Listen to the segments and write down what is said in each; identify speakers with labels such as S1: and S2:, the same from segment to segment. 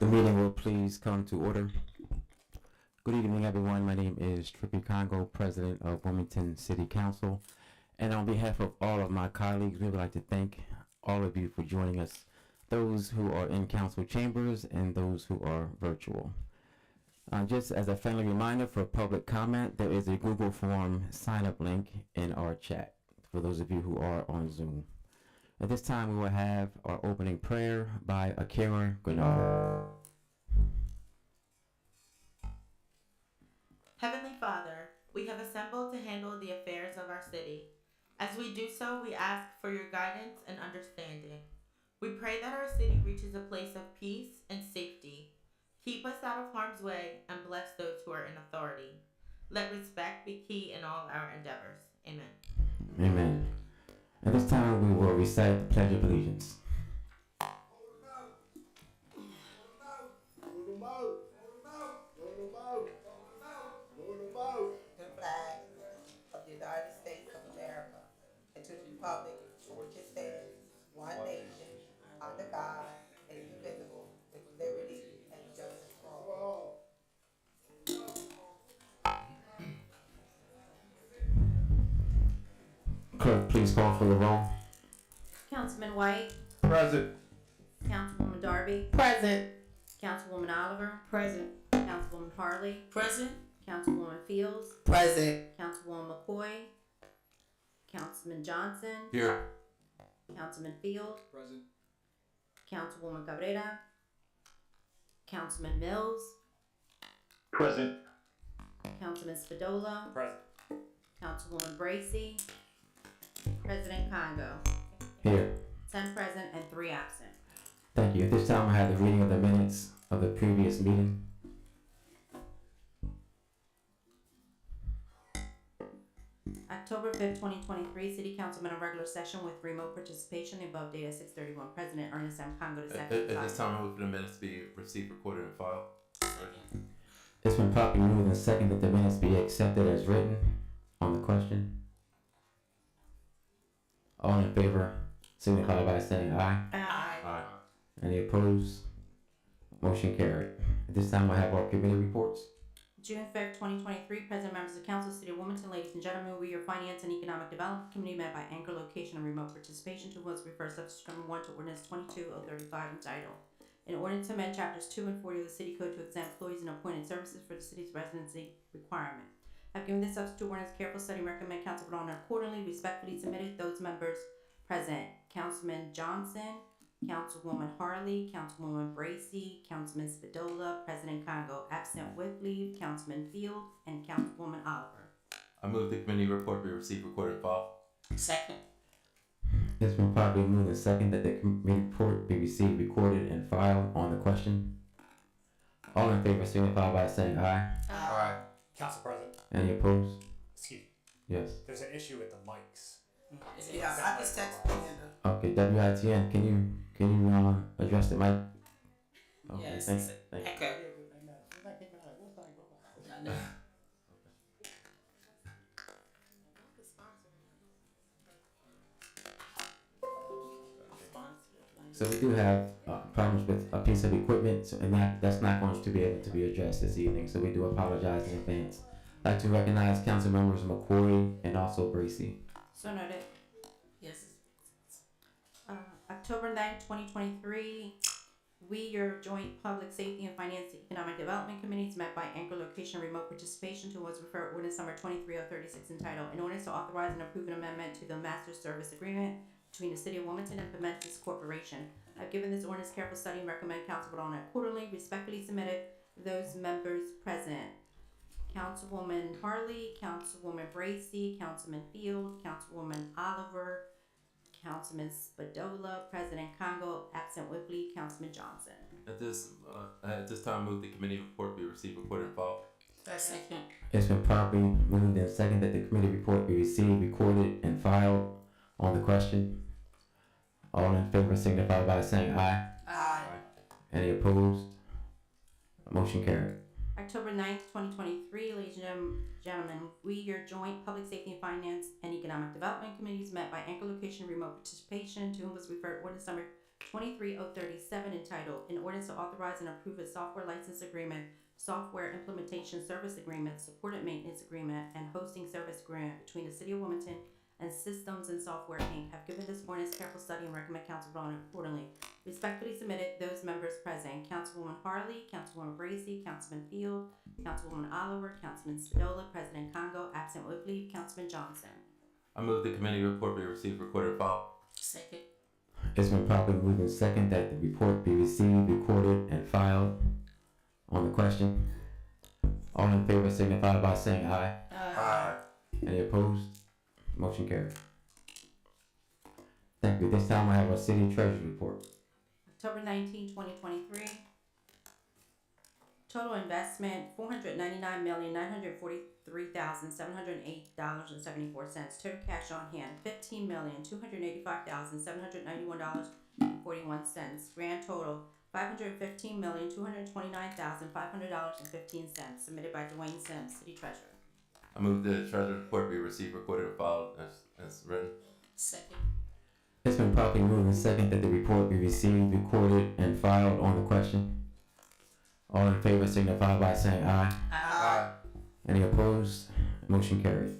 S1: The meeting will please come to order. Good evening, everyone. My name is Trippy Congo, President of Wilmington City Council. And on behalf of all of my colleagues, we would like to thank all of you for joining us, those who are in council chambers and those who are virtual. Just as a friendly reminder for public comment, there is a Google Form sign-up link in our chat for those of you who are on Zoom. At this time, we will have our opening prayer by Akira Grenard.
S2: Heavenly Father, we have assembled to handle the affairs of our city. As we do so, we ask for your guidance and understanding. We pray that our city reaches a place of peace and safety. Keep us out of harm's way and bless those who are in authority. Let respect be key in all our endeavors. Amen.
S1: Amen. At this time, we will recite the Pledge of Allegiance.
S3: The flag of the United States of America and to the republic for which it stands, one nation, under God, indivisible, with liberty and justice for all.
S1: Clerk, please call for the roll.
S4: Councilman White,
S1: Present.
S4: Councilwoman Darby,
S2: Present.
S4: Councilwoman Oliver,
S2: Present.
S4: Councilwoman Harley,
S2: Present.
S4: Councilwoman Fields,
S3: Present.
S4: Councilwoman McCoy, Councilman Johnson,
S1: Here.
S4: Councilman Field,
S5: Present.
S4: Councilwoman Cabrera, Councilman Mills,
S5: Present.
S4: Councilman Spadola,
S5: Present.
S4: Councilwoman Bracy, President Congo.
S1: Here.
S4: 10 present and 3 absent.
S1: Thank you. At this time, I have the reading of the minutes of the previous meeting.
S4: October 5th, 2023, City Council met a regular session with remote participation. The above data 631. President Ernest M. Congo II.
S6: At this time, I move for the minutes to be received, recorded, and filed.
S1: It's been properly moved and seconded that the minutes be accepted as written. On the question, all in favor signify by saying aye.
S2: Aye.
S1: Any opposed? Motion carried. At this time, I have our committee reports.
S4: June 5th, 2023, President, members of Council, City of Wilmington, ladies and gentlemen, we, your Finance and Economic Development Committee, met by anchor location and remote participation to was refer subject number 1 to Ordinance 22035 entitled, an ordinance to amend chapters 2 and 40 of the City Code to exempt employees and appointed services for the city's residency requirement. I've given this substitute ordinance careful study and recommend council vote on it accordingly. Respectfully submitted. Those members present: Councilman Johnson, Councilwoman Harley, Councilwoman Bracy, Councilman Spadola, President Congo. Absent with leave, Councilman Field, and Councilwoman Oliver.
S6: I move the committee report be received, recorded, and filed.
S2: Second.
S1: It's been properly moved and seconded that the committee report be received, recorded, and filed. On the question, all in favor signify by saying aye.
S5: Aye. Council President.
S1: Any opposed?
S5: Excuse me.
S1: Yes.
S5: There's an issue with the mics.
S3: Yeah, I just texted Amanda.
S1: Okay, WITN, can you address the mic? Okay,
S2: Yes.
S1: thank you.
S2: Echo.
S1: So we do have problems with a piece of equipment, and that's not going to be able to be addressed this evening, so we do apologize in advance. I'd like to recognize Council Members McCoy and also Bracy.
S4: So noted.
S2: Yes.
S4: October 9th, 2023, we, your joint Public Safety and Finance and Economic Development Committees, met by anchor location remote participation to was referred ordinance number 23036 entitled, an ordinance to authorize and approve an amendment to the Master Service Agreement between the City of Wilmington and Pimentus Corporation. I've given this ordinance careful study and recommend council vote on it accordingly. Respectfully submitted. Those members present: Councilwoman Harley, Councilwoman Bracy, Councilman Field, Councilwoman Oliver, Councilman Spadola, President Congo. Absent with leave, Councilman Johnson.
S6: At this time, I move the committee report be received, recorded, and filed.
S2: Second.
S1: It's been properly moved and seconded that the committee report be received, recorded, and filed. On the question, all in favor signify by saying aye.
S2: Aye.
S1: Any opposed? Motion carried.
S4: October 9th, 2023, ladies and gentlemen, we, your joint Public Safety and Finance and Economic Development Committees, met by anchor location remote participation to whom was referred ordinance number 23037 entitled, An Ordinance to Authorize and Approve a Software License Agreement, Software Implementation Service Agreement, Supported Maintenance Agreement, and Hosting Service Agreement between the City of Wilmington and Systems and Software, Inc. Have given this ordinance careful study and recommend council vote on it accordingly. Respectfully submitted, those members present: Councilwoman Harley, Councilwoman Bracy, Councilman Field, Councilwoman Oliver, Councilman Spadola, President Congo, absent with leave, Councilman Johnson.
S6: I move the committee report be received, recorded, filed.
S2: Second.
S1: It's been properly moved and second that the report be received, recorded, and filed. On the question, all in favor signify by saying aye.
S5: Aye.
S1: Any opposed? Motion carried. Thank you. This time I have a city treasury report.
S4: October 19, 2023. Total investment $499,943,708.74. Total cash on hand $15,285,791.41. Grand total $515,229,500.15. Submitted by Dwayne Sims, City Treasurer.
S6: I move the treasurer report be received, recorded, and filed as written.
S2: Second.
S1: It's been properly moved and second that the report be received, recorded, and filed. On the question, all in favor signify by saying aye.
S5: Aye.
S1: Any opposed? Motion carried.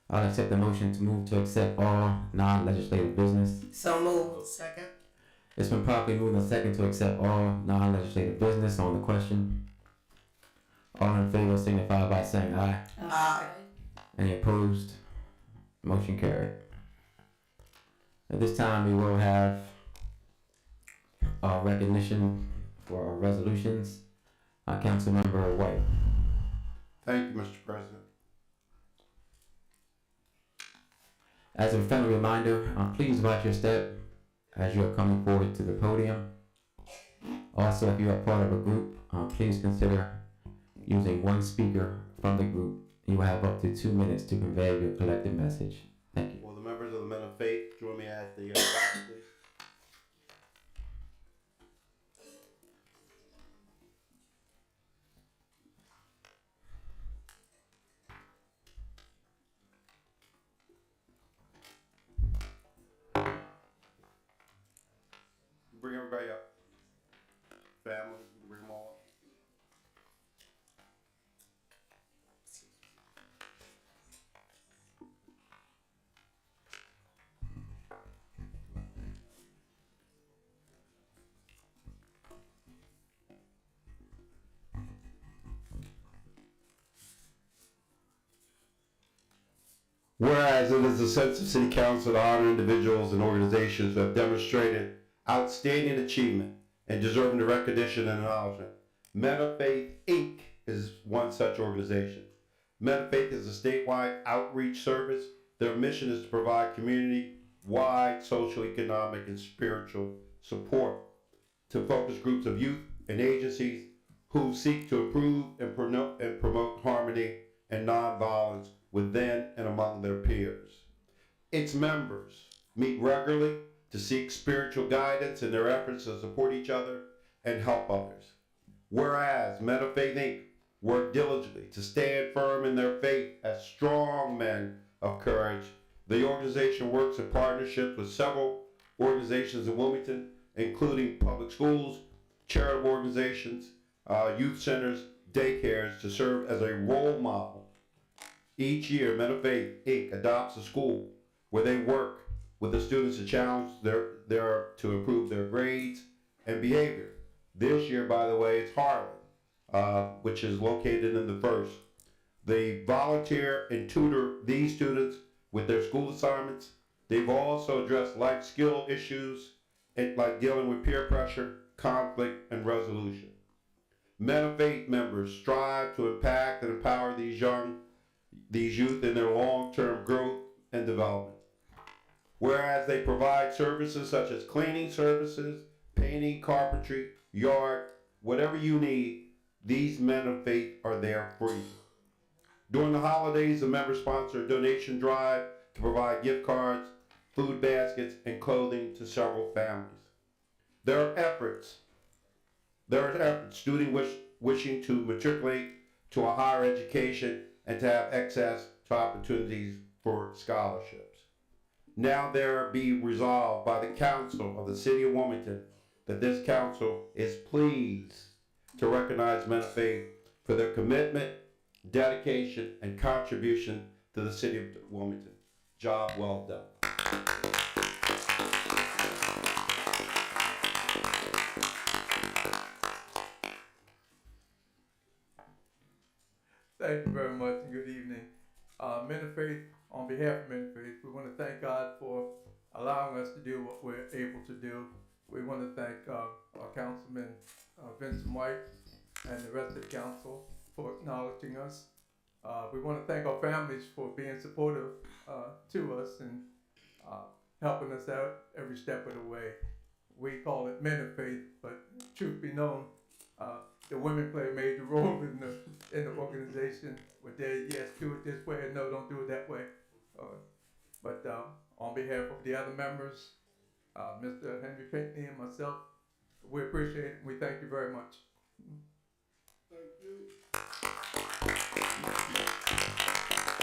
S1: I'll accept the motion to move to accept all non-legislative business.
S3: So moved.
S2: Second.
S1: It's been properly moved and second to accept all non-legislative business. On the question, all in favor signify by saying aye.
S3: Aye.
S1: Any opposed? Motion carried. At this time, we will have recognition for our resolutions. Councilmember White.
S7: Thank you, Mr. President.
S1: As a friendly reminder, please watch your step as you are coming forward to the podium. Also, if you are part of a group, please consider using one speaker from the group. You will have up to 2 minutes to convey your collective message. Thank you.
S7: Will the members of the Men of Faith join me at the please? Bring everybody up. Family, bring them all up. Whereas it is the sense of City Council to honor individuals and organizations who have demonstrated outstanding achievement and deserving the recognition and acknowledgement. Men of Faith, Inc. is one such organization. Men of Faith is a statewide outreach service. Their mission is to provide community-wide social, economic, and spiritual support to focus groups of youth and agencies who seek to improve and promote harmony and nonviolence within and among their peers. Its members meet regularly to seek spiritual guidance in their efforts to support each other and help others. Whereas Men of Faith Inc. work diligently to stand firm in their faith as strong men of courage, the organization works in partnership with several organizations in Wilmington, including public schools, charitable organizations, youth centers, daycares, to serve as a role model. Each year, Men of Faith Inc. adopts a school where they work with the students to challenge to improve their grades and behavior. This year, by the way, it's Harlan, which is located in the First. They volunteer and tutor these students with their school assignments. They've also addressed life skill issues like dealing with peer pressure, conflict, and resolution. Men of Faith members strive to impact and empower these youth in their long-term growth and development. Whereas they provide services such as cleaning services, painting, carpentry, yard, whatever you need, these Men of Faith are there for you. During the holidays, the members sponsor a donation drive to provide gift cards, food baskets, and clothing to several families. There are efforts students wishing to matriculate to a higher education and to have access to opportunities for scholarships. Now there be resolved by the council of the city of Wilmington that this council is pleased to recognize men of faith for their commitment, dedication, and contribution to the city of Wilmington. Job well done.
S8: Thank you very much and good evening. Men of Faith, on behalf of Men of Faith, we want to thank God for allowing us to do what we're able to do. We want to thank our Councilman Vincent White and the rest of the council for acknowledging us. We want to thank our families for being supportive to us and helping us out every step of the way. We call it Men of Faith, but truth be known, the women play a major role in the organization. With their yes, do it this way, and no, don't do it that way. But on behalf of the other members, Mr. Henry Pinckney and myself, we appreciate it. We thank you very much.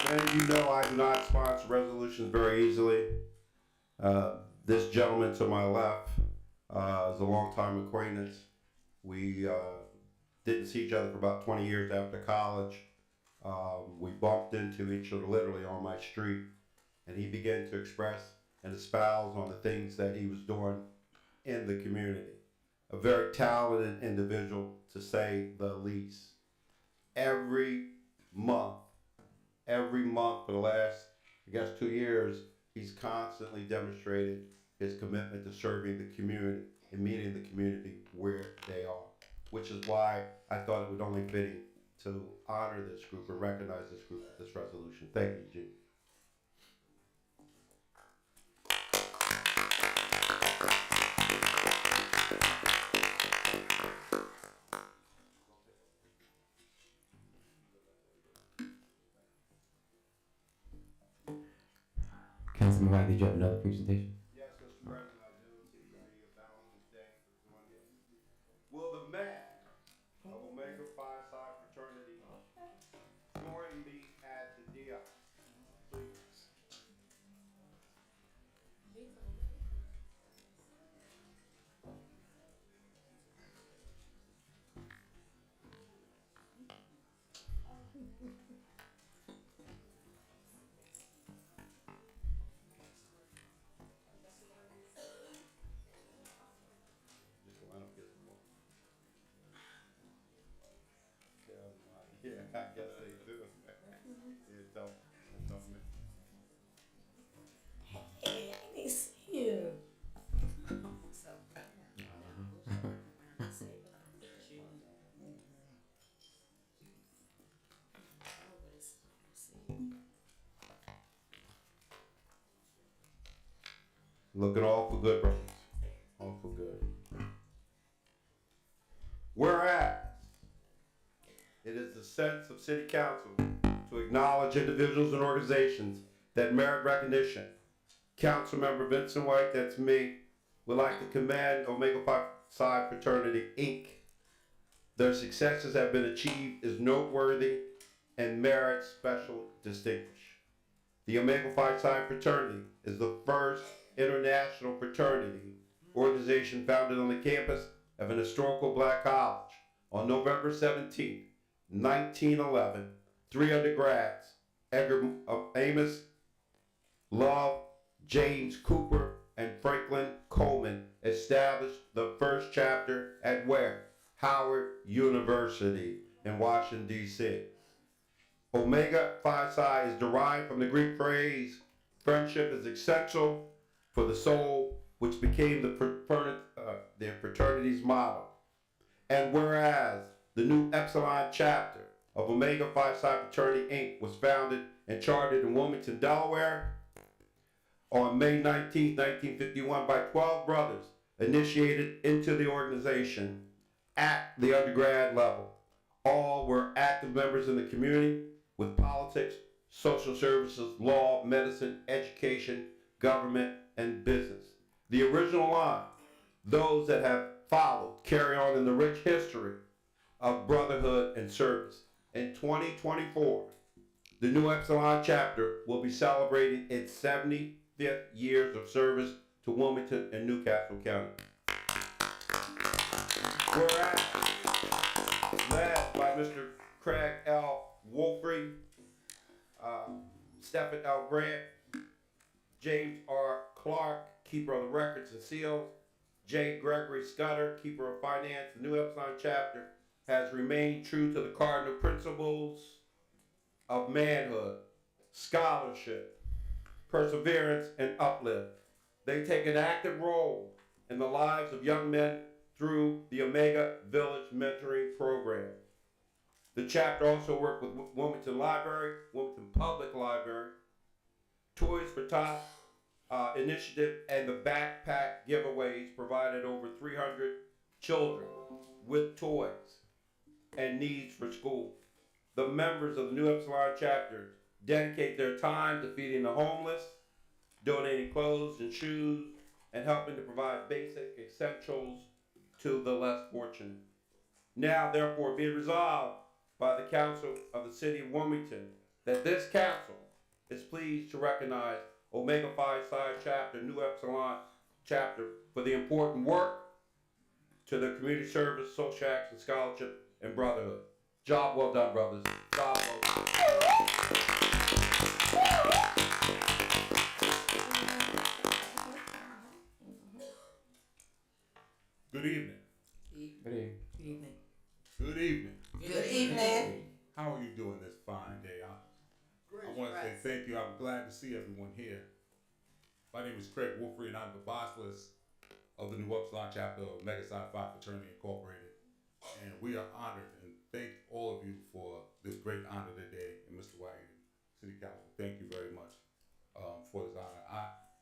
S7: And you know I do not sponsor resolutions very easily. This gentleman to my left is a longtime acquaintance. We didn't see each other for about 20 years after college. We bumped into each other literally on my street, and he began to express and espouse on the things that he was doing in the community. A very talented individual, to say the least. Every month for the last, 2 years, he's constantly demonstrated his commitment to serving the community and meeting the community where they are, which is why I thought it would only fitting to honor this group and recognize this group with this resolution. Thank you, G.
S1: Councilman White, did you have another presentation?
S7: Yes, Mr. President, I do. Today is Valentine's Day. Will the man of Omega Phi Psi fraternity join me at the dais, please? Just line up, get them all. Yeah, I guess they do. Yeah, don't me.
S3: Hey, I didn't see you.
S7: Looking awful good, brothers. Awful good. Whereas it is the sense of City Council to acknowledge individuals and organizations that merit recognition. Councilmember Vincent White, that's me, would like to commend Omega Phi Psi Fraternity, Inc. Their successes have been achieved is noteworthy and merits special distinction. The Omega Phi Psi Fraternity is the first international fraternity organization founded on the campus of an historical black college on November 17, 1911. 3 undergrads, Amos, Love, James Cooper, and Franklin Coleman, established the first chapter at where? Howard University in Washington, D.C. Omega Phi Psi is derived from the Greek phrase, friendship is essential for the soul, which became the fraternity's motto. And whereas the new Epsilon chapter of Omega Phi Psi Fraternity, Inc. was founded and chartered in Wilmington, Delaware on May 19, 1951 by 12 brothers initiated into the organization at the undergrad level. All were active members in the community with politics, social services, law, medicine, education, government, and business. The original line, those that have followed, carry on in the rich history of brotherhood and service. In 2024, the new Epsilon chapter will be celebrating its 75th years of service to Wilmington and Newcastle County. Whereas, led by Mr. Craig L. Wolfrey, Stephen L. Grant, James R. Clark, Keeper of the Records and Seals, J. Gregory Scudder, Keeper of Finance, the New Epsilon chapter has remained true to the cardinal principles of manhood, scholarship, perseverance, and uplift. They take an active role in the lives of young men through the Omega Village Mentoring Program. The chapter also worked with Wilmington Library, Wilmington Public Library, Toys for Tots initiative, and the backpack giveaways provided over 300 children with toys and needs for school. The members of the New Epsilon chapter dedicate their time to feeding the homeless, donating clothes and shoes, and helping to provide basic essentials to the less fortunate. Now, therefore, be resolved by the Council of the City of Wilmington that this council is pleased to recognize Omega Phi Psi chapter, New Epsilon chapter, for the important work to the community service, social action, scholarship, and brotherhood. Job well done, brothers. Job well done.
S9: Good evening.
S1: Good evening.
S3: Evening.
S9: Good evening.
S3: Good evening.
S9: How are you doing this fine day? I want to say thank you. I'm glad to see everyone here. My name is Craig Wolfrey, and I'm the bossless of the New Epsilon chapter of Mega Psi Phi Fraternity Incorporated. And we are honored and thank all of you for this great honor today. And Mr. White, City Council, thank you very much for this honor.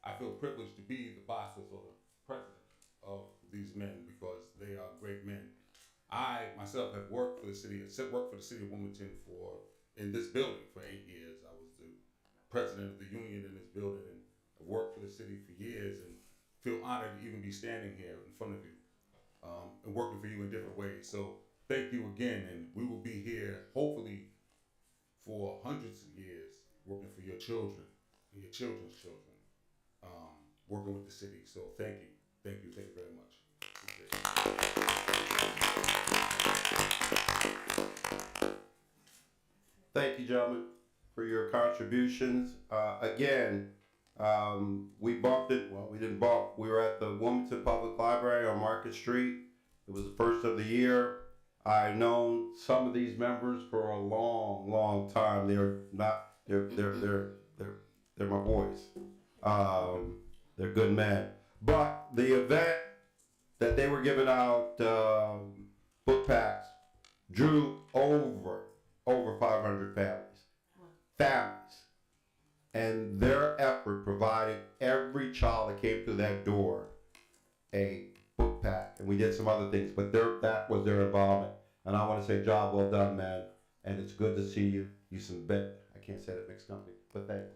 S9: I feel privileged to be the bossless or the president of these men because they are great men. I myself have worked for the city of Wilmington in this building for 8 years. I was the president of the union in this building and I worked for the city for years and feel honored to even be standing here in front of you and working for you in different ways. So thank you again, and we will be here hopefully for hundreds of years working for your children and your children's children, working with the city. So thank you very much.
S7: Thank you, gentlemen, for your contributions. Again, we bumped it. Well, we didn't bump. We were at the Wilmington Public Library on Market Street. It was the first of the year. I've known some of these members for a long, long time. They're my boys. They're good men. But the event that they were giving out book packs drew over 500 families. And their effort provided every child that came through that door a book pack. And we did some other things, but that was their involvement. And I want to say job well done, man. And it's good to see you. You some bet. I can't say that mixed company, but thank you.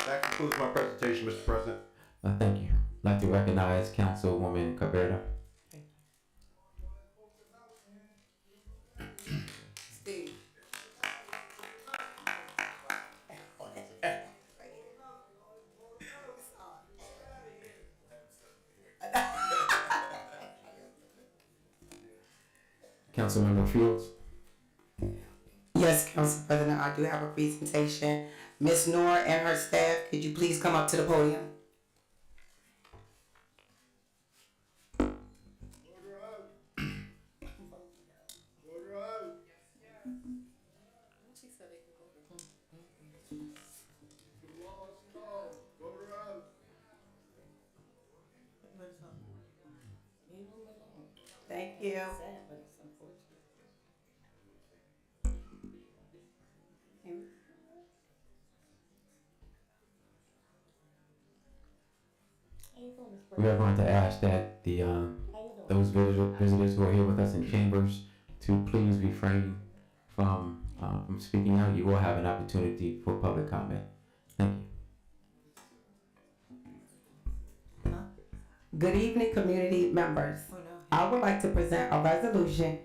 S7: That concludes my presentation, Mr. President.
S1: Thank you. I'd like to recognize Councilwoman Cabrera.
S3: Steve.
S1: Councilmember Fields.
S3: Yes, Council President, I do have a presentation. Ms. Noor and her staff, could you please come up to the podium? Thank you.
S1: We are going to ask that those visitors who are here with us in chambers to please refrain from speaking out. You will have an opportunity for public comment. Thank you.
S3: Good evening, community members. I would like to present a resolution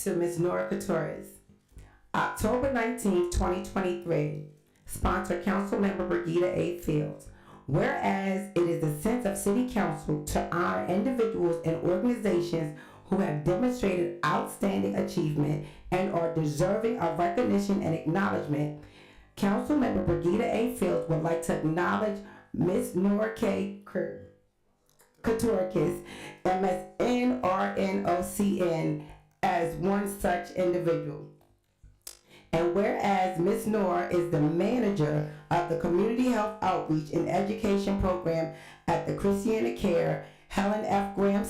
S3: to Ms. Nora Coutures. October 19th, 2023. Sponsor Councilmember Brigida A. Fields. Whereas it is the sense of City Council to honor individuals and organizations who have demonstrated outstanding achievement and are deserving of recognition and acknowledgement, Councilmember Brigida A. Fields would like to acknowledge Ms. Nora K. Couturkis, MSN, as one such individual. And whereas Ms. Nora is the manager of the Community Health Outreach and Education Program at the Christiana Care Helen F. Graham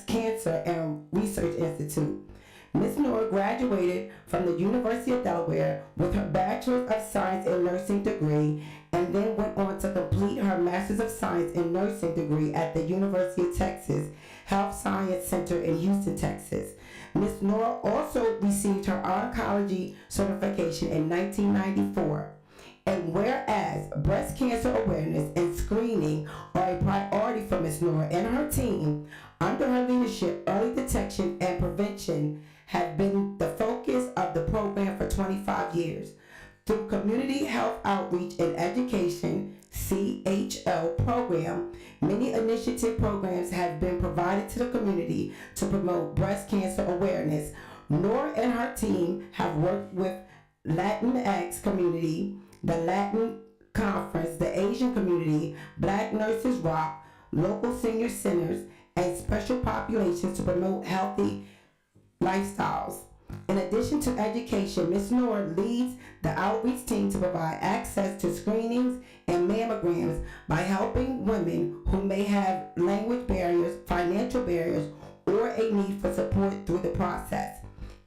S3: Cancer and Research Institute. Ms. Nora graduated from the University of Delaware with her Bachelor of Science in Nursing degree and then went on to complete her Master's of Science in Nursing degree at the University of Texas Health Science Center in Houston, Texas. Ms. Nora also received her oncology certification in 1994. And whereas breast cancer awareness and screening are a priority for Ms. Nora and her team, under her leadership, early detection and prevention have been the focus of the program for 25 years. Through Community Health Outreach and Education, CHO program, many initiative programs have been provided to the community to promote breast cancer awareness. Nora and her team have worked with Latinx community, the Latin Conference, the Asian community, Black Nurses Rock, local senior centers, and special populations to promote healthy lifestyles. In addition to education, Ms. Nora leads the outreach team to provide access to screenings and mammograms by helping women who may have language barriers, financial barriers, or a need for support through the process.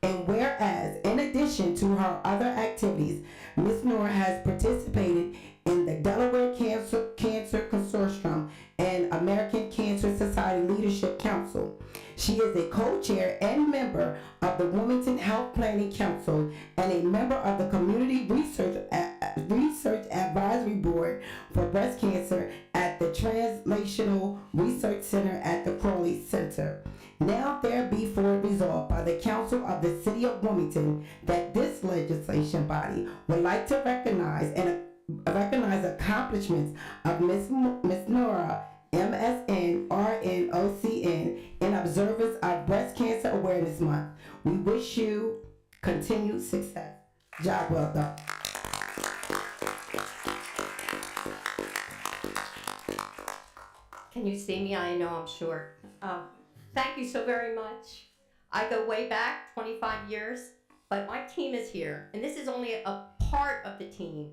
S3: And whereas, in addition to her other activities, Ms. Nora has participated in the Delaware Cancer Consortium and American Cancer Society Leadership Council. She is a co-chair and member of the Wilmington Health Planning Council and a member of the Community Research Advisory Board for Breast Cancer at the Translational Research Center at the Crowley Center. Now there be for it resolved by the Council of the City of Wilmington that this legislation body would like to recognize accomplishments of Ms. Nora, MSN, RNOCN, in observance of Breast Cancer Awareness Month. We wish you continued success. Job well done.
S10: Can you see me? I know I'm short. Thank you so very much. I go way back, 25 years, but my team is here, and this is only a part of the team.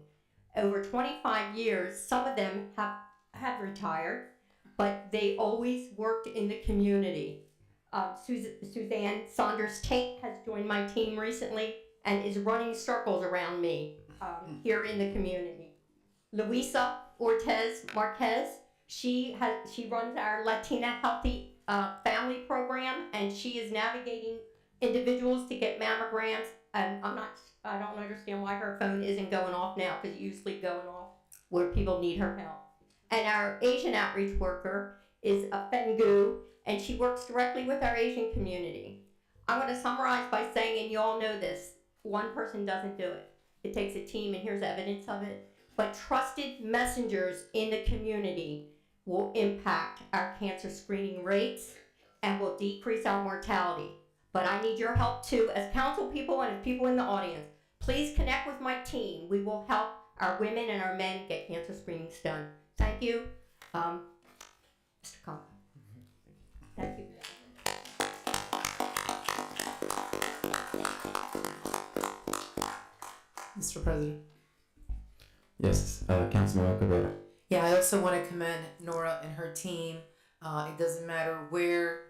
S10: Over 25 years, some of them have retired, but they always worked in the community. Suzanne Saunders-Tate has joined my team recently and is running circles around me here in the community. Luisa Ortez Marquez, she runs our Latina Healthy Family Program, and she is navigating individuals to get mammograms. And I don't understand why her phone isn't going off now, because it's usually going off where people need her help. And our Asian outreach worker is a Fengu, and she works directly with our Asian community. I'm going to summarize by saying, and you all know this, one person doesn't do it. It takes a team, and here's evidence of it. But trusted messengers in the community will impact our cancer screening rates and will decrease our mortality. But I need your help too, as council people and as people in the audience. Please connect with my team. We will help our women and our men get cancer screenings done. Thank you, Mr. Conklin. Thank you.
S11: Mr. President.
S1: Yes, Councilman Cabrera.
S11: Yeah, I also want to commend Nora and her team. It doesn't matter where,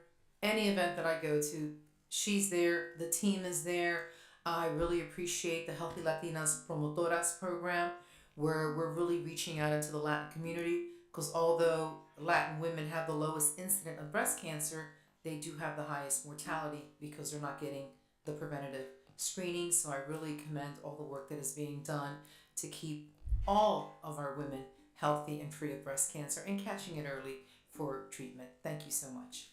S11: any event that I go to, she's there, the team is there. I really appreciate the Healthy Latinas Promotoras program, where we're really reaching out into the Latin community, because although Latin women have the lowest incident of breast cancer, they do have the highest mortality because they're not getting the preventative screening. So I really commend all the work that is being done to keep all of our women healthy and free of breast cancer and catching it early for treatment. Thank you so much.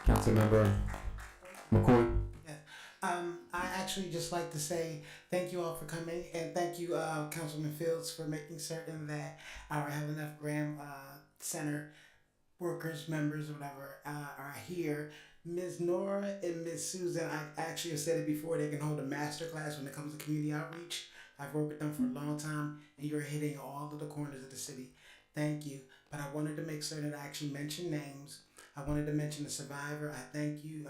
S1: Councilmember McCoy.
S12: I actually just like to say thank you all for coming, and thank you, Councilman Fields, for making certain that our have enough Graham Center workers, members, or whatever, are here. Ms. Nora and Ms. Susan, I actually have said it before, they can hold a master class when it comes to community outreach. I've worked with them for a long time, and you're hitting all of the corners of the city. Thank you. But I wanted to make certain that I actually mention names. I wanted to mention the survivor. I thank you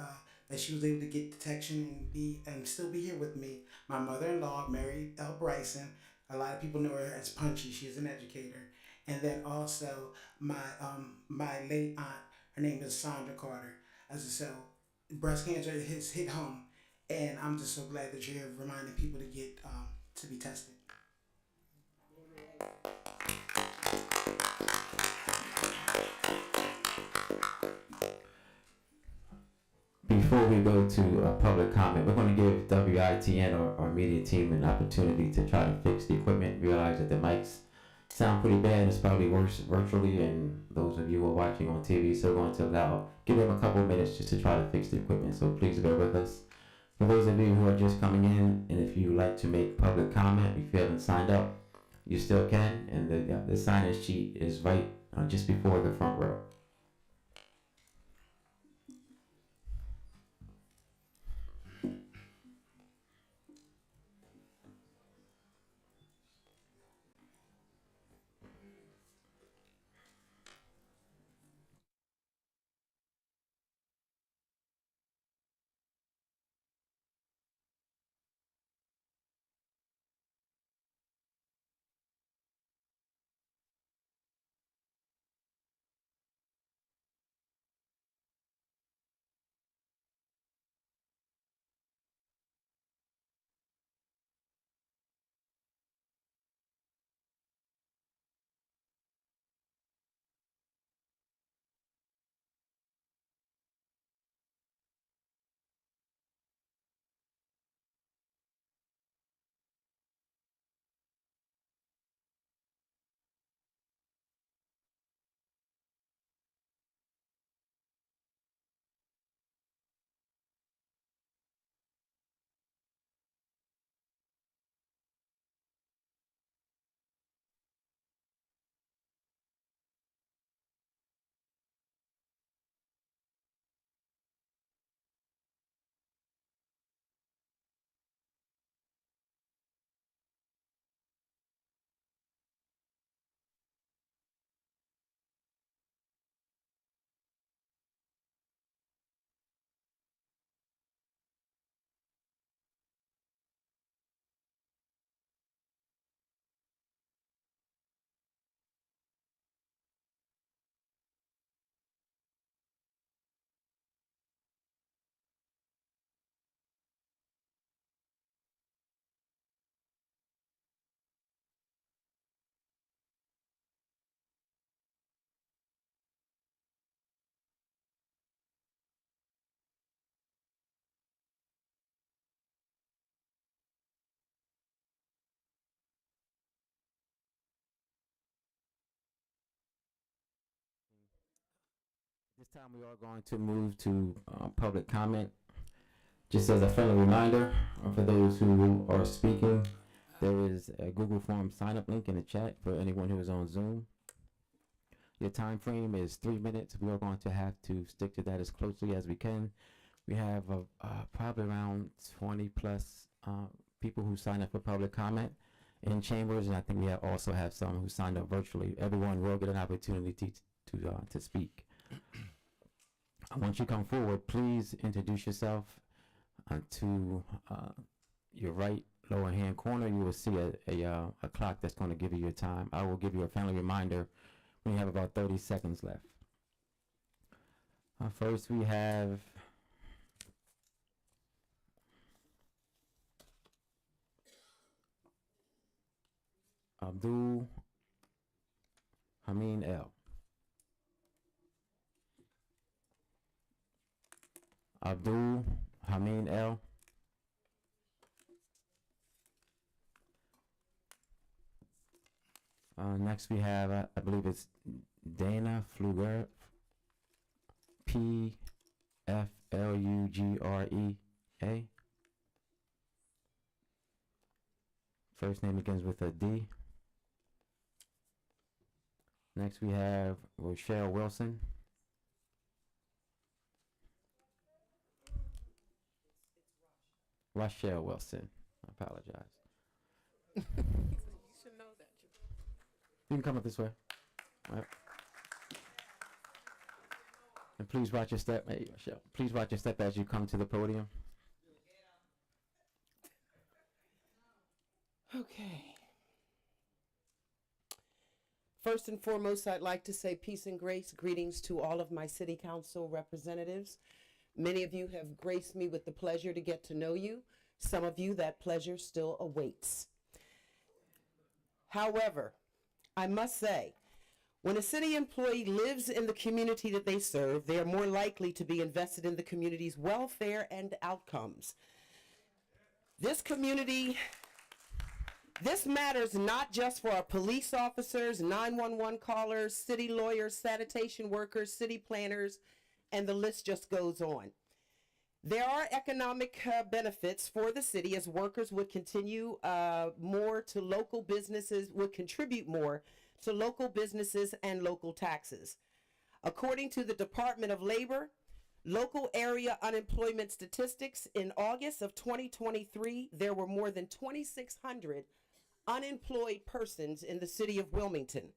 S12: that she was able to get detection and still be here with me. My mother-in-law, Mary L. Bryson. A lot of people know her as Punchy. She's an educator. And then also my late aunt. Her name is Sandra Carter. As I said, breast cancer has hit home, and I'm just so glad that you're here reminding people to get to be tested.
S1: Before we go to public comment, we're going to give WITN or our media team an opportunity to try to fix the equipment. Realize that the mics sound pretty bad. It's probably worse virtually, and those of you who are watching on TV, so we're going to give them a couple minutes just to try to fix the equipment. So please bear with us. For those of you who are just coming in, and if you would like to make public comment, if you haven't signed up, you still can. And the sign-in sheet is right just before the front row. This time we are going to move to public comment. Just as a friendly reminder, for those who are speaking, there is a Google Form sign-up link in the chat for anyone who is on Zoom. Your time frame is 3 minutes. We are going to have to stick to that as closely as we can. We have probably around 20 plus people who sign up for public comment in chambers, and I think we also have some who signed up virtually. Everyone will get an opportunity to speak. Once you come forward, please introduce yourself. To your right lower hand corner, you will see a clock that's going to give you your time. I will give you a friendly reminder when you have about 30 seconds left. First, we have Abdul Hameen L. Abdul Hameen L. Next we have, I believe it's Dana Fluger P. Flugra. First name begins with a D. Next we have Rochelle Wilson. Rochelle Wilson. I apologize.
S13: You should know that.
S1: You can come up this way. All right. And please watch your step. Hey, Rochelle. Please watch your step as you come to the podium.
S13: Okay. First and foremost, I'd like to say peace and grace. Greetings to all of my city council representatives. Many of you have graced me with the pleasure to get to know you. Some of you, that pleasure still awaits. However, I must say, when a city employee lives in the community that they serve, they are more likely to be invested in the community's welfare and outcomes. This matters not just for our police officers, 911 callers, city lawyers, sanitation workers, city planners, and the list just goes on. There are economic benefits for the city as workers would continue more to local businesses, would contribute more to local businesses and local taxes. According to the Department of Labor, local area unemployment statistics in August of 2023, there were more than 2,600 unemployed persons in the city of Wilmington.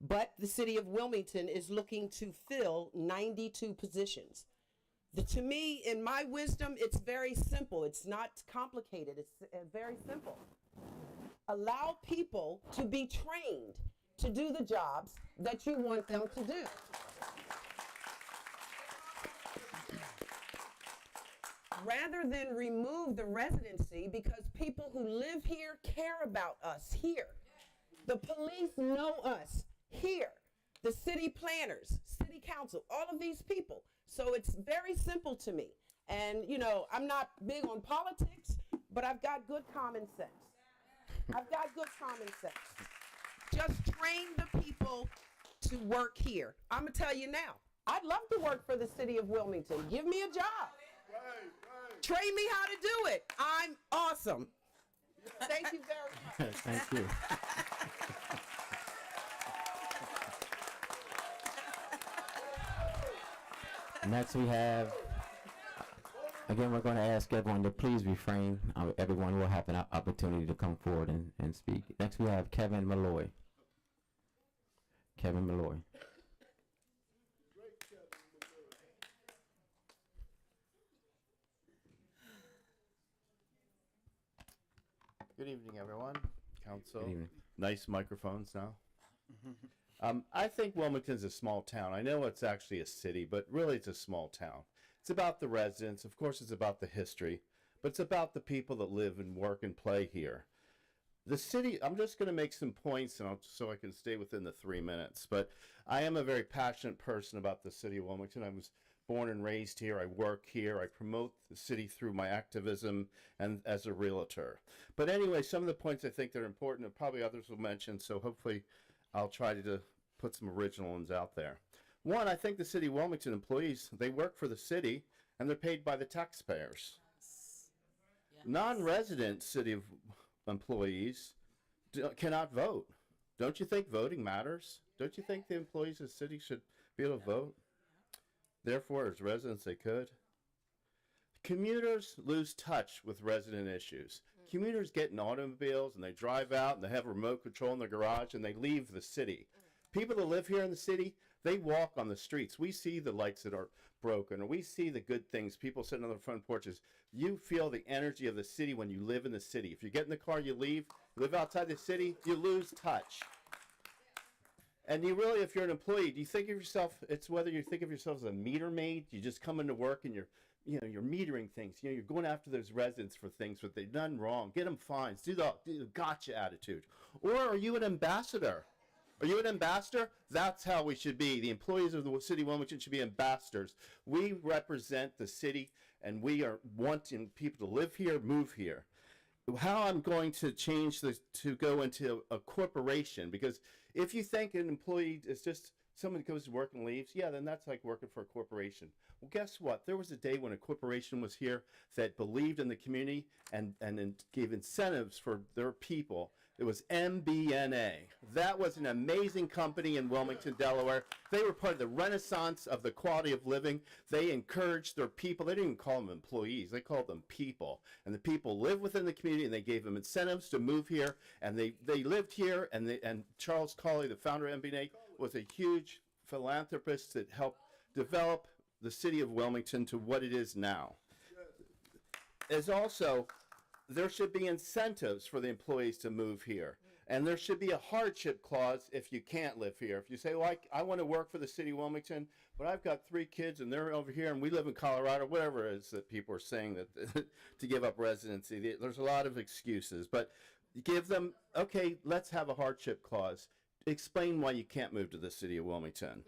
S13: But the city of Wilmington is looking to fill 92 positions. To me, in my wisdom, it's very simple. It's not complicated. It's very simple. Allow people to be trained to do the jobs that you want them to do. Rather than remove the residency, because people who live here care about us here. The police know us here. The city planners, city council, all of these people. So it's very simple to me. And, you know, I'm not big on politics, but I've got good common sense. I've got good common sense. Just train the people to work here. I'm going to tell you now, I'd love to work for the city of Wilmington. Give me a job. Train me how to do it. I'm awesome. Thank you very much.
S1: Thank you. Next we have, again, we're going to ask everyone to please refrain. Everyone will have an opportunity to come forward and speak. Next we have Kevin Malloy. Kevin Malloy.
S14: Good evening, everyone. Council.
S1: Good evening.
S14: Nice microphones now. I think Wilmington's a small town. I know it's actually a city, but really it's a small town. It's about the residents. Of course, it's about the history, but it's about the people that live and work and play here. The city, I'm just going to make some points so I can stay within the 3 minutes, but I am a very passionate person about the city of Wilmington. I was born and raised here. I work here. I promote the city through my activism and as a realtor. But anyway, some of the points I think that are important and probably others will mention, so hopefully I'll try to put some original ones out there. One, I think the city of Wilmington employees, they work for the city and they're paid by the taxpayers. Yes. Non-resident city of employees cannot vote. Don't you think voting matters? Don't you think the employees of the city should be able to vote? Therefore, as residents, they could. Commuters lose touch with resident issues. Commuters get in automobiles and they drive out and they have remote control in their garage and they leave the city. People that live here in the city, they walk on the streets. We see the lights that are broken, or we see the good things, people sitting on their front porches. You feel the energy of the city when you live in the city. If you get in the car, you leave, live outside the city, you lose touch. And you really, if you're an employee, do you think of yourself, it's whether you think of yourself as a meter maid, you just come into work and you're metering things. You're going after those residents for things that they've done wrong. Get them fines. Do the gotcha attitude. Or are you an ambassador? Are you an ambassador? That's how we should be. The employees of the city of Wilmington should be ambassadors. We represent the city, and we are wanting people to live here, move here. How I'm going to change this to go into a corporation, because if you think an employee is just someone who goes to work and leaves, yeah, then that's like working for a corporation. Well, guess what? There was a day when a corporation was here that believed in the community and gave incentives for their people. It was MBNA. That was an amazing company in Wilmington, Delaware. They were part of the renaissance of the quality of living. They encouraged their people. They didn't even call them employees. They called them people. And the people lived within the community, and they gave them incentives to move here. And they lived here, and Charles Colley, the founder of MBNA, was a huge philanthropist that helped develop the city of Wilmington to what it is now. There should be incentives for the employees to move here. And there should be a hardship clause if you can't live here. If you say, well, I want to work for the city of Wilmington, but I've got 3 kids and they're over here and we live in Colorado, whatever it is that people are saying that to give up residency. There's a lot of excuses, but give them, okay, let's have a hardship clause. Explain why you can't move to the city of Wilmington.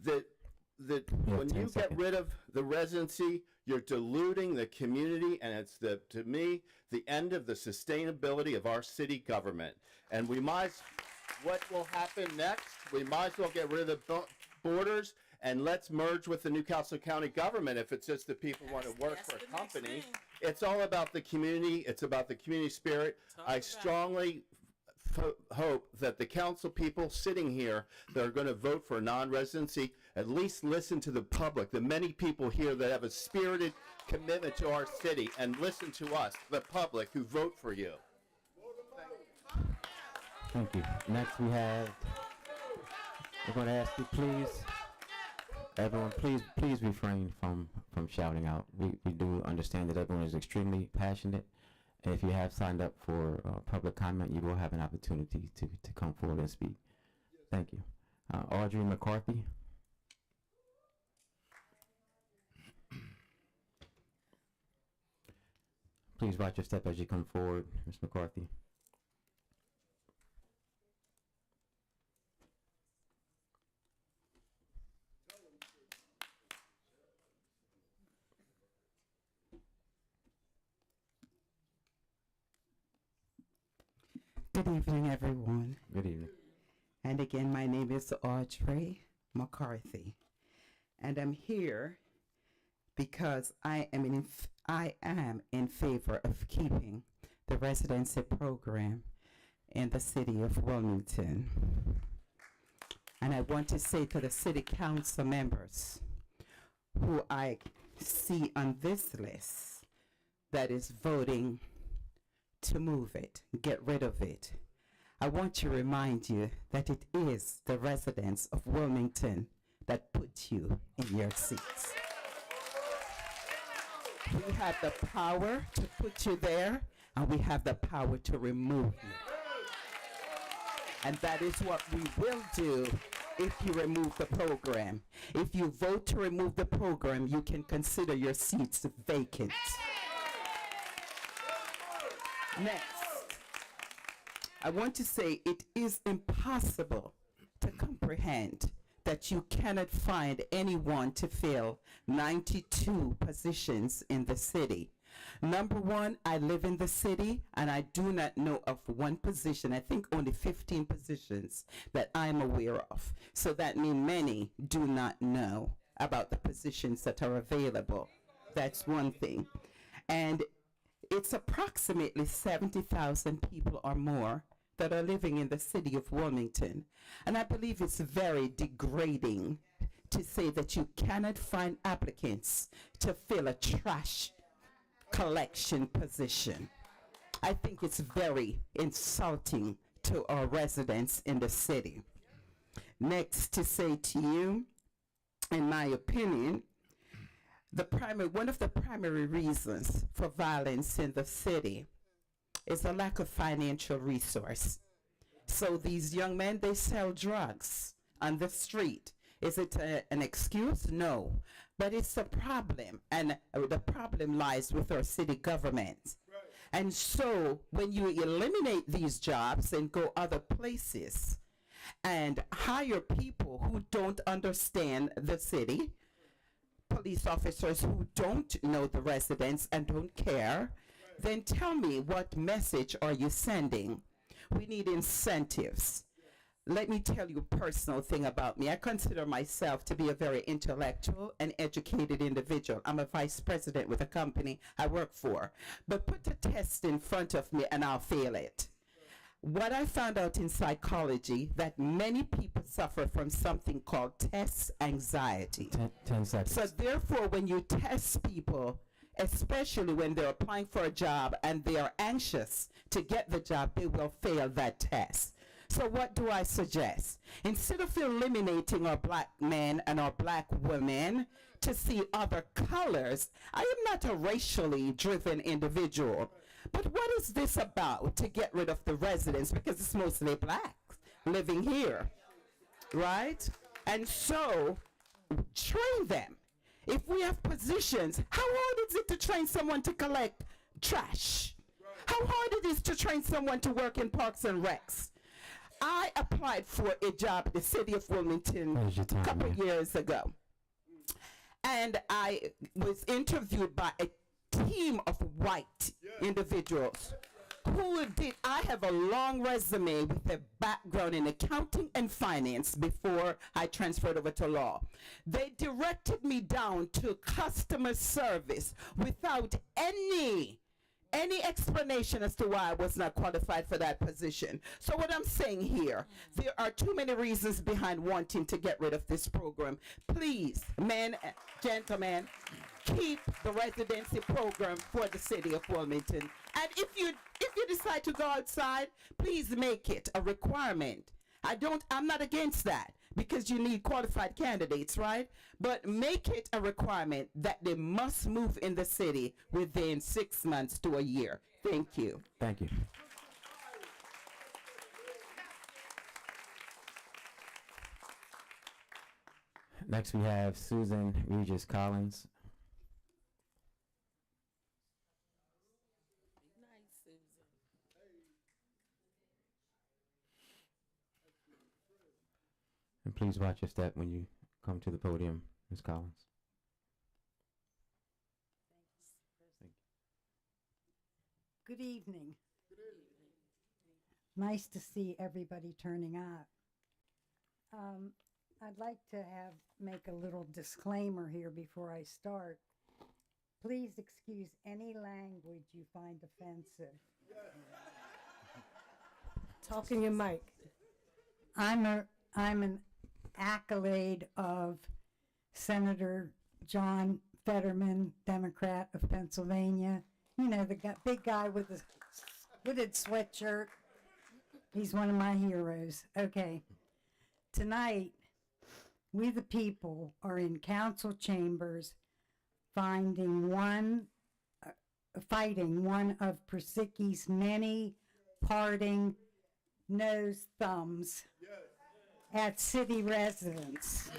S14: When you get rid of the residency, you're diluting the community, and it's to me the end of the sustainability of our city government. And what will happen next? We might as well get rid of the borders and let's merge with the Newcastle County government if it's just the people want to work for a company. It's all about the community. It's about the community spirit. I strongly hope that the council people sitting here that are going to vote for non-residency at least listen to the public, the many people here that have a spirited commitment to our city, and listen to us, the public, who vote for you.
S1: Thank you. Next we're going to ask you, please, everyone, please refrain from shouting out. We do understand that everyone is extremely passionate. And if you have signed up for public comment, you will have an opportunity to come forward and speak. Thank you. Audrey McCarthy. Please watch your step as you come forward, Ms. McCarthy.
S15: Good evening, everyone.
S1: Good evening.
S15: And again, my name is Audrey McCarthy. And I'm here because I am in favor of keeping the residency program in the city of Wilmington. And I want to say to the city council members who I see on this list that is voting to move it, get rid of it, I want to remind you that it is the residents of Wilmington that put you in your seats. We have the power to put you there, and we have the power to remove you. And that is what we will do if you remove the program. If you vote to remove the program, you can consider your seats vacant. Next, I want to say it is impossible to comprehend that you cannot find anyone to fill 92 positions in the city. Number one, I live in the city and I do not know of one position, I think only 15 positions that I'm aware of. So that means many do not know about the positions that are available. That's one thing. And it's approximately 70,000 people or more that are living in the city of Wilmington. And I believe it's very degrading to say that you cannot find applicants to fill a trash collection position. I think it's very insulting to our residents in the city. Next, to say to you, in my opinion, one of the primary reasons for violence in the city is a lack of financial resource. So these young men, they sell drugs on the street. Is it an excuse? No. But it's a problem, and the problem lies with our city government. Right. And so when you eliminate these jobs and go other places and hire people who don't understand the city, police officers who don't know the residents and don't care, then tell me, what message are you sending? We need incentives. let me tell you a personal thing about me. I consider myself to be a very intellectual and educated individual. I'm a vice president with a company I work for. But put a test in front of me and I'll fail it. What I found out in psychology, that many people suffer from something called test anxiety.
S1: 10 seconds.
S15: So therefore, when you test people, especially when they're applying for a job and they are anxious to get the job, they will fail that test. So what do I suggest? Instead of eliminating our black men and our black women to see other colors, I am not a racially driven individual. But what is this about to get rid of the residents? Because it's mostly blacks living here, right? And so train them. If we have positions, how hard is it to train someone to collect trash? How hard it is to train someone to work in parks and recs? I applied for a job in the city of Wilmington a couple years ago. And I was interviewed by a team of white individuals who did. I have a long resume with a background in accounting and finance before I transferred over to law. They directed me down to customer service without any explanation as to why I was not qualified for that position. So what I'm saying here, there are too many reasons behind wanting to get rid of this program. Please, men, gentlemen, keep the residency program for the city of Wilmington. And if you decide to go outside, please make it a requirement. I'm not against that, because you need qualified candidates, right? But make it a requirement that they must move in the city within 6 months to a year. Thank you.
S1: Thank you. Next we have Susan Regis Collins. And please watch your step when you come to the podium, Ms. Collins.
S16: Good evening. Nice to see everybody turning out. I'd like to make a little disclaimer here before I start. Please excuse any language you find offensive.
S17: Talking in mic.
S16: I'm an accolade of Senator John Fetterman, Democrat of Pennsylvania. You know, the big guy with the hooded sweatshirt. He's one of my heroes. Okay. Tonight, we the people are in council chambers fighting one of Persicki's many parting nose thumbs at city residents.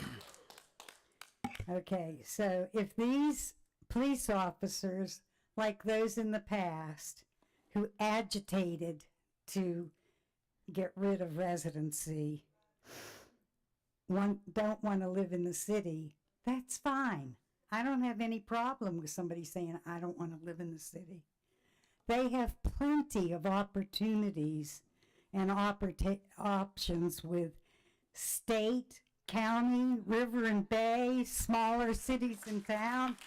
S16: Okay, so if these police officers, like those in the past, who agitated to get rid of residency, don't want to live in the city, that's fine. I don't have any problem with somebody saying, I don't want to live in the city. They have plenty of opportunities and options with state, county, river and bay, smaller cities and towns.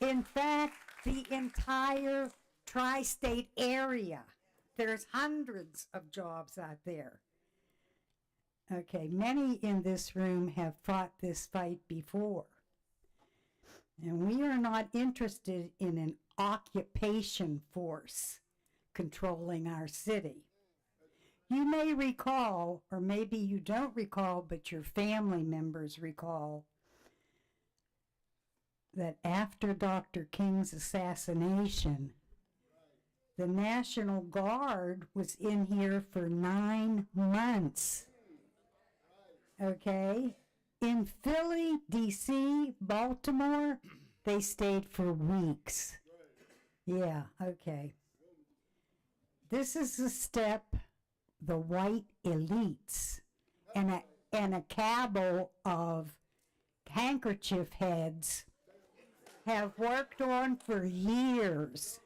S16: In fact, the entire tri-state area. There's hundreds of jobs out there. Okay, many in this room have fought this fight before. And we are not interested in an occupation force controlling our city. You may recall, or maybe you don't recall, but your family members recall, that after Dr. King's assassination, the National Guard was in here for 9 months. Okay? In Philly, D.C., Baltimore, they stayed for weeks. Yeah, okay. This is a step the white elites and a cabal of handkerchief heads have worked on for years.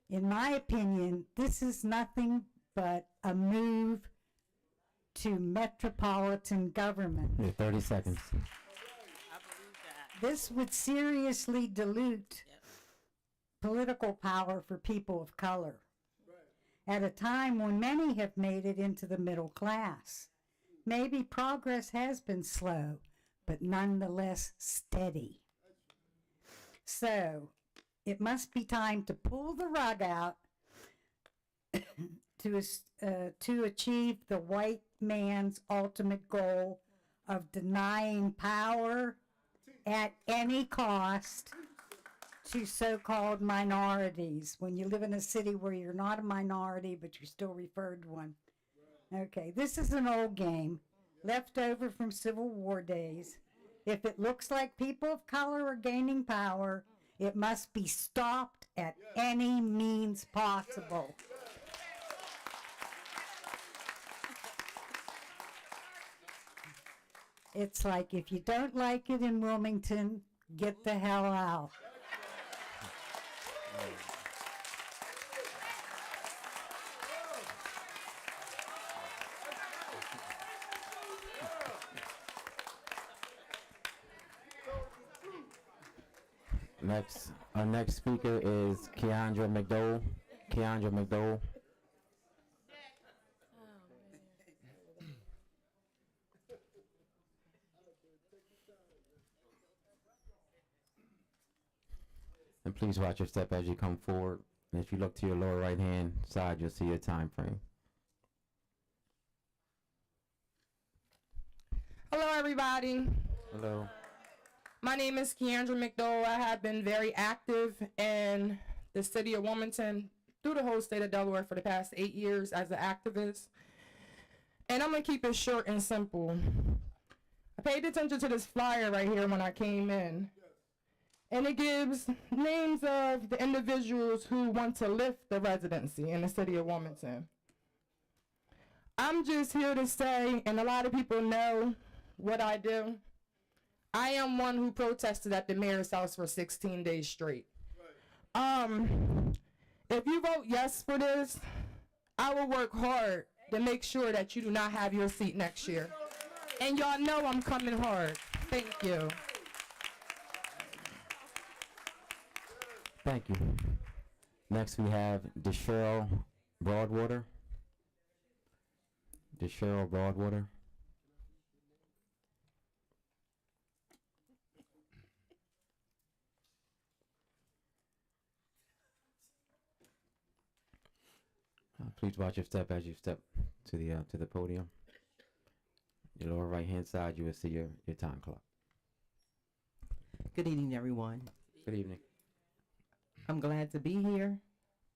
S16: In my opinion, this is nothing but a move to metropolitan government.
S1: Yeah, 30 seconds.
S16: This would seriously dilute political power for people of color at a time when many have made it into the middle class. Maybe progress has been slow, but nonetheless steady. So it must be time to pull the rug out to achieve the white man's ultimate goal of denying power at any cost to so-called minorities. When you live in a city where you're not a minority, but you're still referred to one. Okay, this is an old game, left over from Civil War days. If it looks like people of color are gaining power, it must be stopped at any means possible. It's like, if you don't like it in Wilmington, get the hell out.
S1: Our next speaker is Keandra McDowell. Keandra McDowell. And please watch your step as you come forward. And if you look to your lower right hand side, you'll see your time frame.
S18: Hello, everybody.
S1: Hello.
S18: My name is Keandra McDowell. I have been very active in the city of Wilmington through the whole state of Delaware for the past 8 years as an activist. And I'm going to keep it short and simple. I paid attention to this flyer right here when I came in. And it gives names of the individuals who want to lift the residency in the city of Wilmington. I'm just here to say, and a lot of people know what I do, I am one who protested at the mayor's house for 16 days straight. If you vote yes for this, I will work hard to make sure that you do not have your seat next year. And y'all know I'm coming hard. Thank you.
S1: Thank you. Next we have DeSheryl Broadwater. DeSheryl Broadwater. Please watch your step as you step to the podium. Your lower right hand side, you will see your time clock.
S15: Good evening, everyone.
S1: Good evening.
S15: I'm glad to be here,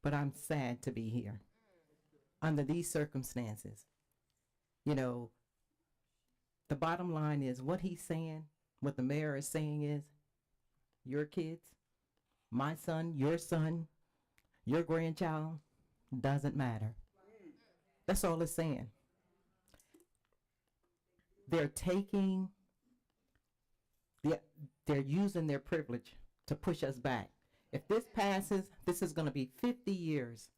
S15: but I'm sad to be here under these circumstances. You know, the bottom line is what he's saying, what the mayor is saying is, your kids, my son, your grandchild, doesn't matter. That's all it's saying. They're using their privilege to push us back. If this passes, this is going to be 50 years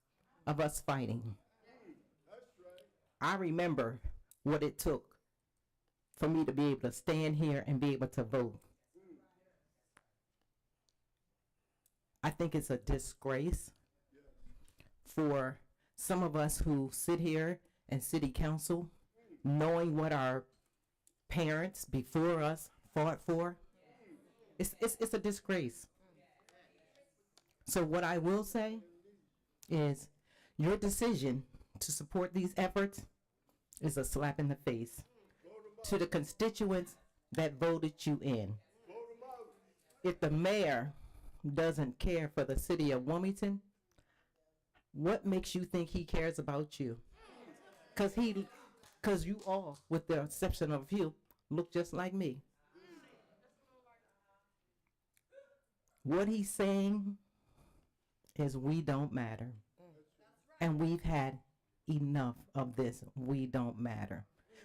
S15: of us fighting. I remember what it took for me to be able to stand here and be able to vote. I think it's a disgrace for some of us who sit here in city council knowing what our parents before us fought for. It's a disgrace. So what I will say is your decision to support these efforts is a slap in the face to the constituents that voted you in. If the mayor doesn't care for the city of Wilmington, what makes you think he cares about you? Because you all, with the exception of a few, look just like me. What he's saying is we don't matter. And we've had enough of this we don't matter.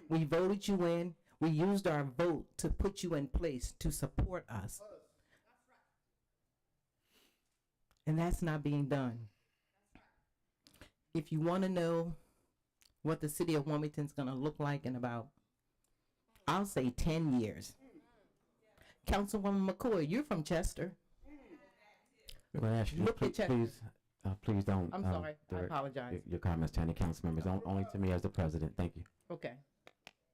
S15: We voted you in. We used our vote to put you in place to support us. And that's not being done. If you want to know what the city of Wilmington's gonna look like in about, I'll say 10 years. Councilwoman McCoy, you're from Chester.
S1: I'm gonna ask you,
S15: Look at
S1: please don't.
S15: I'm sorry, I
S1: direct
S15: apologize.
S1: Your comments to any council members, only to me as the president. Thank you.
S15: Okay.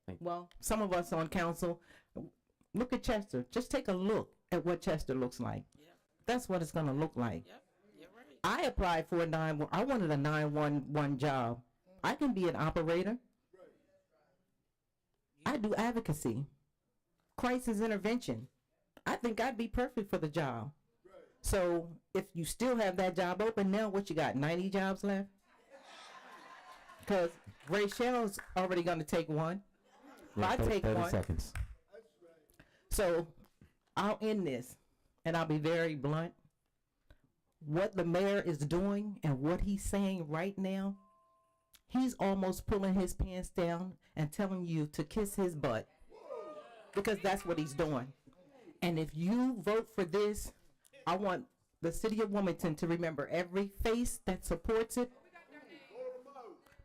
S1: Thank you.
S15: Well, some of us on council, look at Chester. Just take a look at what Chester looks like. That's what it's gonna look like. I applied for I wanted a 911 job. I can be an operator. I do advocacy, crisis intervention. I think I'd be perfect for the job. So if you still have that job open now, what you got, 90 jobs left? Because Rachel's already going to take one.
S1: Yeah,
S15: I take
S1: 30
S15: one.
S1: seconds.
S15: So I'll end this, and I'll be very blunt. What the mayor is doing and what he's saying right now, he's almost pulling his pants down and telling you to kiss his butt, because that's what he's doing. And if you vote for this, I want the city of Wilmington to remember every face that supports it,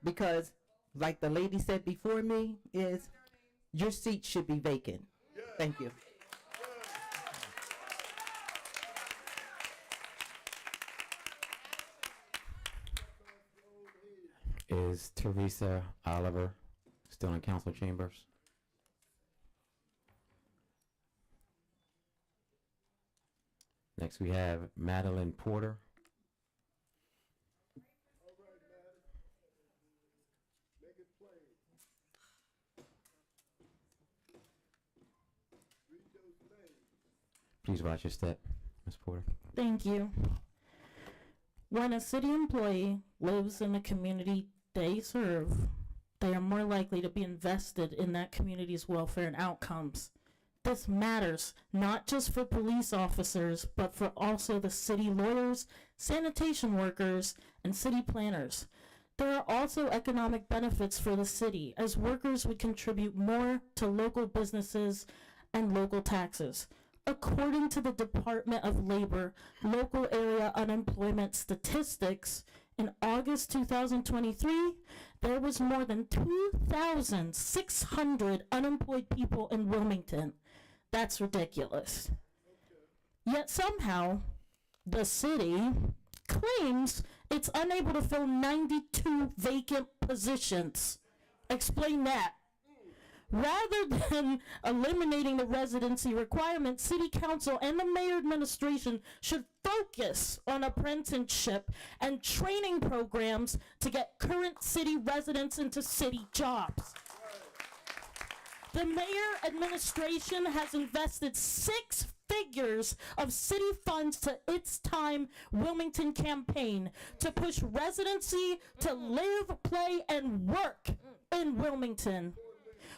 S15: because like the lady said before me, is your seat should be vacant. Thank you.
S1: Is Teresa Oliver still in council chambers? Next we have Madeline Porter. Please watch your step, Ms. Porter.
S19: Thank you. When a city employee lives in the community they serve, they are more likely to be invested in that community's welfare and outcomes. This matters not just for police officers, but for also the city lawyers, sanitation workers, and city planners. There are also economic benefits for the city. As workers, we contribute more to local businesses and local taxes. According to the Department of Labor, local area unemployment statistics, in August 2023, there was more than 2,600 unemployed people in Wilmington. That's ridiculous. Yet somehow, the city claims it's unable to fill 92 vacant positions. Explain that. Rather than eliminating the residency requirement, City Council and the Mayor administration should focus on apprenticeship and training programs to get current city residents into city jobs. The Mayor administration has invested 6 figures of city funds to its Time Wilmington campaign to push residency to live, play, and work in Wilmington.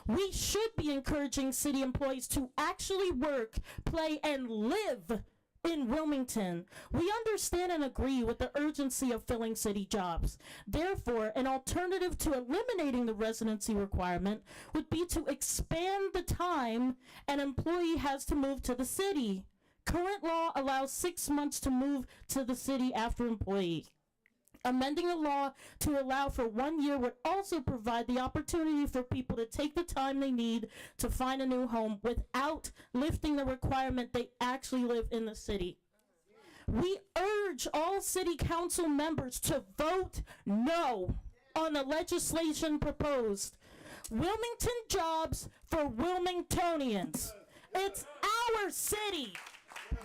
S19: We should be encouraging city employees to actually work, play, and live in Wilmington. We understand and agree with the urgency of filling city jobs. Therefore, an alternative to eliminating the residency requirement would be to expand the time an employee has to move to the city. Current law allows 6 months to move to the city after employee. Amending the law to allow for 1 year would also provide the opportunity for people to take the time they need to find a new home without lifting the requirement they actually live in the city. We urge all city council members to vote no on the legislation proposed. Wilmington jobs for Wilmingtonians. It's our city.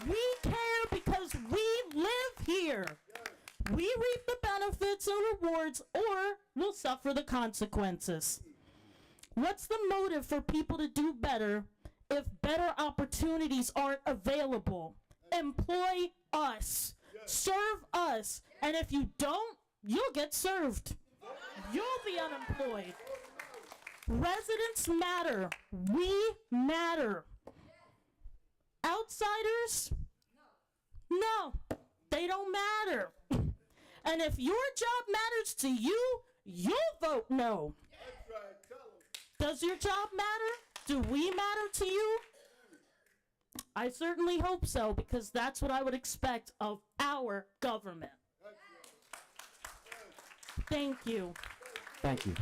S19: We care because we live here. We reap the benefits and rewards, or we'll suffer the consequences. What's the motive for people to do better if better opportunities aren't available? Employ us. Serve us. And if you don't, you'll get served. You'll be unemployed. Residents matter. We matter. Outsiders? No, they don't matter. And if your job matters to you, you'll vote no. Does your job matter? Do we matter to you? I certainly hope so, because that's what I would expect of our government. Thank you.
S1: Thank you.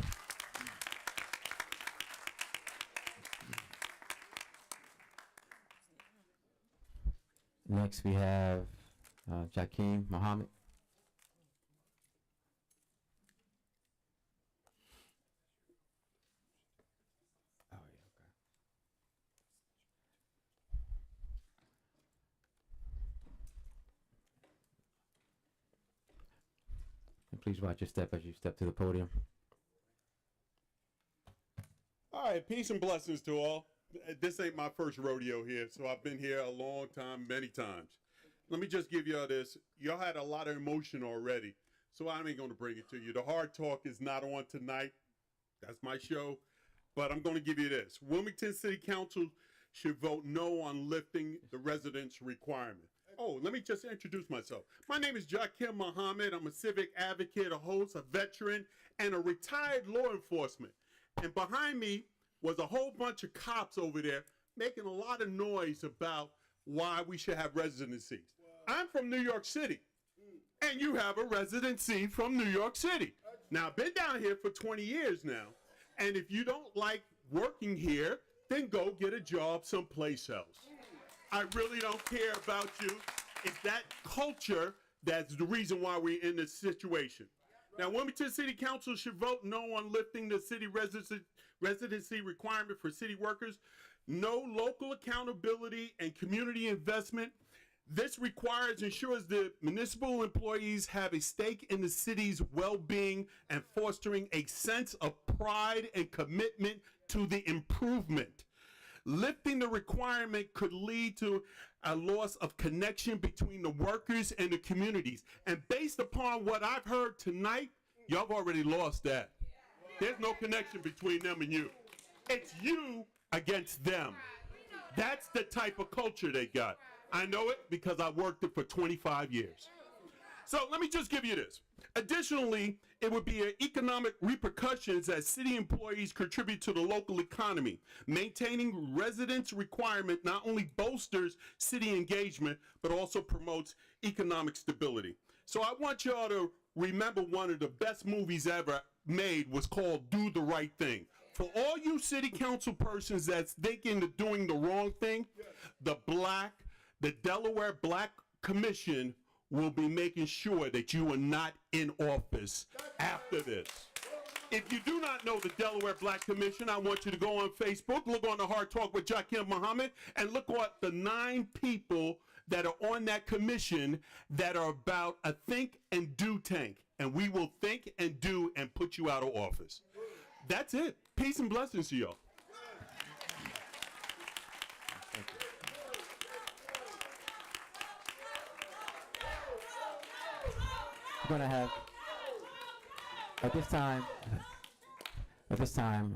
S1: Next, we have Jakeem Mohammed. And please watch your step as you step to the podium.
S20: All right, peace and blessings to all. This ain't my first rodeo here, so I've been here a long time, many times. Let me just give y'all this. Y'all had a lot of emotion already, so I ain't going to bring it to you. The hard talk is not on tonight. That's my show. But I'm going to give you this. Wilmington City Council should vote no on lifting the residence requirement. Oh, let me just introduce myself. My name is Jakeem Mohammed. I'm a civic advocate, a host, a veteran, and a retired law enforcement. And behind me was a whole bunch of cops over there making a lot of noise about why we should have residencies. I'm from New York City, and you have a residency from New York City. Now, I've been down here for 20 years now, and if you don't like working here, then go get a job someplace else. I really don't care about you. It's that culture that's the reason why we're in this situation. Now, Wilmington City Council should vote no on lifting the city residency requirement for city workers. No local accountability and community investment. This ensures the municipal employees have a stake in the city's well-being and fostering a sense of pride and commitment to the improvement. Lifting the requirement could lead to a loss of connection between the workers and the communities. And based upon what I've heard tonight, y'all have already lost that. There's no connection between them and you. It's you against them. That's the type of culture they got. I know it because I worked it for 25 years. So let me just give you this. Additionally, it would be economic repercussions as city employees contribute to the local economy. Maintaining residence requirement not only bolsters city engagement, but also promotes economic stability. So I want y'all to remember one of the best movies ever made was called Do the Right Thing. For all you city council persons that's thinking of doing the wrong thing, the Delaware Black Commission will be making sure that you are not in office after this. If you do not know the Delaware Black Commission, I want you to go on Facebook, look on the Hard Talk with Jakeem Mohammed, and look at the 9 people that are on that commission that are about a think and do tank. And we will think and do and put you out of office. That's it. Peace and blessings to y'all.
S1: We're going to have, at this time,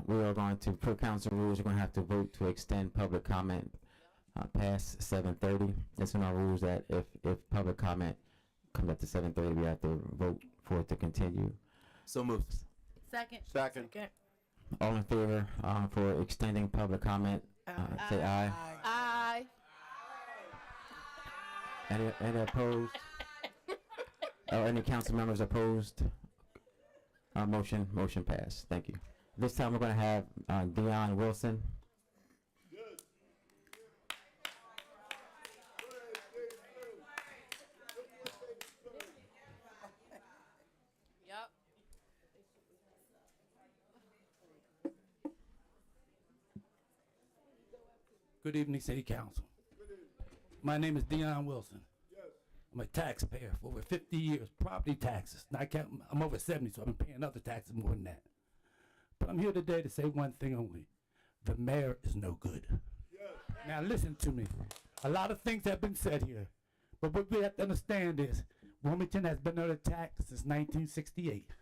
S1: we are going to, per council rules, we're going to have to vote to extend public comment past 7:30. It's in our rules that if public comment comes up to 7:30, we have to vote for it to continue.
S6: So moved.
S17: Second.
S1: All in favor for extending public comment, say aye.
S17: Aye.
S1: Any opposed? Or any council members opposed? Motion passed. Thank you. This time we're going to have Dion Wilson.
S17: Yep.
S21: Good evening, City Council. My name is Dion Wilson. I'm a taxpayer for over 50 years, property taxes. Not counting, I'm over 70, so I've been paying other taxes more than that. But I'm here today to say one thing only. The mayor is no good. Now listen to me. A lot of things have been said here. But what we have to understand is Wilmington has been under attack since 1968.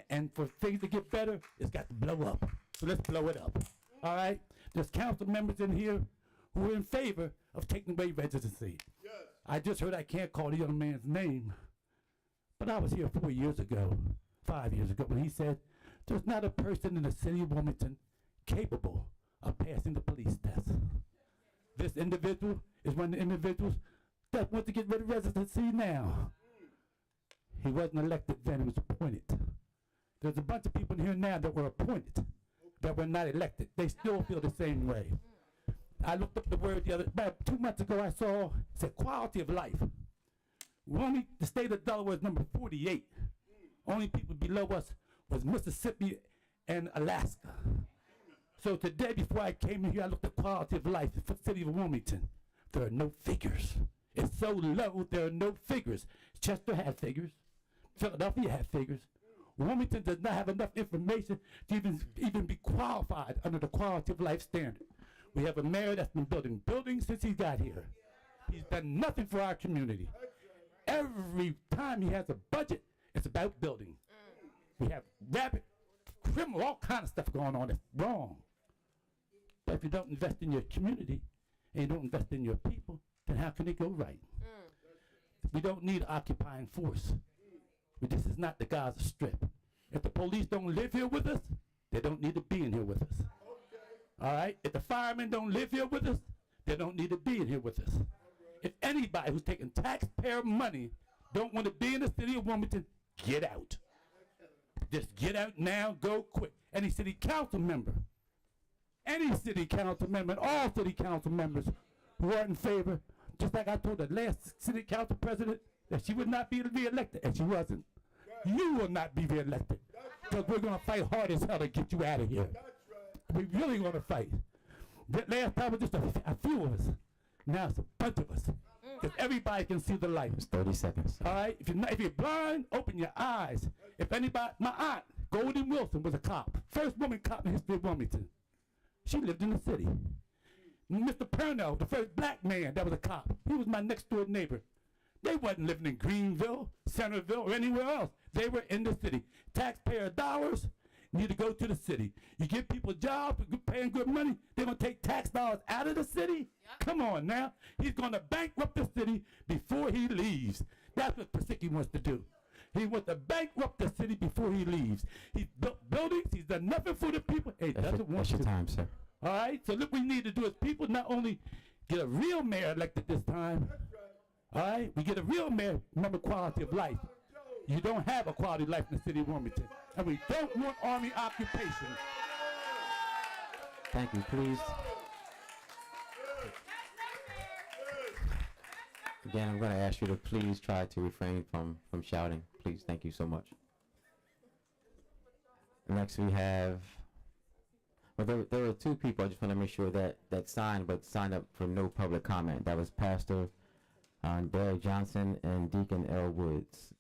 S21: And for things to get better, it's got to blow up. So let's blow it up. All right? There's council members in here who are in favor of taking away residency. I just heard I can't call the young man's name, but I was here 5 years ago, when he said there's not a person in the city of Wilmington capable of passing the police test. This individual is one of the individuals that wants to get rid of residency now. He wasn't elected then, he was appointed. There's a bunch of people in here now that were appointed, that were not elected. They still feel the same way. I looked up the word about 2 months ago. I saw it said quality of life. The state of Delaware is number 48. Only people below us was Mississippi and Alaska. So today, before I came in here, I looked at quality of life for the city of Wilmington. There are no figures. It's so low, there are no figures. Chester had figures. Philadelphia had figures. Wilmington does not have enough information to even be qualified under the quality of life standard. We have a mayor that's been building buildings since he got here. He's done nothing for our community. Every time he has a budget, it's about building. We have rapid criminal, all kind of stuff going on that's wrong. But if you don't invest in your community and you don't invest in your people, then how can it go right? We don't need occupying force. This is not the Gaza Strip. If the police don't live here with us, they don't need to be in here with us. All right? If the firemen don't live here with us, they don't need to be in here with us. If anybody who's taking taxpayer money don't want to be in the city of Wilmington, get out. Just get out now, go quick. Any city council member, and all city council members who are in favor, just like I told the last city council president that she would not be re-elected, and she wasn't. You will not be re-elected, because we're going to fight hard as hell to get you out of here. We're really going to fight. That last time was just a few of us. Now it's a bunch of us, because everybody can see the light.
S1: It's 30 seconds.
S21: All right? If you're blind, open your eyes. If anybody, my aunt, Golden Wilson, was a cop. First woman cop in the history of Wilmington. She lived in the city. Mr. Purnell, the first black man that was a cop. He was my next door neighbor. They wasn't living in Greenville, Centerville, or anywhere else. They were in the city. Taxpayer dollars need to go to the city. You give people jobs, paying good money, they're going to take tax dollars out of the city? Yep. Come on now. He's going to bankrupt the city before he leaves. That's what Persicki wants to do. He wants to bankrupt the city before he leaves. He's built buildings. He's done nothing for the people. He doesn't want to.
S1: That's your time, sir.
S21: All right? So look, what we need to do is people not only get a real mayor elected this time, all right? We get a real mayor, remember quality of life. You don't have a quality of life in the city of Wilmington. And we don't want army occupation.
S1: Thank you, please. Again, I'm going to ask you to please try to refrain from shouting. Please, thank you so much. Next we have, well, there were two people. I just want to make sure that signed up for no public comment. That was Pastor Derek Johnson and Deacon L. Woods.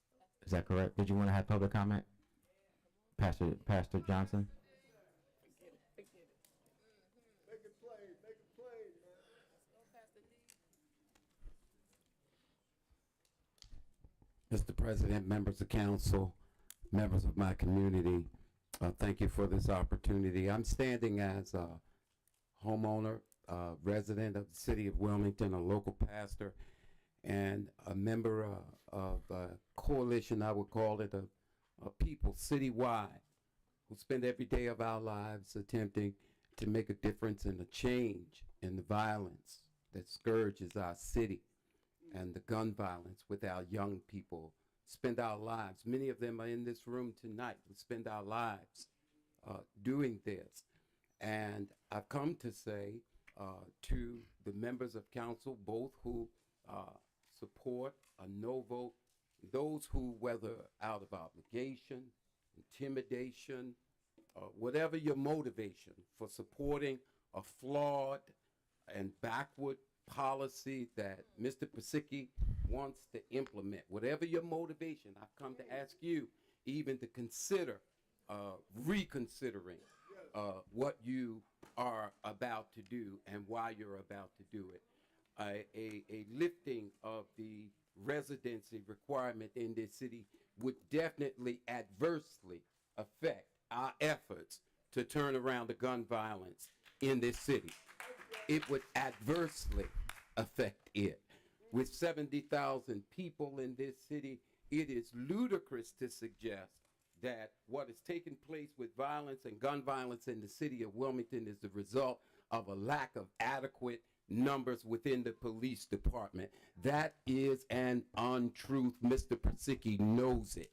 S1: Is that correct? Did you want to have public comment? Pastor Johnson?
S4: Mr. President, members of council, members of my community, thank you for this opportunity. I'm standing as a homeowner, resident of the city of Wilmington, a local pastor, and a member of a coalition, I would call it, of people citywide who spend every day of our lives attempting to make a difference and a change in the violence that scourges our city and the gun violence with our young people. Spend our lives, many of them are in this room tonight, we spend our lives doing this. And I've come to say to the members of council, both who support a no vote, those who, whether out of obligation, intimidation, whatever your motivation for supporting a flawed and backward policy that Mr. Persicki wants to implement, whatever your motivation, I've come to ask you even to consider reconsidering what you are about to do and why you're about to do it. A lifting of the residency requirement in this city would definitely adversely affect our efforts to turn around the gun violence in this city. It would adversely affect it. With 70,000 people in this city, it is ludicrous to suggest that what has taken place with violence and gun violence in the city of Wilmington is the result of a lack of adequate numbers within the police department. That is an untruth. Mr. Persicki knows it.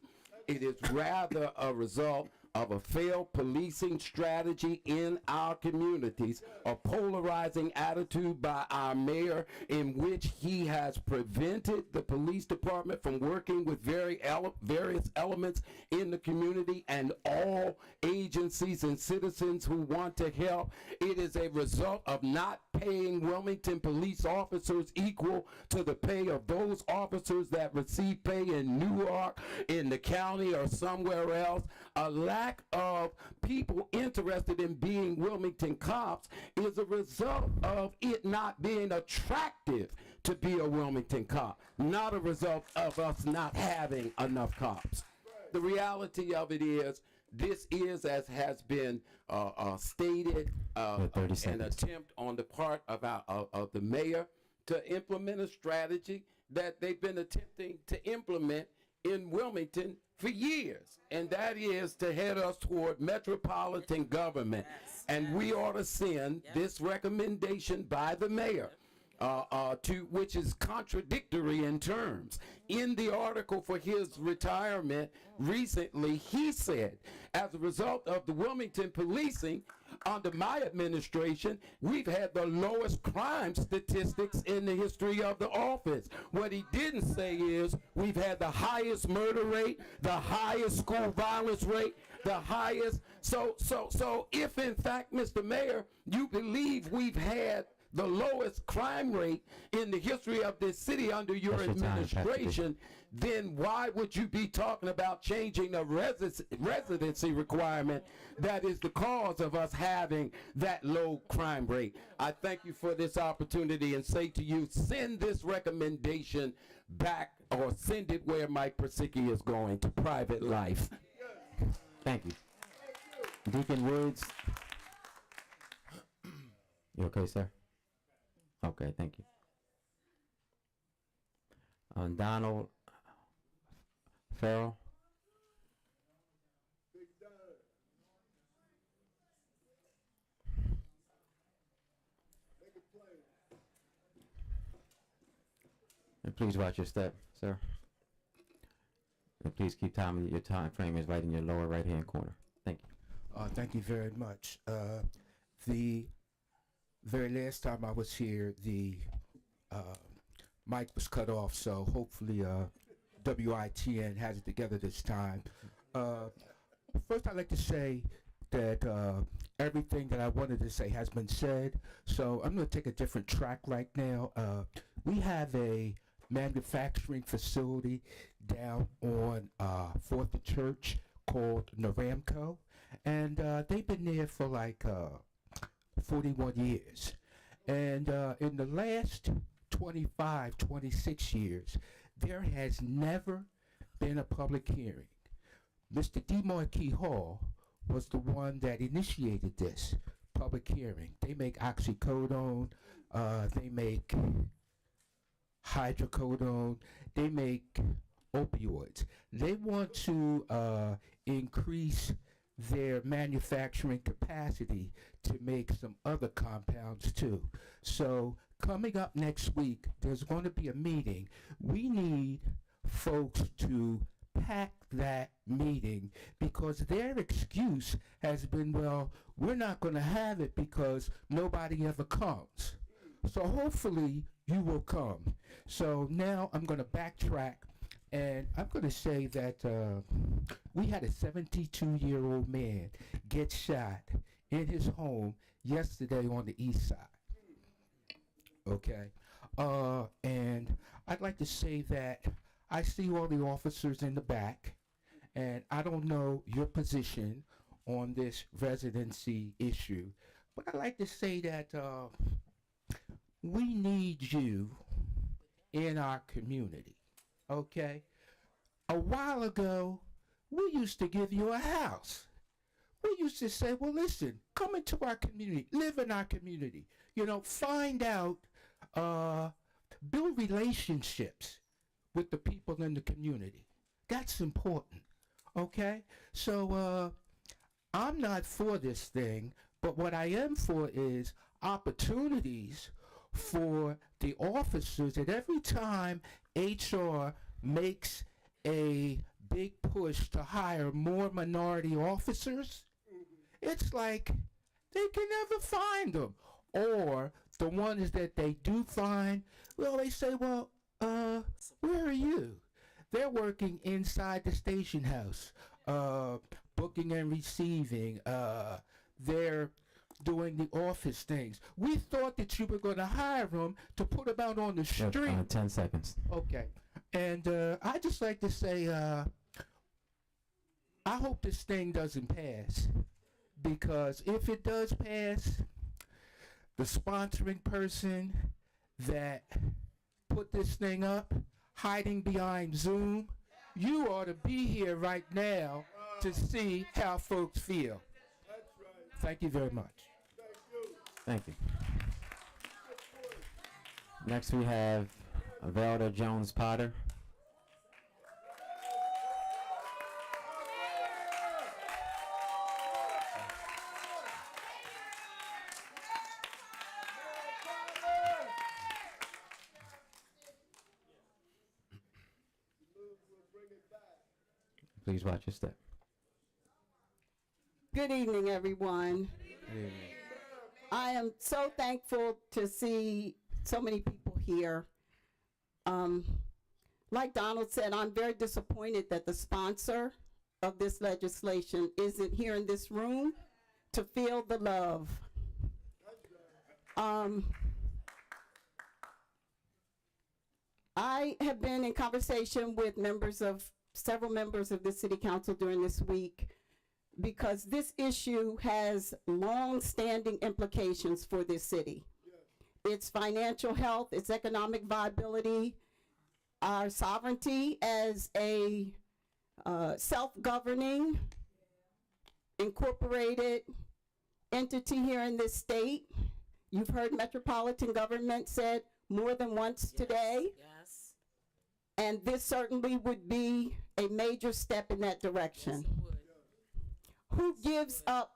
S4: It is rather a result of a failed policing strategy in our communities, a polarizing attitude by our mayor in which he has prevented the police department from working with various elements in the community and all agencies and citizens who want to help. It is a result of not paying Wilmington police officers equal to the pay of those officers that receive pay in Newark, in the county, or somewhere else. A lack of people interested in being Wilmington cops is a result of it not being attractive to be a Wilmington cop, not a result of us not having enough cops. The reality of it is, this is, as has been stated, an attempt on the part of the mayor to implement a strategy that they've been attempting to implement in Wilmington for years, and that is to head us toward metropolitan government. And we ought to send this recommendation by the mayor, which is contradictory in terms. In the article for his retirement recently, he said, as a result of the Wilmington policing under my administration, we've had the lowest crime statistics in the history of the office. What he didn't say is we've had the highest murder rate, the highest school violence rate, the highest. So if in fact, Mr. Mayor, you believe we've had the lowest crime rate in the history of this city under your administration, then why would you be talking about changing the residency requirement that is the cause of us having that low crime rate? I thank you for this opportunity and say to you, send this recommendation back, or send it where Mike Persicki is going, to private life.
S1: Thank you. Deacon Woods. You okay, sir? Okay, thank you. Donald Farrell. And please watch your step, sir. And please keep time. Your time frame is right in your lower right-hand corner. Thank you.
S5: Thank you very much. The very last time I was here, the mic was cut off, so hopefully WITN has it together this time. First, I'd like to say that everything that I wanted to say has been said, so I'm going to take a different track right now. We have a manufacturing facility down on 4th and Church called Naramco, and they've been there for like 41 years. And in the last 25, 26 years, there has never been a public hearing. Mr. DeMarquis Hall was the one that initiated this public hearing. They make oxycodone, they make hydrocodone, they make opioids. They want to increase their manufacturing capacity to make some other compounds too. So coming up next week, there's going to be a meeting. We need folks to pack that meeting because their excuse has been, well, we're not going to have it because nobody ever comes. So hopefully you will come. So now I'm going to backtrack, and I'm going to say that we had a 72-year-old man get shot in his home yesterday on the east side. Okay? And I'd like to say that I see all the officers in the back, and I don't know your position on this residency issue, but I'd like to say that we need you in our community, okay? A while ago, we used to give you a house. We used to say, well, listen, come into our community, live in our community, you know, find out, build relationships with the people in the community. That's important, okay? So I'm not for this thing, but what I am for is opportunities for the officers, that every time HR makes a big push push to hire more minority officers, it's like they can never find them. Or the ones that they do find, well, they say, well, where are you? They're working inside the station house, booking and receiving. They're doing the office things. We thought that you were going to hire them to put them out on the street.
S1: 10 seconds.
S5: Okay. And I just like to say, I hope this thing doesn't pass. Because if it does pass, the sponsoring person that put this thing up, hiding behind Zoom, you ought to be here right now to see how folks feel. Thank you very much.
S1: Thank you. Next we have Velda Jones Potter. Please watch your step.
S2: Good evening, everyone. I am so thankful to see so many people here. Like Donald said, I'm very disappointed that the sponsor of this legislation isn't here in this room to feel the love. I have been in conversation with several members of the city council during this week because this issue has long-standing implications for this city. Its financial health, its economic viability, our sovereignty as a self-governing, incorporated entity here in this state. You've heard metropolitan government said more than once today.
S17: Yes.
S2: And this certainly would be a major step in that direction. Who gives up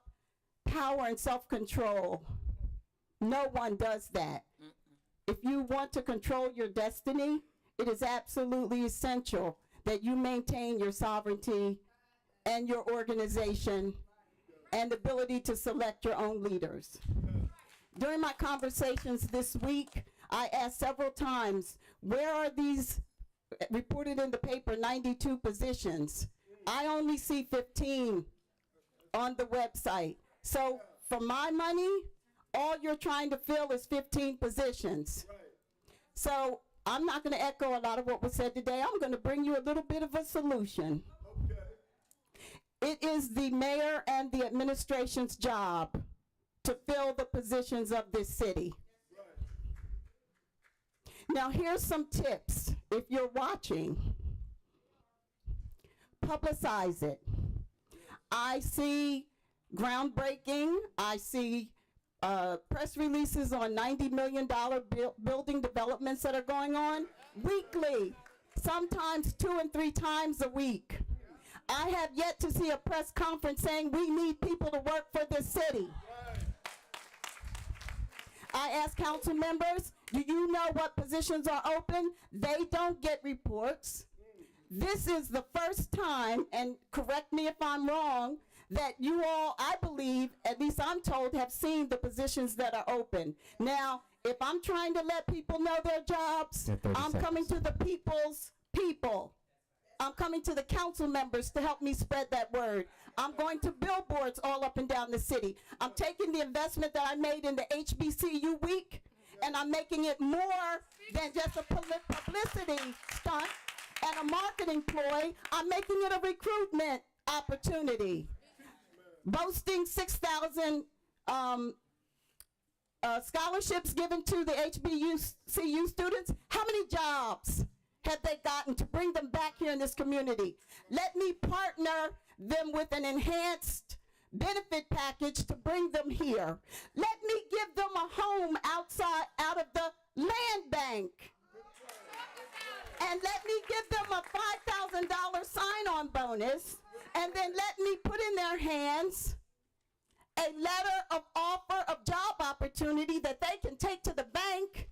S2: power and self-control? No one does that. If you want to control your destiny, it is absolutely essential that you maintain your sovereignty and your organization and ability to select your own leaders. During my conversations this week, I asked several times, where are these reported in the paper 92 positions? I only see 15 on the website. So for my money, all you're trying to fill is 15 positions. So I'm not going to echo a lot of what was said today. I'm going to bring you a little bit of a solution. It is the mayor and the administration's job to fill the positions of this city. Now here's some tips if you're watching. Publicize it. I see groundbreaking. I see press releases on $90 million building developments that are going on weekly, sometimes 2 and 3 times a week. I have yet to see a press conference saying we need people to work for this city. I ask council members, do you know what positions are open? They don't get reports. This is the first time, and correct me if I'm wrong, that you all, I believe, at least I'm told, have seen the positions that are open. Now, if I'm trying to let people know their jobs, I'm coming to the people's people. I'm coming to the council members to help me spread that word. I'm going to billboards all up and down the city. I'm taking the investment that I made in the HBCU week, and I'm making it more than just a publicity stunt and a marketing ploy. I'm making it a recruitment opportunity. Boasting 6,000 scholarships given to the HBCU students. How many jobs have they gotten to bring them back here in this community? Let me partner them with an enhanced benefit package to bring them here. Let me give them a home out of the land bank. And let me give them a $5,000 sign-on bonus, and then let me put in their hands a letter of offer of job opportunity that they can take to the bank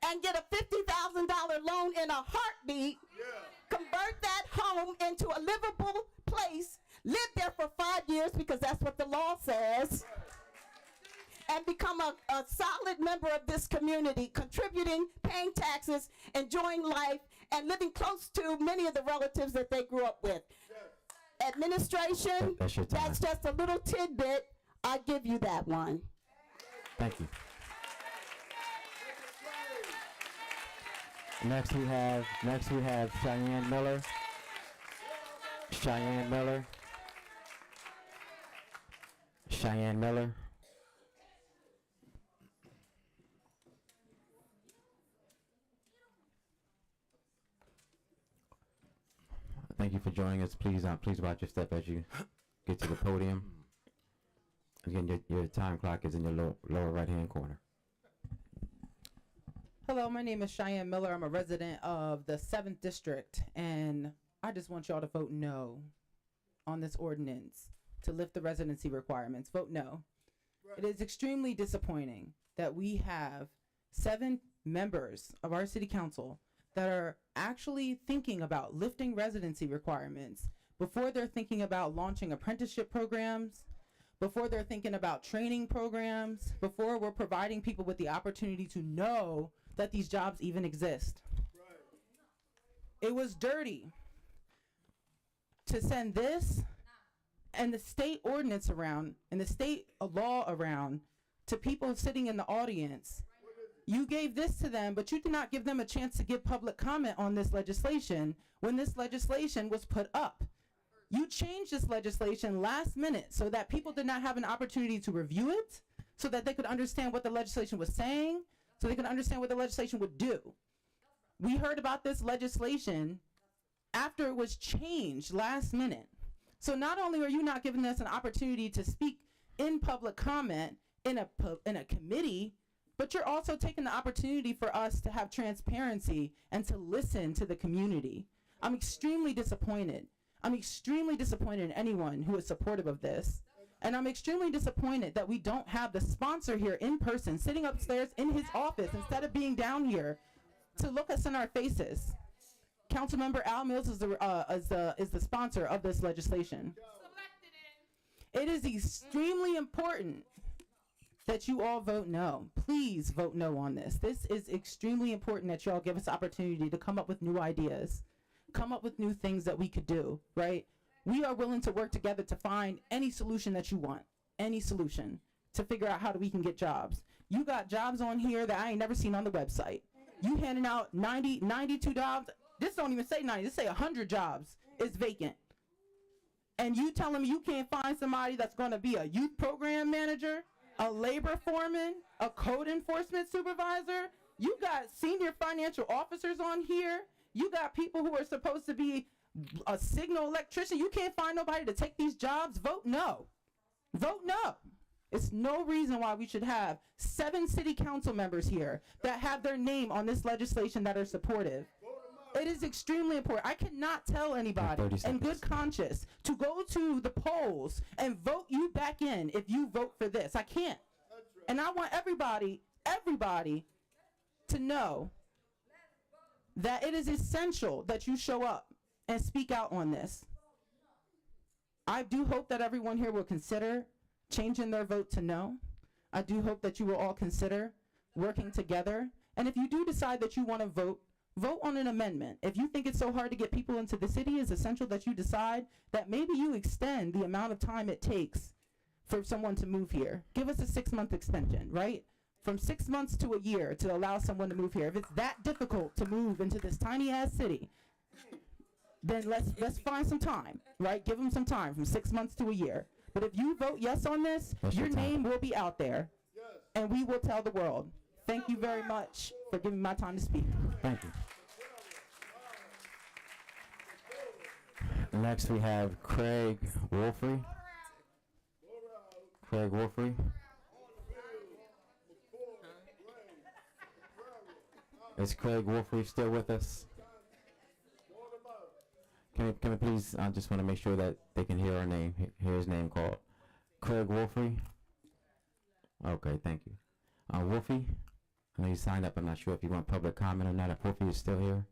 S2: and get a $50,000 loan in a heartbeat, convert that home into a livable years because that's what the law says, and become a solid member of this community, contributing, paying taxes, enjoying life, and living close to many of the relatives that they grew up with. Administration,
S1: That's your time.
S2: that's just a little tidbit. I give you that one.
S1: Thank you. Next we have Cheyenne Miller. Cheyenne Miller. Cheyenne Miller. Thank you for joining us. Please watch your step as you get to the podium. Again, your time clock is in your lower right-hand corner.
S8: Hello, my name is Cheyenne Miller. I'm a resident of the 7th District, and I just want y'all to vote no on this ordinance to lift the residency requirements. Vote no. It is extremely disappointing that we have 7 members of our city council that are actually thinking about lifting residency requirements before they're thinking about launching apprenticeship programs, before they're thinking about training programs, before we're providing people with the opportunity to know that these jobs even exist. It was dirty to send this and the state ordinance around and the state law around to people sitting in the audience. You gave this to them, but you did not give them a chance to give public comment on this legislation when this legislation was put up. You changed this legislation last minute so that people did not have an opportunity to review it, so that they could understand what the legislation was saying, so they could understand what the legislation would do. We heard about this legislation after it was changed last minute. So not only are you not giving us an opportunity to speak in public comment in a committee, but you're also taking the opportunity for us to have transparency and to listen to the community. I'm extremely disappointed. I'm extremely disappointed in anyone who is supportive of this. And I'm extremely disappointed that we don't have the sponsor here in person, sitting upstairs in his office instead of being down here to look us in our faces. Councilmember Al Mills is the sponsor of this legislation. It is extremely important that you all vote no. Please vote no on this. This is extremely important that you all give us opportunity to come up with new ideas, come up with new things that we could do, right? We are willing to work together to find any solution that you want, any solution, to figure out how we can get jobs. You got jobs on here that I ain't never seen on the website. You handing out 92 jobs. This don't even say 90, this say 100 jobs is vacant. And you telling me you can't find somebody that's gonna be a youth program manager, a labor foreman, a code enforcement supervisor? You got senior financial officers on here. You got people who are supposed to be a signal electrician. You can't find nobody to take these jobs. Vote no. Vote no. It's no reason why we should have 7 city council members here that have their name on this legislation that are supportive. It is extremely important. I cannot tell anybody in good conscience to go to the polls and vote you back in if you vote for this. I can't. And I want everybody to know that it is essential that you show up and speak out on this. I do hope that everyone here will consider changing their vote to no. I do hope that you will all consider working together. And if you do decide that you want to vote on an amendment. If you think it's so hard to get people into the city, it's essential that you decide that maybe you extend the amount of time it takes for someone to move here. Give us a 6-month extension, right? From 6 months to a year to allow someone to move here. If it's that difficult to move into this tiny ass city, then let's find some time, right? Give them some time from 6 months to a year. But if you vote yes on this, your name will be out there, and we will tell the world. Thank you very much for giving me my time to speak.
S1: Thank you. Next we have Craig Wolfrey. Craig Wolfrey. Is Craig Wolfrey still with us? Can we please, I just want to make sure that they can hear our name, hear his name called. Craig Wolfrey? Okay, thank you. Wolfie? I know you signed up. I'm not sure if you want public comment or not. If Wolfie is still here.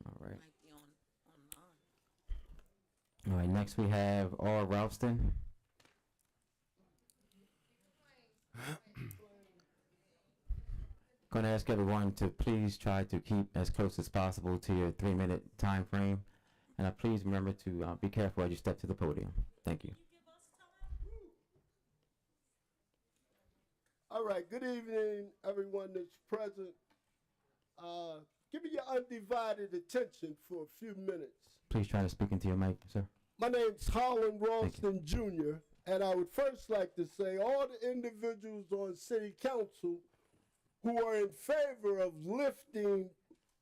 S1: All right. All right, next we have R. Ralston. Going to ask everyone to please try to keep as close as possible to your 3-minute time frame. And please remember to be careful as you step to the podium. Thank you.
S9: All right, good evening, everyone that's present. Give me your undivided attention for a few minutes.
S1: Please try to speak into your mic, sir.
S9: My name's Holland Ralston Jr., and I would first like to say all the individuals on City Council who are in favor of lifting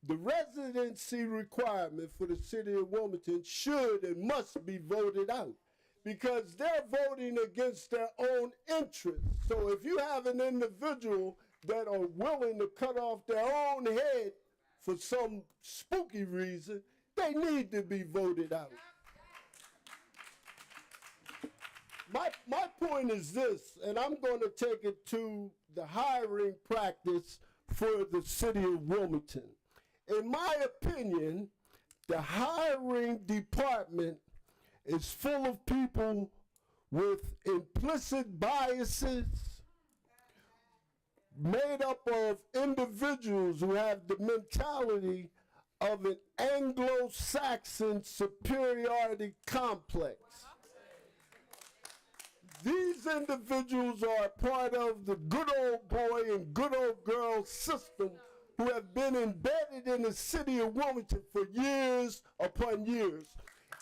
S9: the residency requirement for the city of Wilmington should and must be voted out, because they're voting against their own interests. So if you have an individual that are willing to cut off their own head for some spooky reason, they need to be voted out. My point is this, and I'm going to take it to the hiring practice for the city of Wilmington. In my opinion, the hiring department is full of people with implicit biases, made up of individuals who have the mentality of an Anglo-Saxon superiority complex. These individuals are part of the good old boy and good old girl system who have been embedded in the city of Wilmington for years upon years.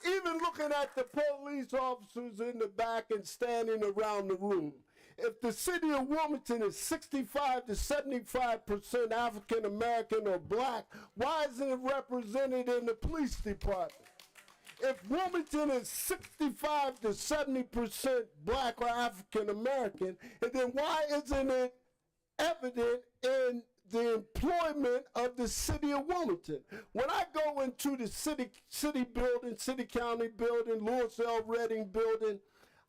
S9: Even looking at the police officers in the back and standing around the room. If the city of Wilmington is 65 to 75% African American or black, why isn't it represented in the police department? If Wilmington is 65 to 70% black or African American, and then why isn't it evident in the employment of the city of Wilmington? When I go into the city building, city county building, Lewis L. Redding building,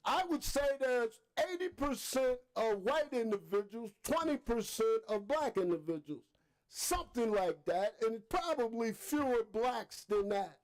S9: I would say there's 80% of white individuals, 20% of black individuals, something like that, and probably fewer blacks than that.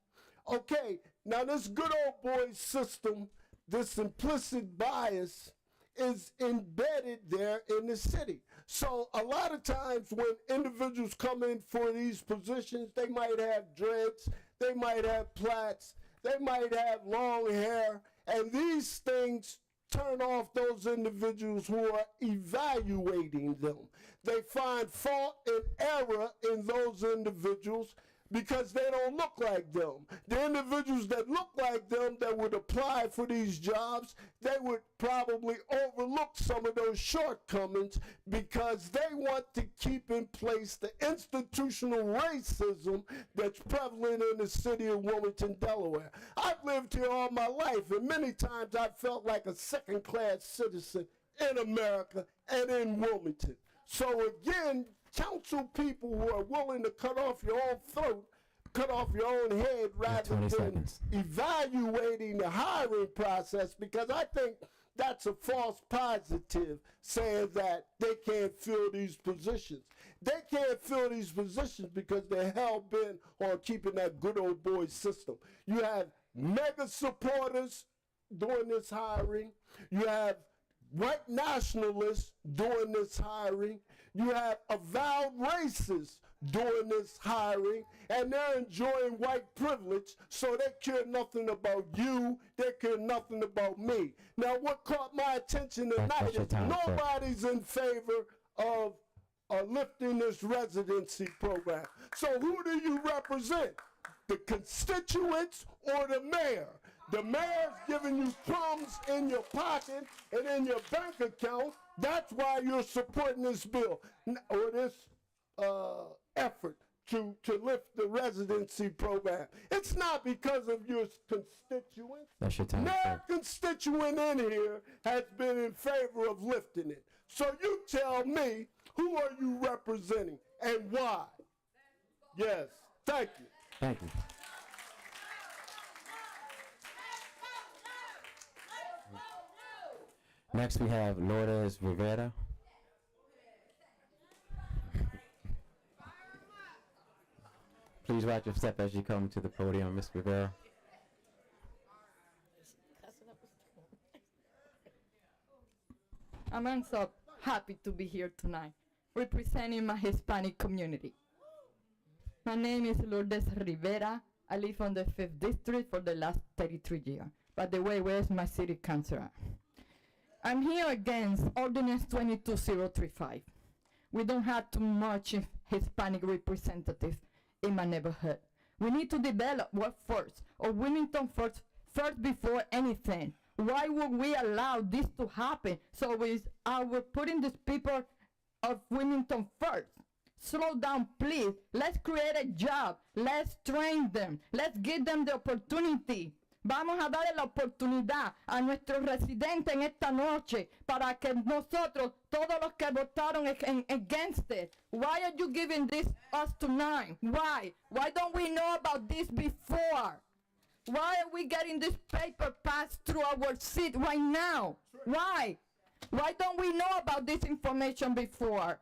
S9: Okay, now this good old boy system, this implicit bias is embedded there in the city. So a lot of times when individuals come in for these positions, they might have dreads, they might have plaits, they might have long hair, and these things turn off those individuals who are evaluating them. They find fault and error in those individuals because they don't look like them. The individuals that look like them that would apply for these jobs, they would probably overlook some of those shortcomings because they want to keep in place the institutional racism that's prevalent in the city of Wilmington, Delaware. I've lived here all my life, and many times I've felt like a second-class citizen in America and in Wilmington. So again, council people who are willing to cut off your own throat, cut off your own head rather than evaluating the hiring process, because I think that's a false positive saying that they can't fill these positions. They can't fill these positions because they're hell-bent on keeping that good old boy system. You have mega supporters doing this hiring. You have white nationalists doing this hiring. You have avowed racists doing this hiring, and they're enjoying white privilege, so they care nothing about you, they care nothing about me. Now, what caught my attention tonight is nobody's in favor of lifting this residency program. So who do you represent? The constituents or the mayor? The mayor's giving you crumbs in your pocket and in your bank account. That's why you're supporting this bill or this effort to lift the residency program. It's not because of your constituents.
S1: That's your time,
S9: No
S1: sir.
S9: constituent in here has been in favor of lifting it. So you tell me, who are you representing and why? Yes, thank you.
S1: Thank you. Next we have Lourdes Rivera. Please watch your step as you come to the podium, Ms. Rivera.
S7: I'm so happy to be here tonight, representing my Hispanic community. My name is Lourdes Rivera. I live on the 5th District for the last 33 years. By the way, where's my city councilor? I'm here against Ordinance 22035. We don't have too much Hispanic representatives in my neighborhood. We need to develop workforce of Wilmington first before anything. Why would we allow this to happen? So we're putting these people of Wilmington first. Slow down, please. Let's create a job. Let's train them. Let's give them the opportunity. Vamos a darle la oportunidad a nuestros residentes en esta noche para que nosotros, todos los que votaron against it, why are you giving this us tonight? Why? Why don't we know about this before? Why are we getting this paper passed through our seat right now? Why? Why don't we know about this information before?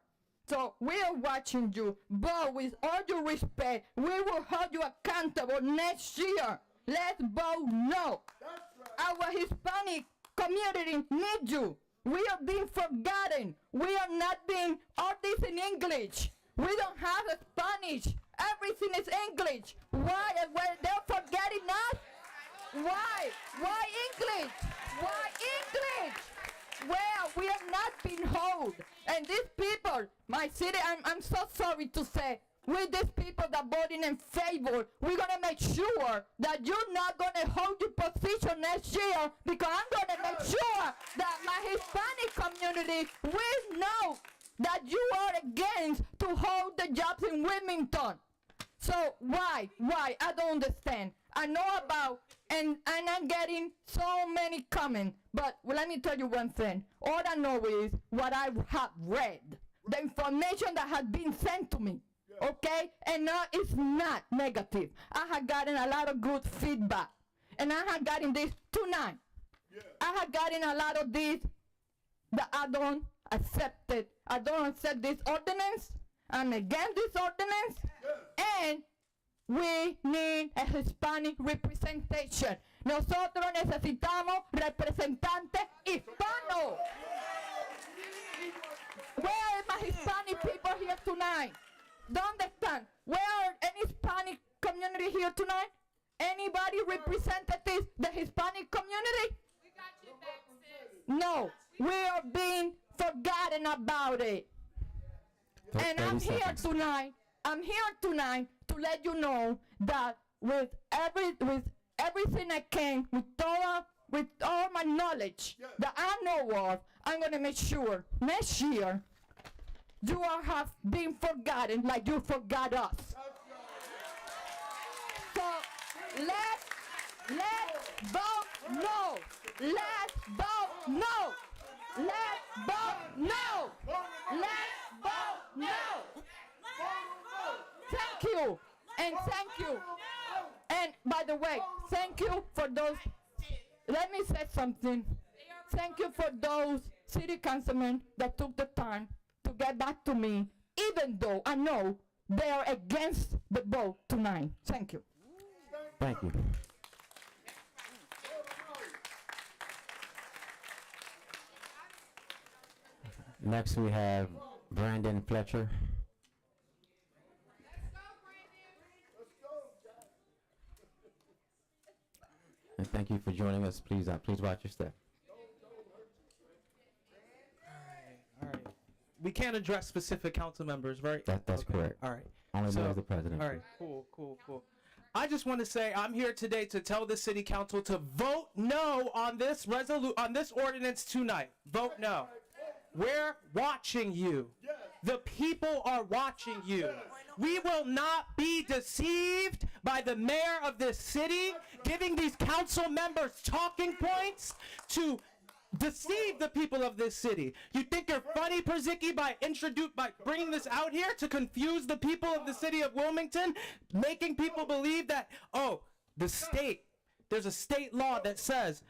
S7: So we are watching you, but with all due respect, we will hold you accountable next year. Let's vote no. Our Hispanic community needs you. We are being forgotten. We are not being all this in English. We don't have Spanish. Everything is English. Why? They're forgetting us? Why? Why English? Why English? Well, we are not being held. And these people, my city, I'm so sorry to say, with these people that voting in favor, we're going to make sure that you're not going to hold your position next year, because I'm going to make sure that my Hispanic community will know that you are against to hold the jobs in Wilmington. So why? I don't understand. I know about, and I'm getting so many comments, but let me tell you one thing. All I know is what I have read, the information that has been sent to me. Okay? And now it's not negative. I have gotten a lot of good feedback. And I have gotten this tonight. I have gotten a lot of this that I don't accept it. I don't accept this ordinance. I'm against this ordinance. And we need a Hispanic representation. Nosotros necesitamos representantes hispanos. Where are my Hispanic people here tonight? ¿Dónde están? Where are any Hispanic community here tonight? Anybody representative the Hispanic community?
S17: We got your back, sis.
S7: No, we are being forgotten about it. And I'm here tonight. I'm here tonight to let you know that with everything I can, with all my knowledge that I know of, I'm gonna make sure next year you all have been forgotten like you forgot us. So let's vote no. Let's vote no. Let's vote no. Let's vote no. Thank you. And thank you. And by the way, thank you for those. Let me say something. Thank you for those city councilmen that took the time to get back to me, even though I know they are against the vote tonight. Thank you.
S1: Thank you. Next we have Brandon Fletcher. And thank you for joining us. Please watch your step.
S22: All right. We can't address specific council members, right?
S1: That's correct.
S22: All right.
S1: Only knows the president.
S22: All right. Cool. I just want to say I'm here today to tell the city council to vote no on this on this ordinance tonight. Vote no. We're watching you. The people are watching you. We will not be deceived by the mayor of this city giving these council members talking points to deceive the people of this city. You think you're funny, Przicki, by bringing this out here to confuse the people of the city of Wilmington, making people believe that, oh, there's a state law that says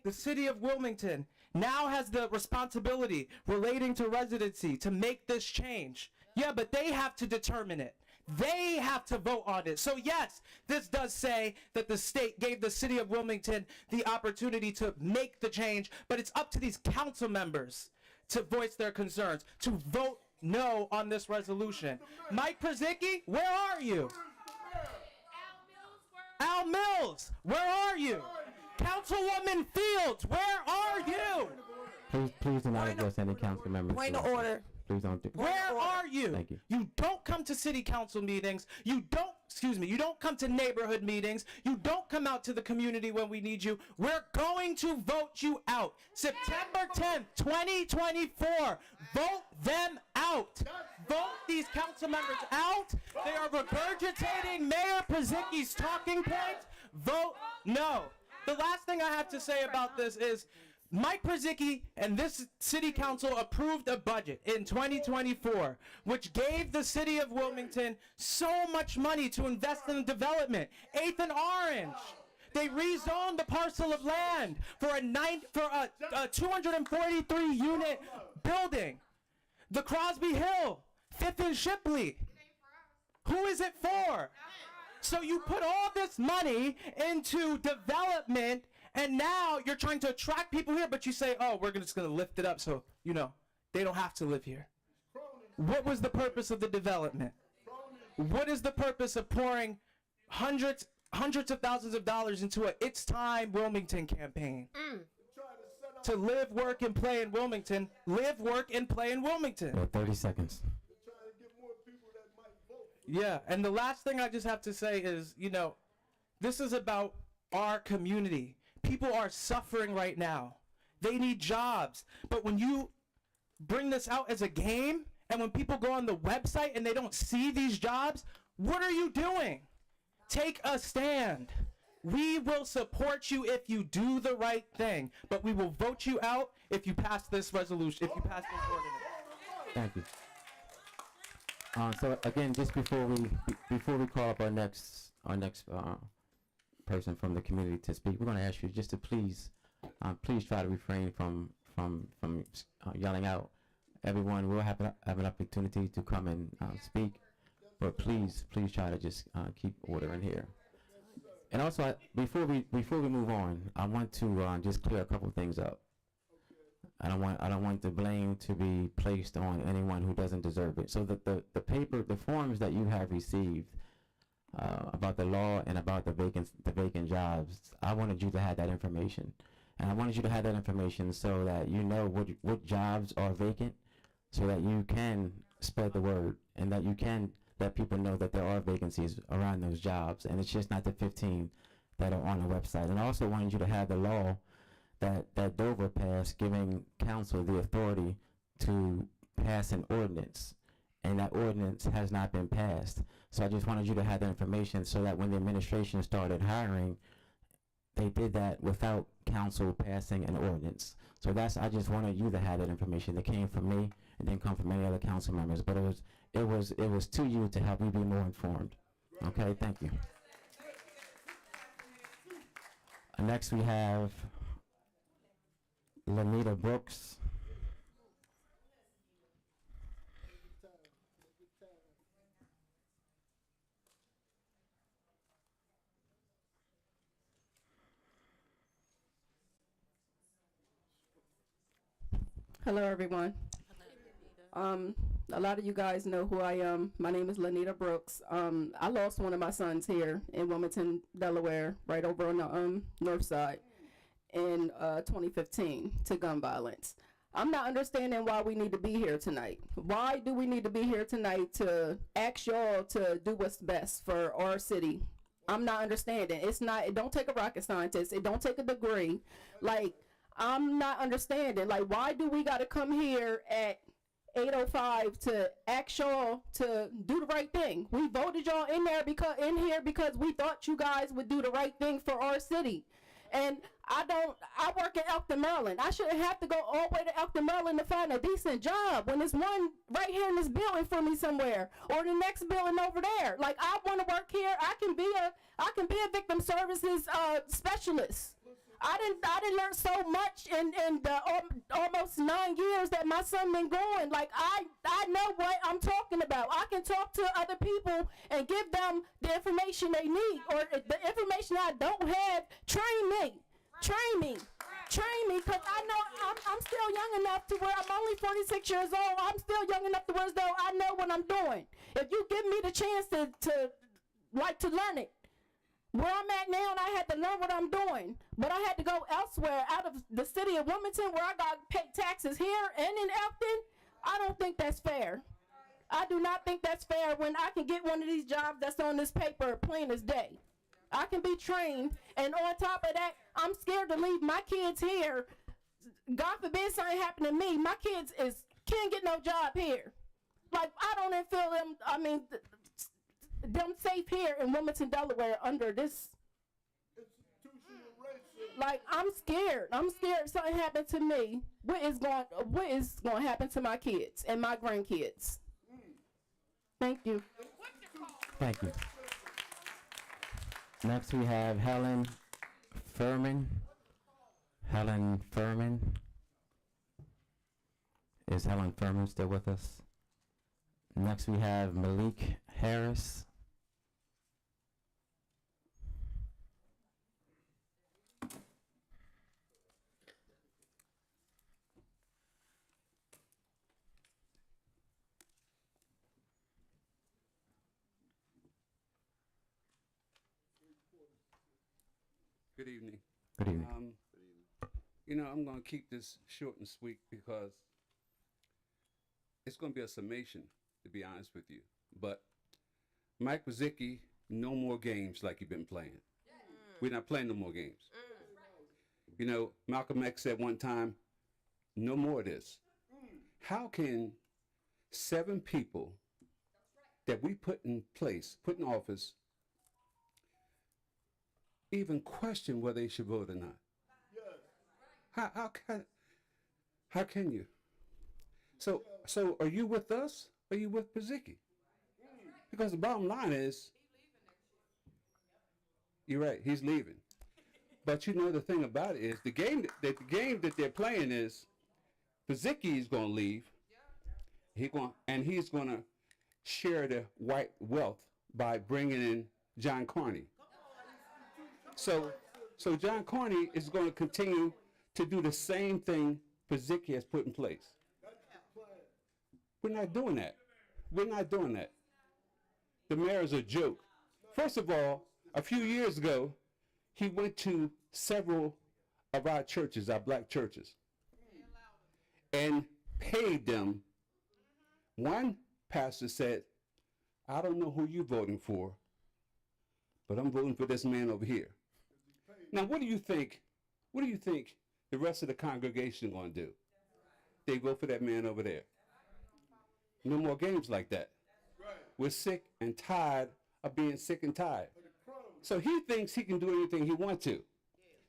S22: the city of Wilmington now has the responsibility relating to residency to make this change. Yeah, but they have to determine it. They have to vote on it. So yes, this does say that the state gave the city of Wilmington the opportunity to make the change, but it's up to these council members to voice their concerns, to vote no on this resolution. Mike Przicki, where are you? Al Mills, where are you? Councilwoman Fields, where are you?
S1: Please do not address any council members.
S13: Point of order.
S1: Please don't do.
S22: Where are you?
S1: Thank you.
S22: You don't come to city council meetings. You don't come to neighborhood meetings. You don't come out to the community when we need you. We're going to vote you out. September 10th, 2024. Vote them out. Vote these council members out. They are regurgitating Mayor Przicki's talking points. Vote no. The last thing I have to say about this is Mike Przicki and this city council approved a budget in 2024, which gave the city of Wilmington so much money to invest in development. 8th and Orange. They rezoned the parcel of land for a 243 unit building. The Crosby Hill, 5th and Shipley. Who is it for? So you put all this money into development, and now you're trying to attract people here, but you say, oh, we're just going to lift it up so, they don't have to live here. What was the purpose of the development? What is the purpose of pouring hundreds of thousands of dollars into a It's Time Wilmington campaign? To live, work, and play in Wilmington. Live, work, and play in Wilmington.
S1: 30 seconds.
S22: Yeah, and the last thing I just have to say is, this is about our community. People are suffering right now. They need jobs. But when you bring this out as a game, and when people go on the website and they don't see these jobs, what are you doing? Take a stand. We will support you if you do the right thing, but we will vote you out if you pass this resolution, if you pass this ordinance.
S1: Thank you. So again, just before we call up our next person from the community to speak, we're going to ask you just to please try to refrain from yelling out. Everyone will have an opportunity to come and speak, but please try to just keep order in here. And also, before we move on, I want to just clear a couple things up. I don't want the blame to be placed on anyone who doesn't deserve it. So the forms that you have received about the law and about the vacant jobs, I wanted you to have that information, and I wanted you to have that information so that you know what jobs are vacant, so that you can spread the word and that you can let people know that there are vacancies around those jobs, and it's just not the 15 that are on the website. And I also wanted you to have the law that Dover passed, giving council the authority to pass an ordinance, and that ordinance has not been passed. So I just wanted you to have that information so that when the administration started hiring, they did that without council passing an ordinance. So I just wanted you to have that information. It came from me, and didn't come from any other council members, but it was to you to help you be more informed. Okay, thank you. Next we have Lanita Brooks.
S3: Hello, everyone. A lot of you guys know who I am. My name is Lanita Brooks. I lost one of my sons here in Wilmington, Delaware, right over on the north side in 2015 to gun violence. I'm not understanding why we need to be here tonight. Why do we need to be here tonight to ask y'all to do what's best for our city? I'm not understanding. It don't take a rocket scientist. It don't take a degree. Like, I'm not understanding. Like, why do we got to come here at 8:05 to ask y'all to do the right thing? We voted y'all in here because we thought you guys would do the right thing for our city. And I work in Elkton, Maryland. I shouldn't have to go all the way to Elkton, Maryland to find a decent job when there's one right here in this building for me somewhere, or the next building over there. Like, I want to work here. I can be a victim services specialist. I didn't learn so much in the almost 9 years that my son been going. Like, I know what I'm talking about. I can talk to other people and give them the information they need, or the information I don't have. Train me.
S19: me because I know I'm still young enough to where I'm only 46 years old. I'm still young enough to where as though I know what I'm doing. If you give me the chance to learn it, where I'm at now, and I had to learn what I'm doing, but I had to go elsewhere out of the city of Wilmington where I got to pay taxes here and in Elkton. I don't think that's fair. I do not think that's fair when I can get one of these jobs that's on this paper plain as day. I can be trained, and on top of that, I'm scared to leave my kids here. God forbid something happen to me. My kids can't get no job here. Like, I don't even feel them safe here in Wilmington, Delaware under this. Like, I'm scared. I'm scared if something happened to me. What is going to happen to my kids and my grandkids? Thank you.
S1: Thank you. Next we have Helen Furman. Helen Furman. Is Helen Furman still with us? Next we have Malik Harris.
S10: Good evening.
S1: Good evening.
S10: You know, I'm going to keep this short and sweet because it's going to be a summation, to be honest with you. But Mike Wazicki, no more games like you've been playing. We're not playing no more games. You know, Malcolm X said one time, no more of this. How can 7 people that we put in place, put in office, even question whether they should vote or not? How can you? So are you with us? Or are you with Pazicki? Because the bottom line is, you're right, he's leaving. But you know the thing about it is the game that they're playing is Pazicki is going to leave. He's going to share the white wealth by bringing in John Carney. So John Carney is going to continue to do the same thing Pazicki has put in place. We're not doing that. We're not doing that. The mayor is a joke. First of all, a few years ago, he went to several of our churches, our black churches, and paid them. One pastor said, I don't know who you're voting for, but I'm voting for this man over here. Now, what do you think the rest of the congregation are going to do? They vote for that man over there. No more games like that. We're sick and tired of being sick and tired. So he thinks he can do anything he wants to.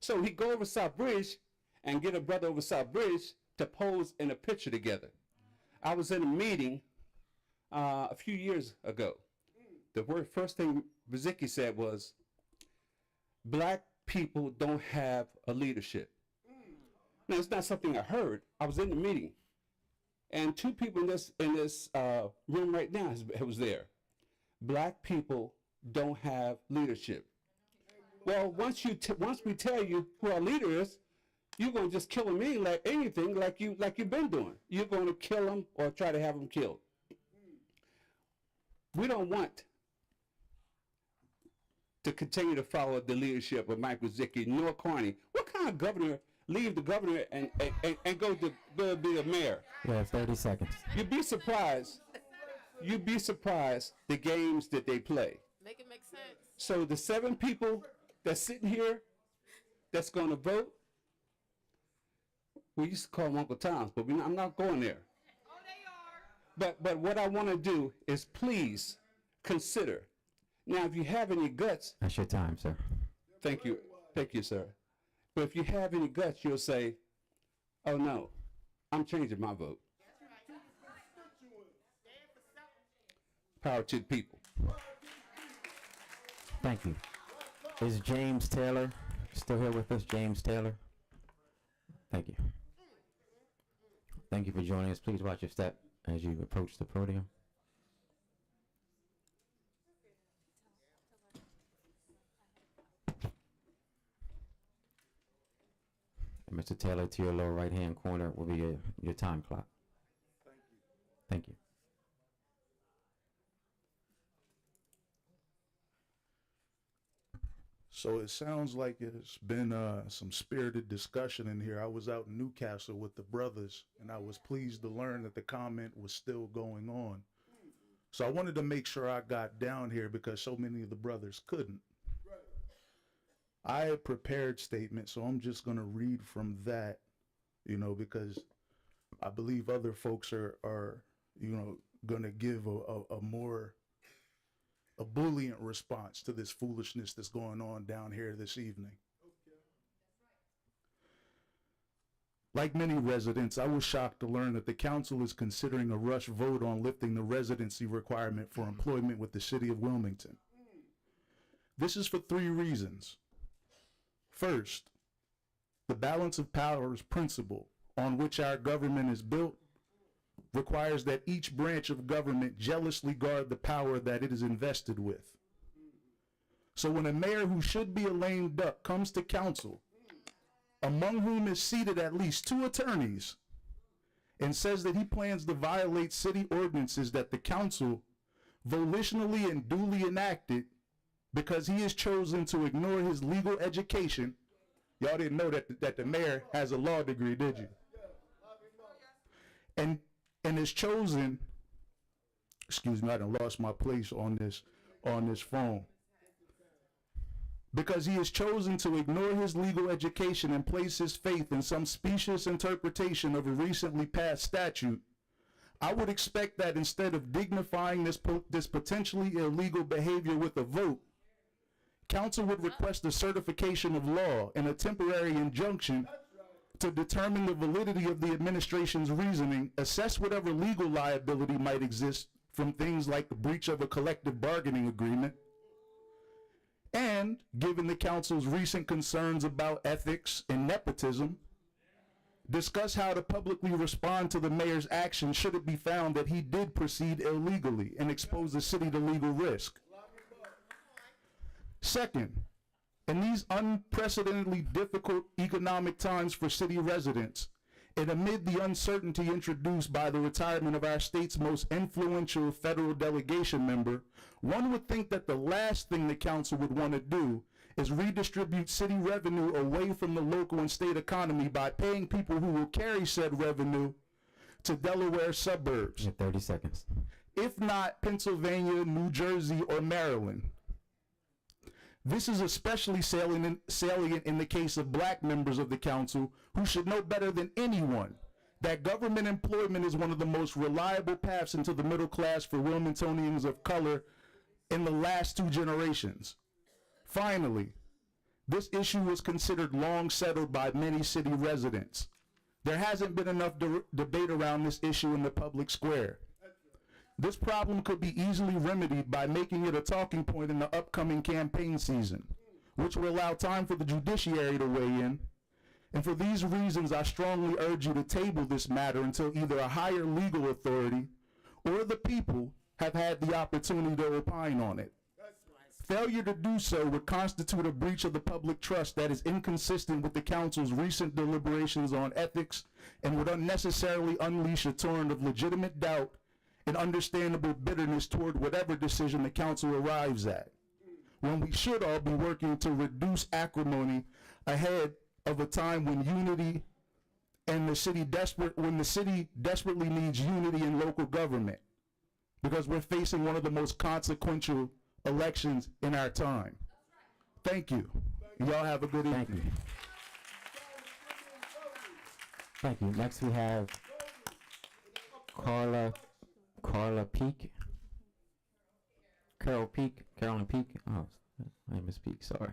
S10: So he go over South Bridge and get a brother over South Bridge to pose in a picture together. I was in a meeting a few years ago. The first thing Vizicki said was, black people don't have a leadership. Now, it's not something I heard. I was in the meeting, and 2 people in this room right now was there. Black people don't have leadership. Well, once we tell you who our leader is, you're gonna just kill him like anything, like you've been doing. You're gonna kill him or try to have him killed. We don't want to continue to follow the leadership of Mike Wazicki nor Carney. What kind of governor leave the governor and go to be a mayor?
S1: You have 30 seconds.
S10: You'd be surprised the games that they play.
S11: Make it make sense.
S10: So the 7 people that's sitting here that's going to vote, we used to call them Uncle Toms, but I'm not going there.
S11: Oh, they are.
S10: But what I want to do is please consider. Now, if you have any guts.
S1: That's your time, sir.
S10: Thank you. Thank you, sir. But if you have any guts, you'll say, oh no, I'm changing my vote. Power to the people.
S1: Thank you. Is James Taylor still here with us? James Taylor? Thank you. Thank you for joining us. Please watch your step as you approach the podium. Mr. Taylor, to your lower right-hand corner will be your time clock. Thank you.
S12: So it sounds like it's been some spirited discussion in here. I was out in Newcastle with the brothers, and I was pleased to learn that the comment was still going on. So I wanted to make sure I got down here because so many of the brothers couldn't. I had prepared statements, so I'm just going to read from that, you know, because I believe other folks are you know, going to give a more ebullient response to this foolishness that's going on down here this evening. Like many residents, I was shocked to learn that the council is considering a rush vote on lifting the residency requirement for employment with the city of Wilmington. This is for 3 reasons. First, the balance of powers principle on which our government is built requires that each branch of government jealously guard the power that it is invested with. So when a mayor who should be a lame duck comes to council, among whom is seated at least 2 attorneys, and says that he plans to violate city ordinances that the council volitionally and duly enacted because he has chosen to ignore his legal education. Y'all didn't know that the mayor has a law degree, did you? And has chosen, excuse me, I done lost my place on this phone. Because he has chosen to ignore his legal education and place his faith in some specious interpretation of a recently passed statute, I would expect that instead of dignifying this potentially illegal behavior with a vote, council would request a certification of law and a temporary injunction to determine the validity of the administration's reasoning, assess whatever legal liability might exist from things like the breach of a collective bargaining agreement, and, given the council's recent concerns about ethics and nepotism, discuss how to publicly respond to the mayor's action should it be found that he did proceed illegally and expose the city to legal risk. Second, in these unprecedentedly difficult economic times for city residents, and amid the uncertainty introduced by the retirement of our state's most influential federal delegation member, one would think that the last thing the council would want to do is redistribute city revenue away from the local and state economy by paying people who will carry said revenue to Delaware suburbs.
S1: 30 seconds.
S12: If not Pennsylvania, New Jersey, or Maryland. This is especially salient in the case of black members of the council who should know better than anyone that government employment is one of the most reliable paths into the middle class for Wilmingtonians of color in the last 2 generations. Finally, this issue was considered long settled by many city residents. There hasn't been enough debate around this issue in the public square. This problem could be easily remedied by making it a talking point in the upcoming campaign season, which will allow time for the judiciary to weigh in. And for these reasons, I strongly urge you to table this matter until either a higher legal authority or the people have had the opportunity to opine on it. Failure to do so would constitute a breach of the public trust that is inconsistent with the council's recent deliberations on ethics and would unnecessarily unleash a torrent of legitimate doubt and understandable bitterness toward whatever decision the council arrives at, when we should all be working to reduce acrimony ahead of a time when unity and when the city desperately needs unity in local government, because we're facing one of the most consequential elections in our time. Thank you. Y'all have a good evening.
S1: Thank you. Next we have Carolyn Peak. Carolyn Peak. Oh, my name is Peak, sorry.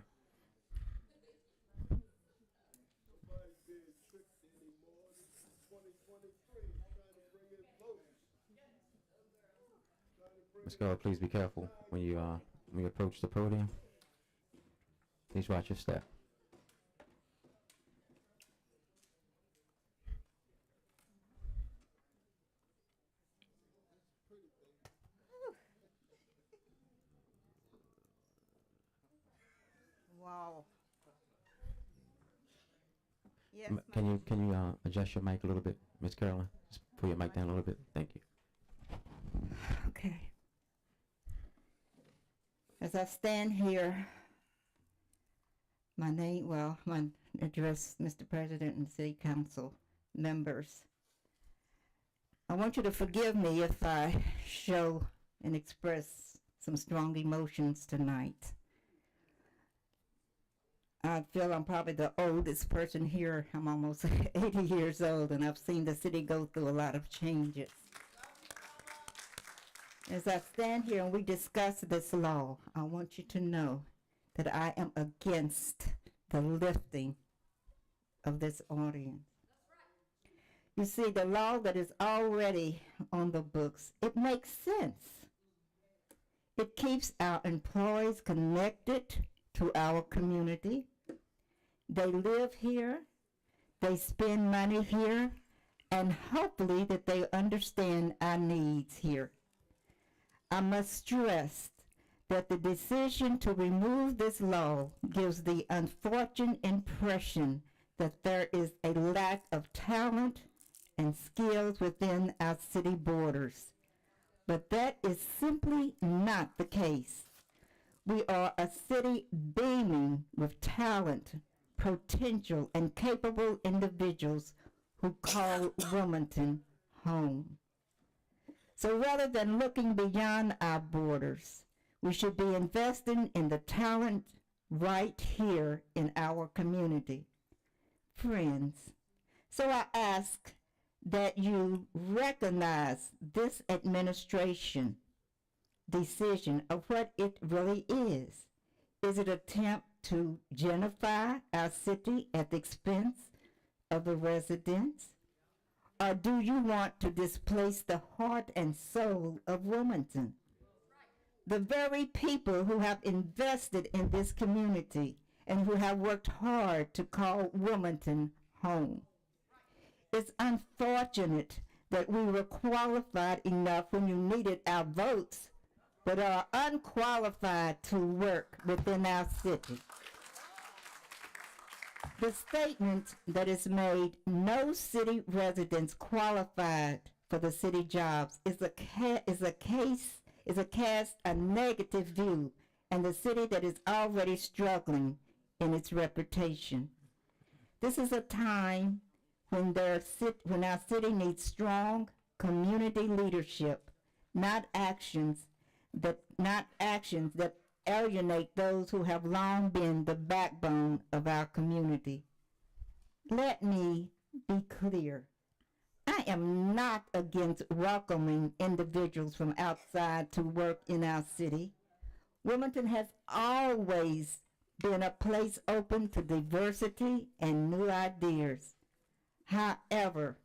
S1: Ms. Girl, please be careful when you approach the podium. Please watch your step.
S14: Wow.
S2: Yes,
S1: Can you adjust your mic a little bit, Miss Carolyn? Just pull your mic down a little bit. Thank you.
S14: Okay. As I stand here, my address, Mr. President and City Council members, I want you to forgive me if I show and express some strong emotions tonight. I feel I'm probably the oldest person here. I'm almost 80 years old, and I've seen the city go through a lot of changes. As I stand here and we discuss this law, I want you to know that I am against the lifting of this ordinance. You see, the law that is already on the books, it makes sense. It keeps our employees connected to our community. They live here, they spend money here, and hopefully that they understand our needs here. I must stress that the decision to remove this law gives the unfortunate impression that there is a lack of talent and skills within our city borders. But that is simply not the case. We are a city beaming with talent, potential, and capable individuals who call Wilmington home. So rather than looking beyond our borders, we should be investing in the talent right here in our community. Friends, so I ask that you recognize this administration decision of what it really is. Is it an attempt to gentrify our city at the expense of the residents? Or do you want to displace the heart and soul of Wilmington? The very people who have invested in this community and who have worked hard to call Wilmington home. It's unfortunate that we were qualified enough when you needed our votes, but are unqualified to work within our city. The statement that is made, no city residents qualified for the city jobs, is a cast a negative view and the city that is already struggling in its reputation. This is a time when our city needs strong community leadership, not actions that alienate those who have long been the backbone of our community. Let me be clear. I am not against welcoming individuals from outside to work in our city. Wilmington has always been a place open to diversity and new ideas. However,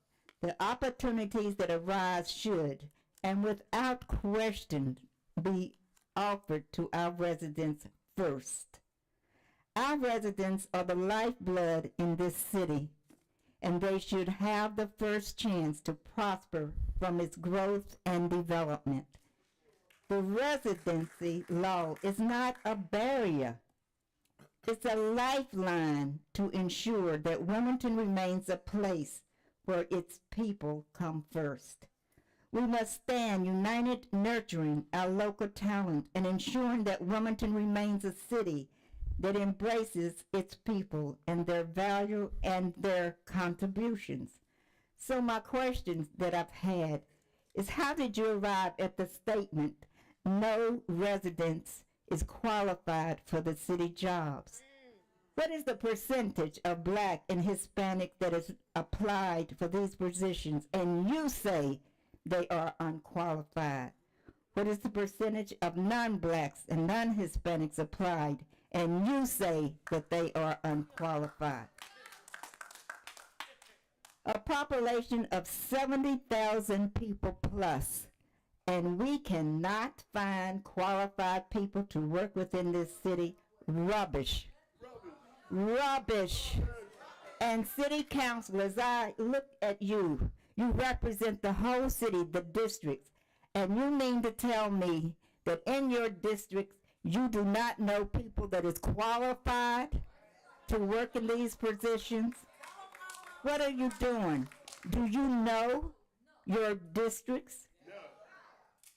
S14: the opportunities that arise should, and without question, be offered to our residents first. Our residents are the lifeblood in this city, and they should have the first chance to prosper from its growth and development. The residency law is not a barrier. It's a lifeline to ensure that Wilmington remains a place where its people come first. We must stand united, nurturing our local talent and ensuring that Wilmington remains a city that embraces its people and their value and their contributions. So my questions that I've had is, how did you arrive at the statement, no residents is qualified for the city jobs? What is the percentage of Black and Hispanic that is applied for these positions and you say they are unqualified? What is the percentage of non-Blacks and non-Hispanics applied and you say that they are unqualified? A population of 70,000 people plus, and we cannot find qualified people to work within this city. Rubbish. Rubbish. And city council, as I look at you, you represent the whole city, the districts, and you mean to tell me that in your districts you do not know people that is qualified to work in these positions? What are you doing? Do you know your districts?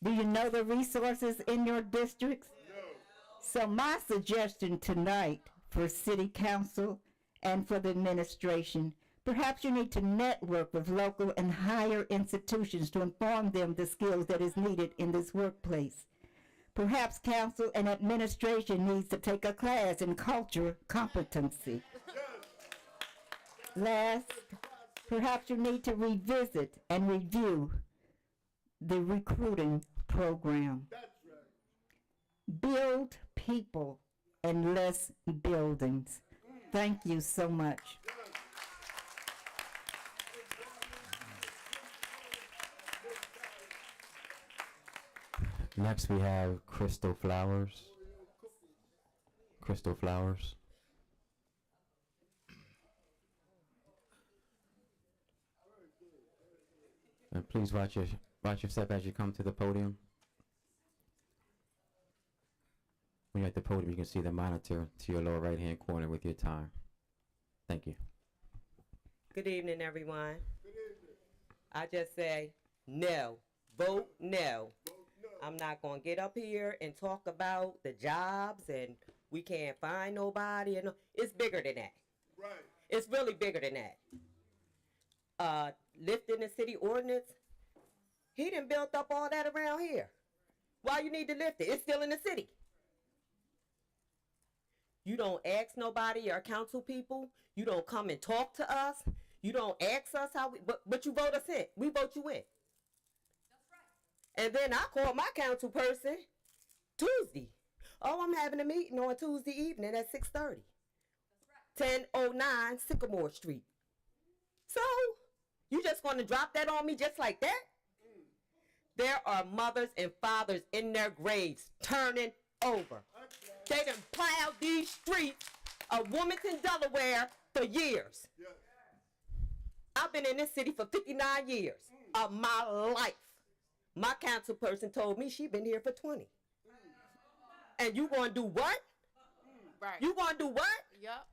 S14: Do you know the resources in your districts? So my suggestion tonight for city council and for the administration, perhaps you need to network with local and higher institutions to inform them the skills that is needed in this workplace. Perhaps council and administration needs to take a class in culture competency. Last, perhaps you need to revisit and review the recruiting program. Build people and less buildings. Thank you so much.
S1: Next we have Crystal Flowers. Crystal Flowers. And please watch your step as you come to the podium. When you're at the podium, you can see the monitor to your lower right-hand corner with your time. Thank you.
S16: Good evening, everyone. I just say no. Vote no. I'm not going to get up here and talk about the jobs and we can't find nobody. And it's bigger than that. Right. It's really bigger than that. Lifting the city ordinance, he done built up all that around here. Why you need to lift it? It's still in the city. You don't ask nobody, our council people. You don't come and talk to us. You don't ask us how we, but you vote us in. We vote you in. And then I called my council person Tuesday. Oh, I'm having a meeting on Tuesday evening at 6:30. 1009 Sycamore Street. So, you just going to drop that on me just like that? There are mothers and fathers in their graves turning over. They done plowed these streets of Wilmington, Delaware for years. I've been in this city for 59 years of my life. My council person told me she been here for 20. And you gonna do what?
S11: Right.
S16: You gonna do what?
S11: Yep.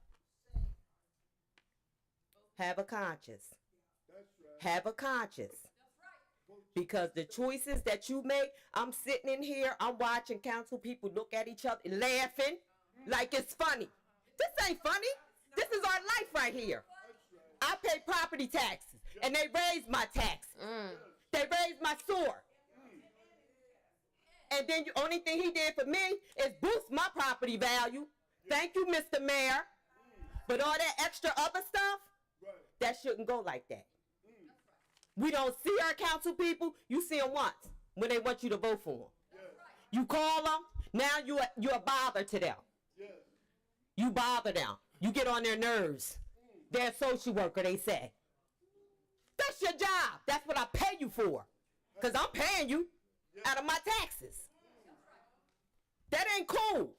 S16: Have a conscience. Have a conscience. Because the choices that you make, I'm sitting in here, I'm watching council people look at each other laughing like it's funny. This ain't funny. This is our life right here. I pay property taxes, and they raised my taxes. They raised my sewer. And then the only thing he did for me is boost my property value. Thank you, Mr. Mayor. But all that extra other stuff, that shouldn't go like that. We don't see our council people. You see them once when they want you to vote for them. You call them. Now you're a bother to them. You bother them. You get on their nerves. They're a social worker, they say. That's your job. That's what I pay you for. Because I'm paying you out of my taxes. That ain't cool.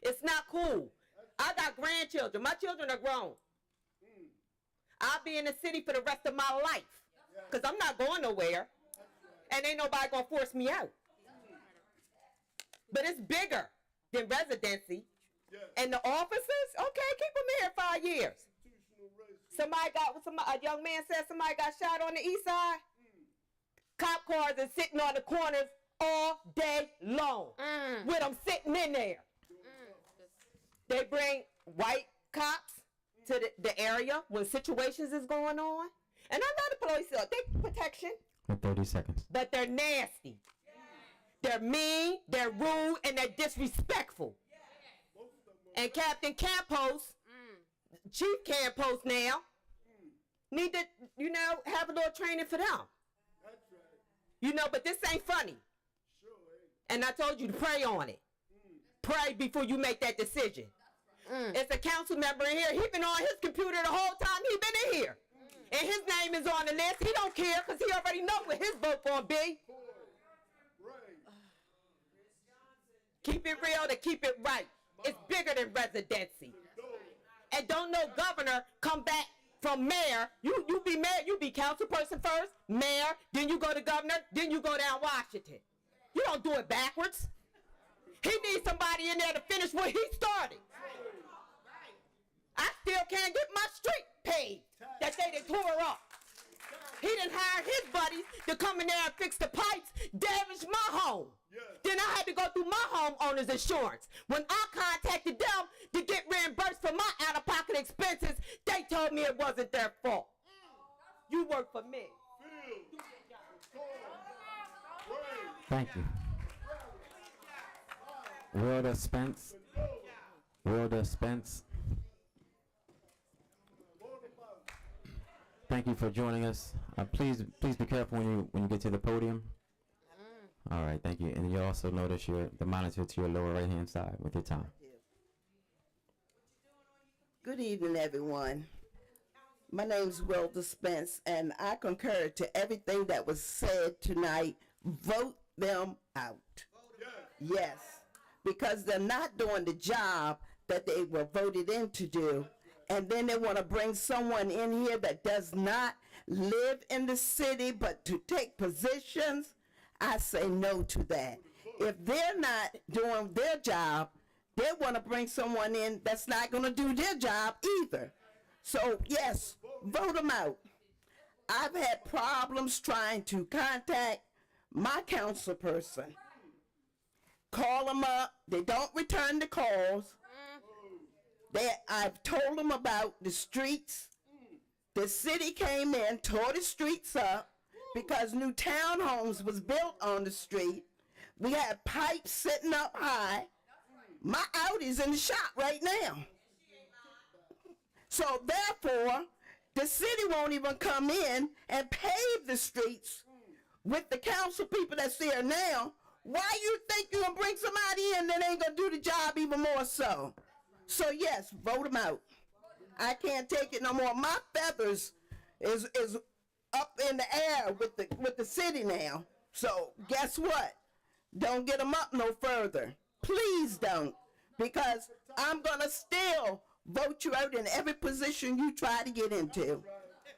S16: It's not cool. I got grandchildren. My children are grown. I'll be in the city for the rest of my life. Because I'm not going nowhere. And ain't nobody going to force me out. But it's bigger than residency. And the officers, okay, keep them here 5 years. A young man said somebody got shot on the east side. Cop cars are sitting on the corners all day long with them sitting in there. They bring white cops to the area when situations is going on. And I know the police, they protection.
S1: For 30 seconds.
S16: But they're nasty. They're mean, they're rude, and they're disrespectful. And Captain Campos, Chief Campos now, need to, have a little training for them. But this ain't funny. And I told you to pray on it. Pray before you make that decision. It's a council member in here. He been on his computer the whole time he been in here. And his name is on the list. He don't care because he already know what his vote gonna be. Keep it real to keep it right. It's bigger than residency. And don't no governor come back from mayor. You be mayor, you be council person first, mayor, then you go to governor, then you go down Washington. You don't do it backwards. He needs somebody in there to finish what he started. I still can't get my street paid that they done tore He didn't hire his buddies to come in there and fix the pipes, damage my home. Then I had to go through my homeowner's insurance. When I contacted them to get reimbursed for my out-of-pocket expenses, they told me it wasn't their fault. You work for me.
S1: Thank you. Wilda Spence. Wilda Spence. Thank you for joining us. Please be careful when you get to the podium. All right, thank you. And you also notice the monitor to your lower right-hand side with your time.
S15: Good evening, everyone. My name is Wilda Spence, and I concur to everything that was said tonight. Vote them out. Yes, because they're not doing the job that they were voted in to do. And then they want to bring someone in here that does not live in the city but to take positions. I say no to that. If they're not doing their job, they want to bring someone in that's not going to do their job either. So yes, vote them out. I've had problems trying to contact my council person. Call them up. They don't return the calls. I've told them about the streets. The city came in, tore the streets up because new townhomes was built on the street. We had pipes sitting up high. My Audi's in the shop right now. So therefore, the city won't even come in and pave the streets with the council people that's there now. Why you think you're gonna bring somebody in that ain't gonna do the job even more so? So yes, vote them out. I can't take it no more. My feathers is up in the air with the city now. So guess what? Don't get them up no further. Please don't, because I'm gonna still vote you out in every position you try to get into,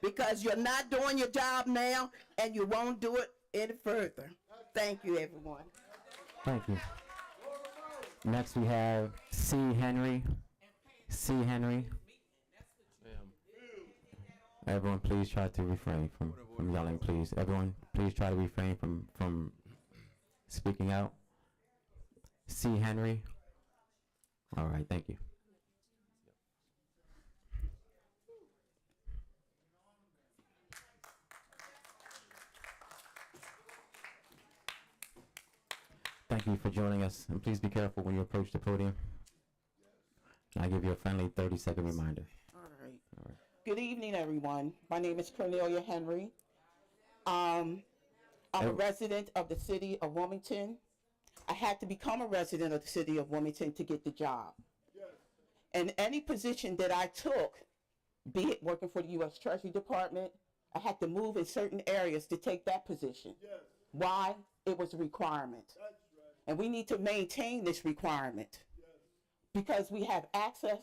S15: because you're not doing your job now and you won't do it any further. Thank you, everyone.
S1: Thank you. Next we have C. Henry. C. Henry. Everyone, please try to refrain from yelling, please. Everyone, please try to refrain from speaking out. C. Henry. All right, thank you. Thank you for joining us, and please be careful when you approach the podium. And I give you a friendly 30-second reminder.
S15: All right. Good evening, everyone. My name is Cornelia Henry. I'm a resident of the city of Wilmington. I had to become a resident of the city of Wilmington to get the job. And any position that I took, be it working for the U.S. Treasury Department, I had to move in certain areas to take that position. Why? It was a requirement. And we need to maintain this requirement because we have access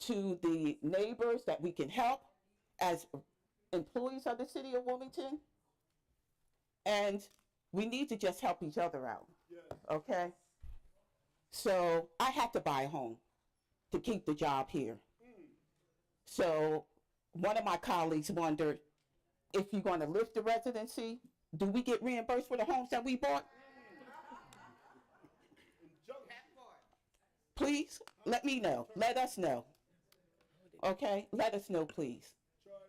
S15: to the neighbors that we can help as employees of the city of Wilmington. And we need to just help each other out. Okay? So I had to buy a home to keep the job here. So one of my colleagues wondered, if you're going to lift the residency, do we get reimbursed for the homes that we bought? Please, let me know. Let us know. Okay? Let us know, please.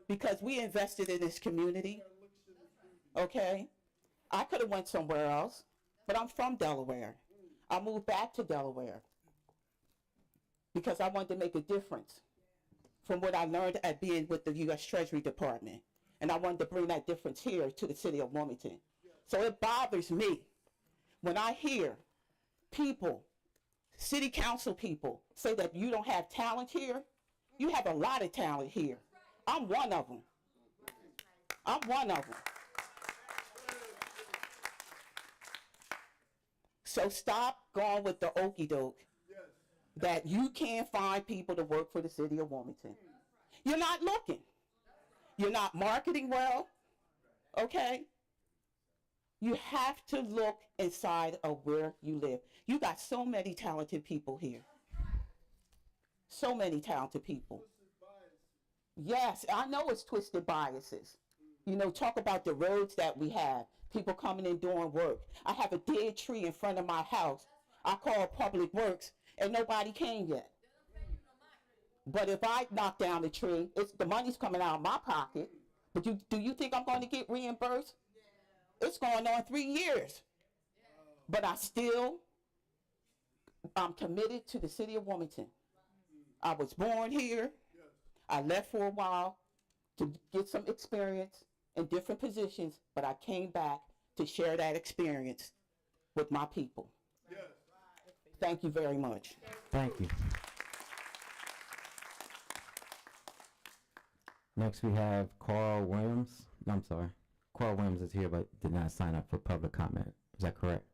S15: Because we invested in this community. Okay? I could have went somewhere else, but I'm from Delaware. I moved back to Delaware because I wanted to make a difference from what I learned at being with the U.S. Treasury Department. And I wanted to bring that difference here to the city of Wilmington. So it bothers me when I hear people, city council people, say that you don't have talent here. You have a lot of talent here. I'm one of them. I'm one of them. So stop going with the okey doke that you can't find people to work for the city of Wilmington. You're not looking. You're not marketing well, okay? You have to look inside of where you live. You got so many talented people here. So many talented people. Yes, I know it's twisted biases.
S18: You know, talk about the roads that we have, people coming and doing work. I have a dead tree in front of my house. I called Public Works and nobody came yet. But if I knock down the tree, the money's coming out of my pocket. But do you think I'm going to get reimbursed? It's going on 3 years. But I'm committed to the city of Wilmington. I was born here. I left for a while to get some experience in different positions, but I came back to share that experience with my people. Thank you very much.
S1: Thank you. Next we have Carl Williams. No, I'm sorry. Carl Williams is here but did not sign up for public comment. Is that correct?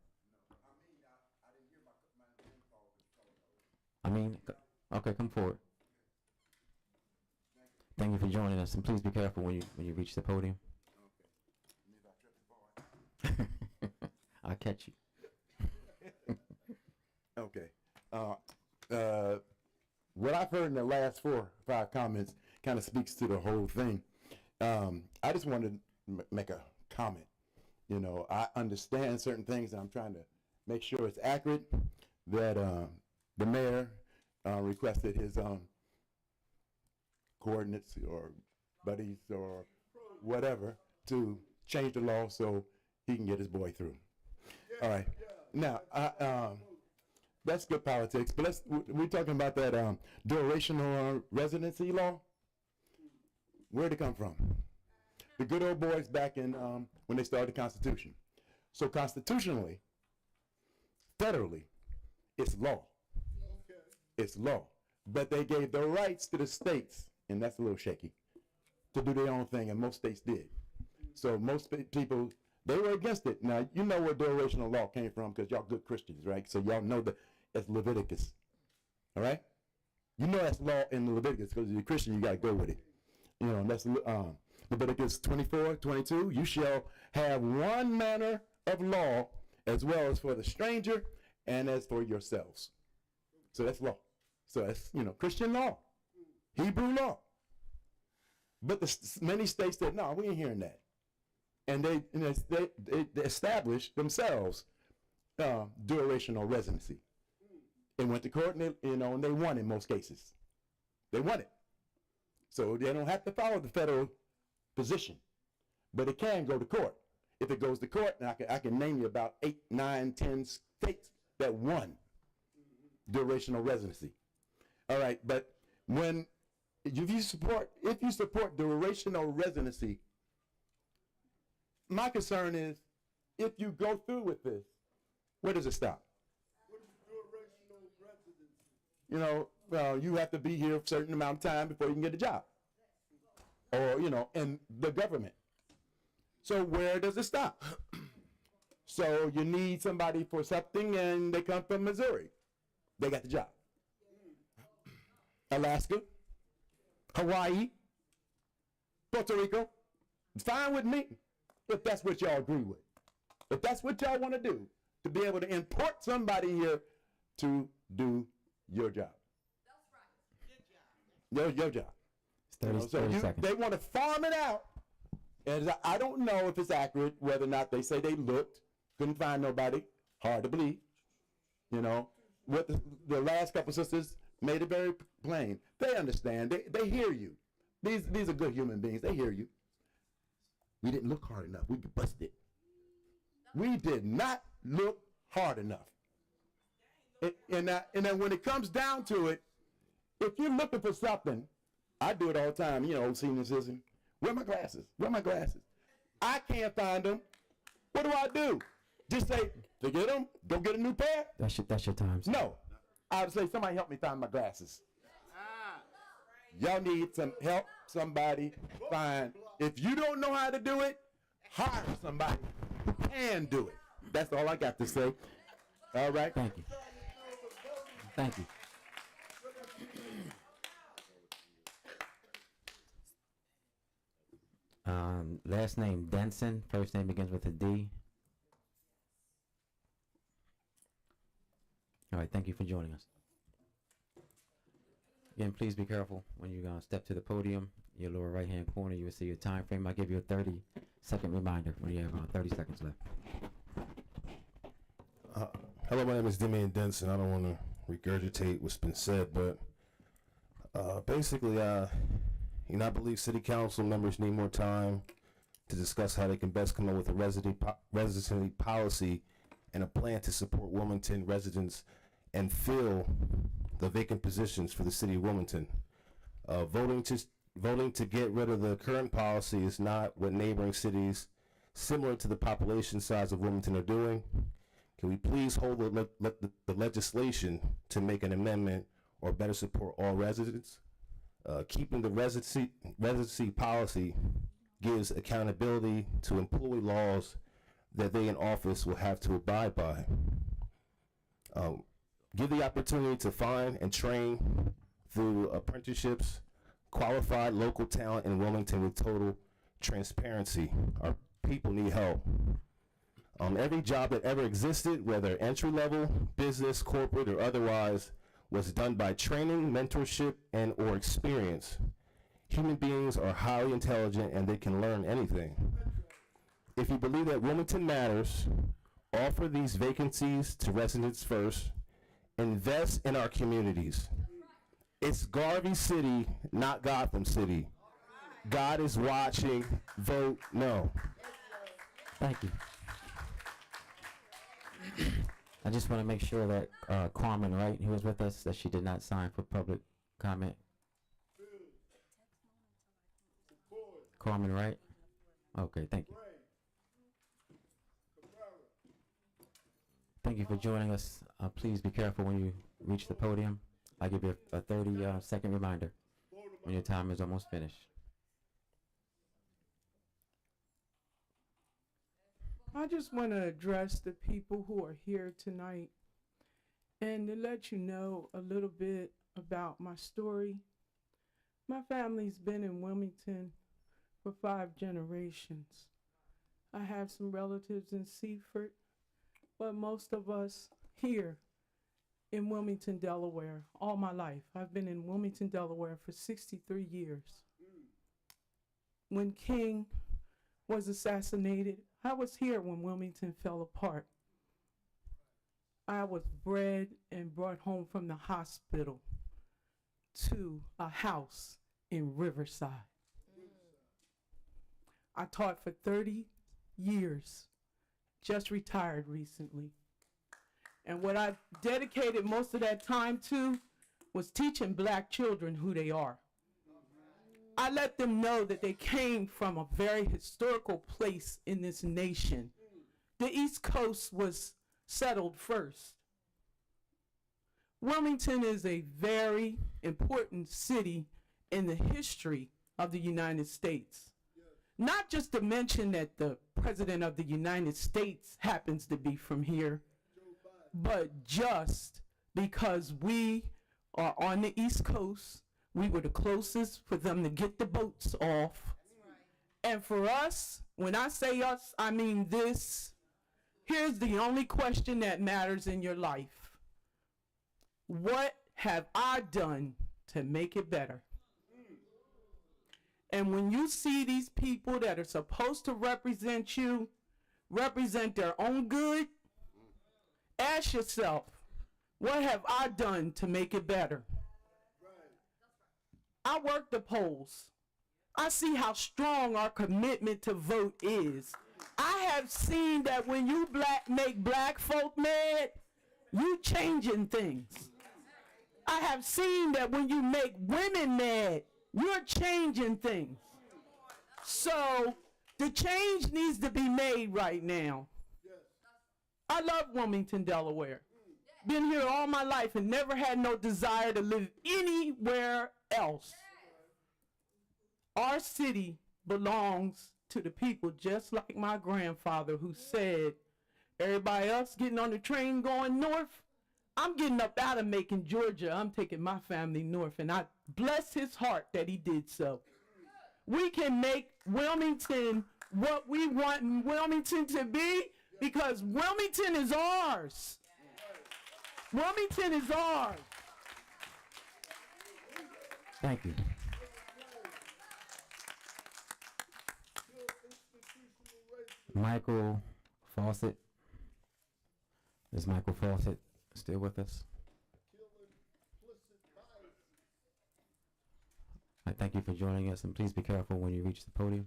S1: Okay, come forward. Thank you for joining us, and please be careful when you reach the podium. I'll catch you.
S20: Okay. What I've heard in the last 4 or 5 comments kind of speaks to the whole thing. I just wanted to make a comment. You know, I understand certain things, and I'm trying to make sure it's accurate. That the mayor requested his coordinates or buddies or whatever to change the law so he can get his boy through. All right. Now, that's good politics, but we're talking about that durational residency law. Where'd it come from? The good old boys back in when they started the Constitution. So constitutionally, federally, it's law. It's law. But they gave the rights to the states, and that's a little shaky, to do their own thing, and most states did. So most people, they were against it. Now, you know where durational law came from because y'all good Christians, right? So y'all know that it's Leviticus. All right? You know that's law in Leviticus because you're a Christian, you got to go with it. You know, that's Leviticus 24:22. You shall have one manner of law as well as for the stranger and as for yourselves. So that's law. So that's, you know, Christian law, Hebrew law. But many states said, no, we ain't hearing that. And they established themselves durational residency. And went to court, and and they won in most cases. They won it. So they don't have to follow the federal position. But it can go to court. If it goes to court, and I can name you about 8, 9, 10 states that won durational residency. All right, but if you support durational residency, my concern is if you go through with this, where does it stop?
S9: What is durational residency?
S20: You know, well, you have to be here a certain amount of time before you can get a job. Or, you know, in the government. So where does it stop? So you need somebody for something and they come from Missouri. They got the job. Alaska, Hawaii, Puerto Rico, fine with me if that's what y'all agree with. If that's what y'all want to do, to be able to import somebody here to do your job. That's right. Your job.
S1: 30 seconds.
S20: They want to farm it out. And I don't know if it's accurate, whether or not they say they looked, couldn't find nobody, hard to believe. You know, what the last couple sisters made it very plain. They understand. They hear you. These are good human beings. They hear you. We didn't look hard enough. We busted. We did not look hard enough. And then when it comes down to it, if you're looking for something, I do it all the time, you know, senior citizen. Where are my glasses? Where are my glasses? I can't find them. What do? Just say, forget them, go get a new pair?
S1: That's your time.
S20: No. I would say, somebody help me find my glasses. Y'all need some help, somebody find. If you don't know how to do it, hire somebody who can do it. That's all I got to say. All right?
S1: Thank you. Thank you. Last name Denson. First name begins with a D. All right, thank you for joining us. Again, please be careful when you step to the podium. your lower right-hand corner, you will see your time frame. I'll give you a 30-second reminder when you have 30 seconds left.
S6: Hello, my name is Demian Denson. I don't want to regurgitate what's been said, but basically, I believe city council members need more time to discuss how they can best come up with a residency policy and a plan to support Wilmington residents and fill the vacant positions for the city of Wilmington. Voting to get rid of the current policy is not what neighboring cities similar to the population size of Wilmington are doing. Can we please hold the legislation to make an amendment or better support all residents? Keeping the residency policy gives accountability to employee laws that they in office will have to abide by. Give the opportunity to find and train through apprenticeships, qualified local talent in Wilmington with total transparency. Our people need help. Every job that ever existed, whether entry level, business, corporate, or otherwise, was done by training, mentorship, and or experience. Human beings are highly intelligent and they can learn anything. If you believe that Wilmington matters, offer these vacancies to residents first. Invest in our communities. It's Garvey City, not Gotham City. God is watching. Vote no.
S1: Thank you. I just want to make sure that Carmen Wright, who was with us, that she did not sign for public comment. Carmen Wright? Okay, thank you. Thank you for joining us. Please be careful when you reach the podium. I'll give you a 30-second reminder when your time is almost finished.
S21: I just want to address the people who are here tonight and to let you know a little bit about my story. My family's been in Wilmington for 5 generations. I have some relatives in Seaford, but most of us here in Wilmington, Delaware, all my life. I've been in Wilmington, Delaware for 63 years. When King was assassinated, I was here when Wilmington fell apart. I was bred and brought home from the hospital to a house in Riverside. I taught for 30 years, just retired recently. And what I dedicated most of that time to was teaching black children who they are. I let them know that they came from a very historical place in this nation. The East Coast was settled first. Wilmington is a very important city in the history of the United States. Not just to mention that the President of the United States happens to be from here, but just because we are on the East Coast, we were the closest for them to get the boats off. And for us, when I say us, I mean this. Here's the only question that matters in your life. What have I done to make it better? And when you see these people that are supposed to represent you, represent their own good, ask yourself, what have I done to make it better? I work the polls. I see how strong our commitment to vote is. I have seen that when you make black folk mad, you changing things. I have seen that when you make women mad, you're changing things. So the change needs to be made right now. I love Wilmington, Delaware. Been here all my life and never had no desire to live anywhere else. Our city belongs to the people, just like my grandfather who said, everybody else getting on the train going north, I'm getting up out of Macon, Georgia. I'm taking my family north, and I bless his heart that he did so. We can make Wilmington what we want Wilmington to be, because Wilmington is ours. Wilmington is ours.
S1: Thank you. Michael Fawcett. Is Michael Fawcett still with us? I thank you for joining us, and please be careful when you reach the podium.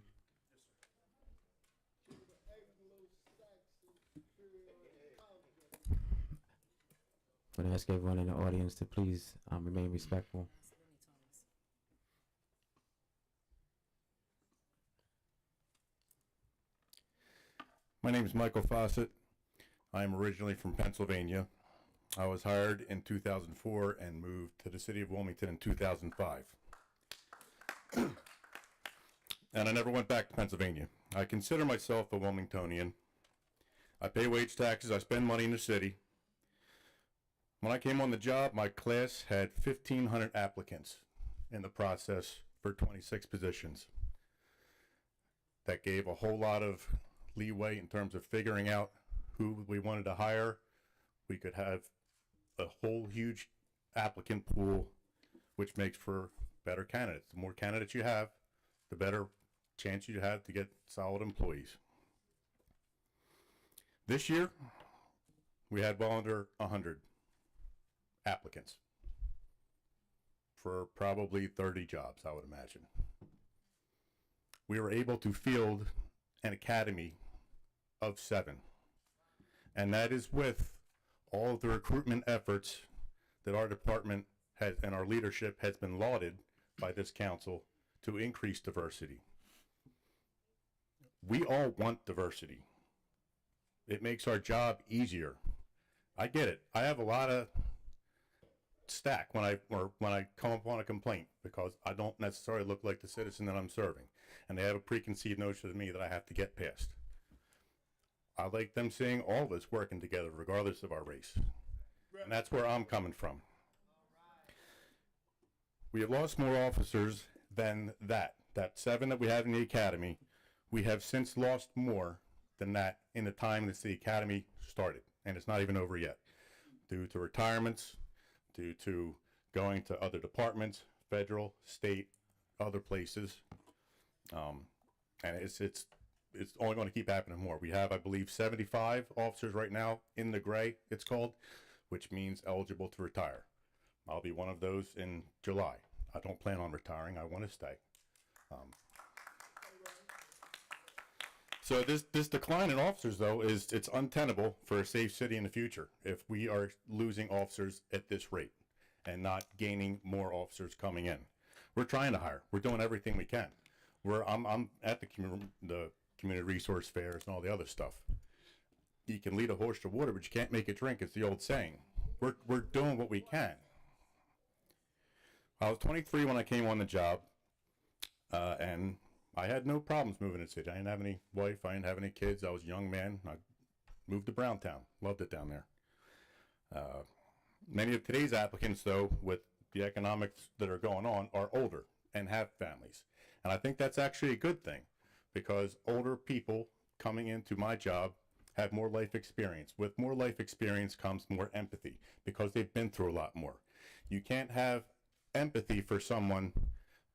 S1: I'm going to ask everyone in the audience to please remain respectful.
S4: My name is Michael Fawcett. I am originally from Pennsylvania. I was hired in 2004 and moved to the city of Wilmington in 2005. And I never went back to Pennsylvania. I consider myself a Wilmingtonian. I pay wage taxes, I spend money in the city. When I came on the job, my class had 1,500 applicants in the process for 26 positions. That gave a whole lot of leeway in terms of figuring out who we wanted to hire. We could have a whole huge applicant pool, which makes for better candidates. The more candidates you have, the better chance you have to get solid employees. This year, we had well under 100 applicants for probably 30 jobs, I would imagine. We were able to field an academy of 7, and that is with all of the recruitment efforts that our department has and our leadership has been lauded by this council to increase diversity. We all want diversity. It makes our job easier. I get it. I have a lot of stack when I come up on a complaint because I don't necessarily look like the citizen that I'm serving, and they have a preconceived notion of me that I have to get past. I like them seeing all of us working together regardless of our race, and that's where I'm coming from. We have lost more officers than that 7 that we had in the academy. We have since lost more than that in the time that the academy started, and it's not even over yet, due to retirements, due to going to other departments, federal, state, other places, and it's only going to keep happening more. We have, I believe, 75 officers right now in the gray, it's called, which means eligible to retire. I'll be one of those in July. I don't plan on retiring. I want to stay. So this decline in officers, though, it's untenable for a safe city in the future if we are losing officers at this rate and not gaining more officers coming in. We're trying to hire. We're doing everything we can. I'm at the community resource fairs and all the other stuff. You can lead a horse to water, but you can't make it drink. It's the old saying. We're doing what we can. I was 23 when I came on the job, and I had no problems moving to the city. I didn't have any wife. I didn't have any kids. I was a young man. I moved to Browntown. Loved it down there. Many of today's applicants, though, with the economics that are going on, are older and have families. And I think that's actually a good thing because older people coming into my job have more life experience. With more life experience comes more empathy because they've been through a lot more. You can't have empathy for someone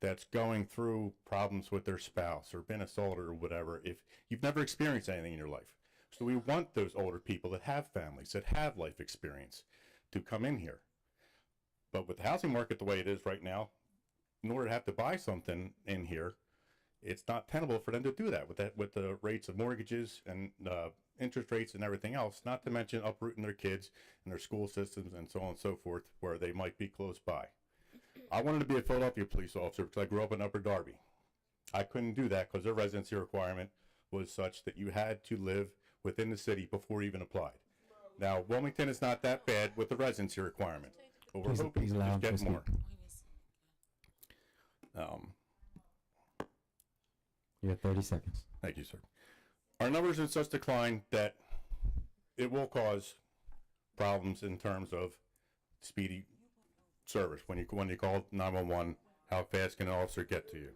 S4: that's going through problems with their spouse or been assaulted or whatever if you've never experienced anything in your life. So we want those older people that have families, that have life experience to come in here. But with the housing market the way it is right now, in order to have to buy something in here, it's not tenable for them to do that with the rates of mortgages and interest rates and everything else, not to mention uprooting their kids and their school systems and so on and so forth where they might be close by. I wanted to be a Philadelphia police officer because I grew up in Upper Darby. I couldn't do that because their residency requirement was such that you had to live within the city before you even applied. Now, Wilmington is not that bad with the residency requirement, but we're hoping to just get more.
S1: You have 30 seconds.
S4: Thank you, sir. Our numbers are in such decline that it will cause problems in terms of speedy service. When you call 911, how fast can an officer get to you?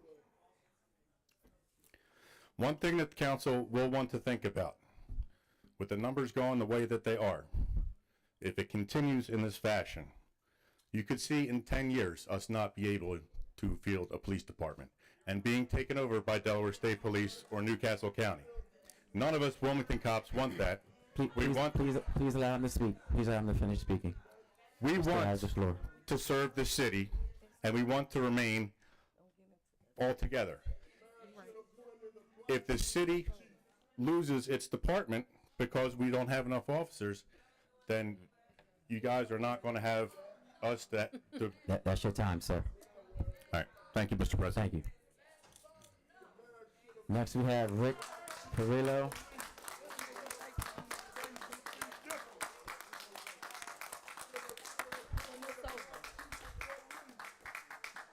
S4: One thing that the council will want to think about, with the numbers going the way that they are, if it continues in this fashion, you could see in 10 years us not be able to field a police department and being taken over by Delaware State Police or Newcastle County. None of us Wilmington cops want that.
S1: Please allow him to speak. Please allow him to finish speaking.
S4: We
S1: Mr.
S4: want
S1: has the floor.
S4: to serve the city, and we want to remain all together. If the city loses its department because we don't have enough officers, then you guys are not going to have us
S1: That's your time, sir.
S4: All right. Thank you, Mr. President.
S1: Thank you. Next, we have Rick Perillo.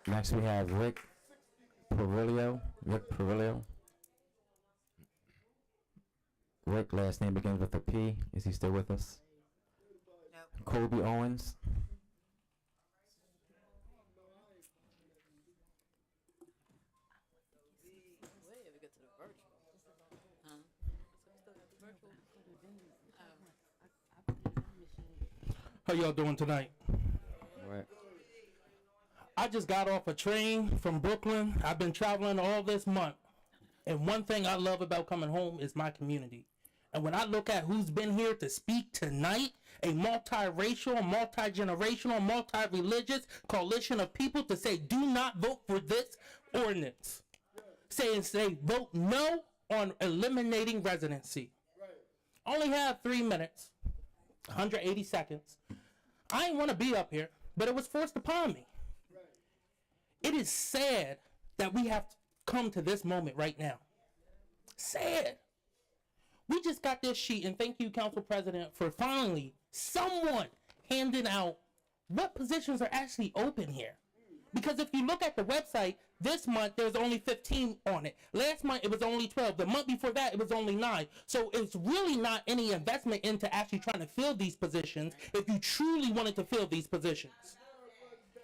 S1: Next, we have Rick Perillo. Rick, last name begins with a P. Is he still with us? No. Kobe Owens.
S5: How y'all doing tonight?
S1: Right.
S5: I just got off a train from Brooklyn. I've been traveling all this month. And one thing I love about coming home is my community. And when I look at who's been here to speak tonight, a multiracial, multi-generational, multi-religious coalition of people to say, do not vote for this ordinance. Say vote no on eliminating residency. Only have 3 minutes, 180 seconds. I didn't want to be up here, but it was forced upon me. It is sad that we have come to this moment right now. Sad. We just got this sheet, and thank you, Council President, for finally someone handing out what positions are actually open here. Because if you look at the website, this month there's only 15 on it. Last month it was only 12. The month before that it was only 9. So it's really not any investment into actually trying to fill these positions if you truly wanted to fill these positions.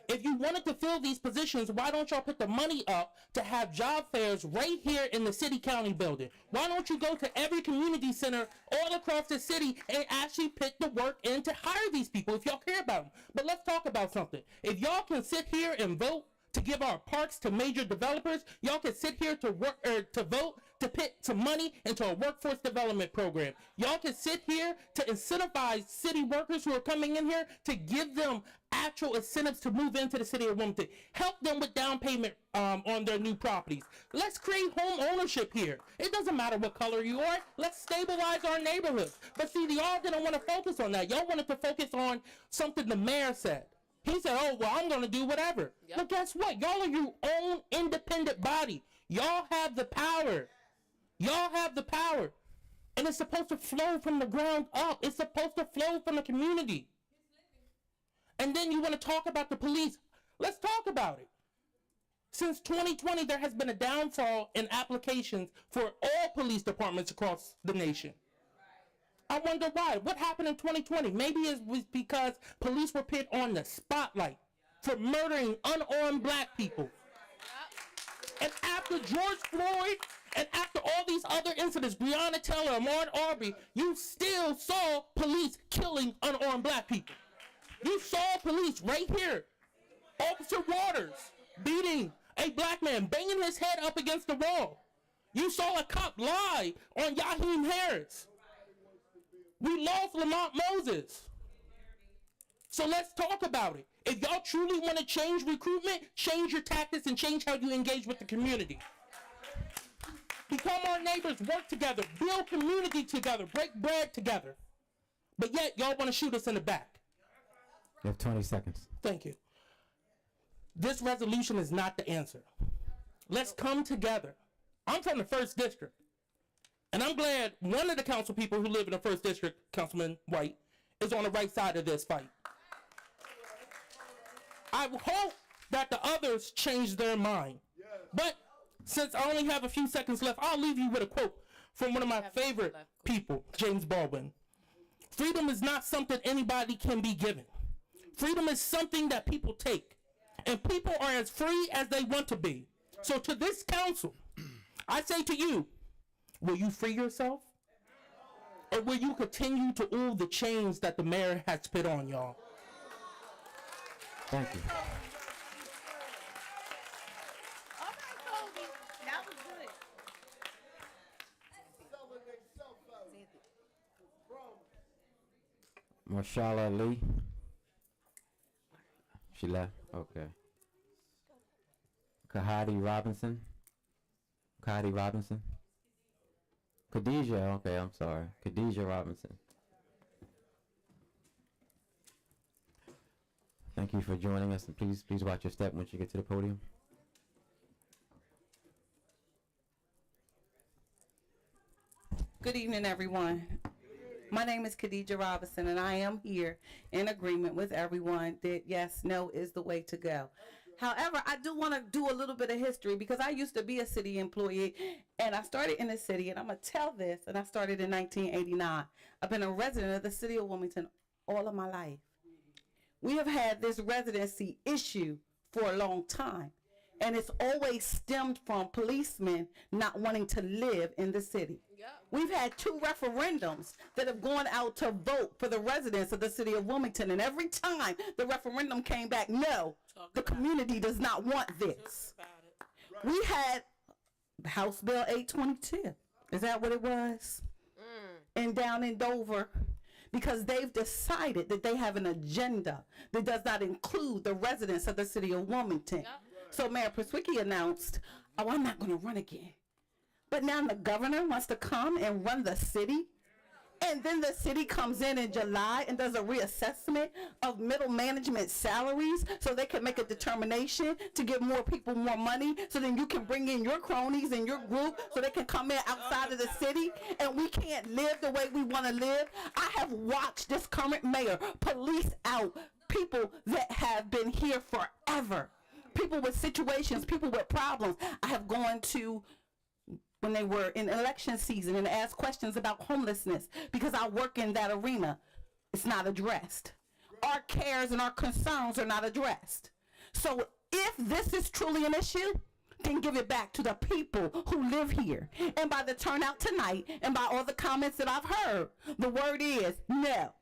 S5: If you wanted to fill these positions, why don't y'all put the money up to have job fairs right here in the city county building? Why don't you go to every community center all across the city and actually put the work in to hire these people if y'all care about them? But let's talk about something. If y'all can sit here and vote to give our parks to major developers, y'all can sit here to work to vote to put some money into a workforce development program. Y'all can sit here to incentivize city workers who are coming in here to give them actual incentives to move into the city of Wilmington. Help them with down payment on their new properties. Let's create home ownership here. It doesn't matter what color you are. Let's stabilize our neighborhoods. But see, y'all didn't want to focus on that. Y'all wanted to focus on something the mayor said. He said, oh, well, I'm going to do whatever. Yep. But guess what? Y'all are your own independent body. Y'all have the power. Y'all have the power. And it's supposed to flow from the ground up. It's supposed to flow from the community. And then you want to talk about the police. Let's talk about it. Since 2020, there has been a downfall in applications for all police departments across the nation. I wonder why. What happened in 2020? Maybe it was because police were put on the spotlight for murdering unarmed black people. And after George Floyd and after all these other incidents, Breonna Taylor, Ahmaud Arbery, you still saw police killing unarmed black people. You saw police right here. Officer Waters beating a black man, banging his head up against the wall. You saw a cop lie on Yaheem Harris. We lost Lamont Moses. So let's talk about it. If y'all truly want to change recruitment, change your tactics and change how you engage with the community. Become our neighbors, work together, build community together, break bread together. But yet, y'all want to shoot us in the back.
S1: You have 20 seconds.
S5: Thank you. This resolution is not the answer. Let's come together. I'm from the 1st District. And I'm glad one of the council people who live in the 1st District, Councilman White, is on the right side of this fight. I hope that the others change their mind. But since I only have a few seconds left, I'll leave you with a quote from one of my favorite people, James Baldwin. Freedom is not something anybody can be given. Freedom is something that people take. And people are as free as they want to be. So to this council, I say to you, will you free yourself? Or will you continue to rule the chains that the mayor has put on y'all?
S1: Thank you. Marshala Lee. She left. Okay. Kahadi Robinson. Kahadi Robinson. Khadijah. Okay, I'm sorry. Khadijah Robinson. Thank you for joining us, and please watch your step once you get to the podium.
S8: Good evening, everyone. My name is Khadijah Robinson, and I am here in agreement with everyone that yes, no is the way to go. However, I do want to do a little bit of history because I used to be a city employee, and I started in the city, and I'm going to tell this, and I started in 1989. I've been a resident of the city of Wilmington all of my life. We have had this residency issue for a long time, and it's always stemmed from policemen not wanting to live in the city. We've had 2 referendums that have gone out to vote for the residents of the city of Wilmington, and every time the referendum came back, no, the community does not want this. We had House Bill 822. Is that what it was? And down in Dover, because they've decided that they have an agenda that does not include the residents of the city of Wilmington. So Mayor Perswicki announced, oh, I'm not going to run again. But now the governor wants to come and run the city. And then the city comes in July and does a reassessment of middle management salaries so they can make a determination to give more people more money so then you can bring in your cronies and your group so they can come in outside of the city and we can't live the way we want to live. I have watched this current mayor police out people that have been here forever. People with situations, people with problems. I have gone to when they were in election season and asked questions about homelessness because I work in that arena. It's not addressed. Our cares and our concerns are not addressed. So if this is truly an issue, then give it back to the people who live here. And by the turnout tonight and by all the comments that I've heard, the word is no.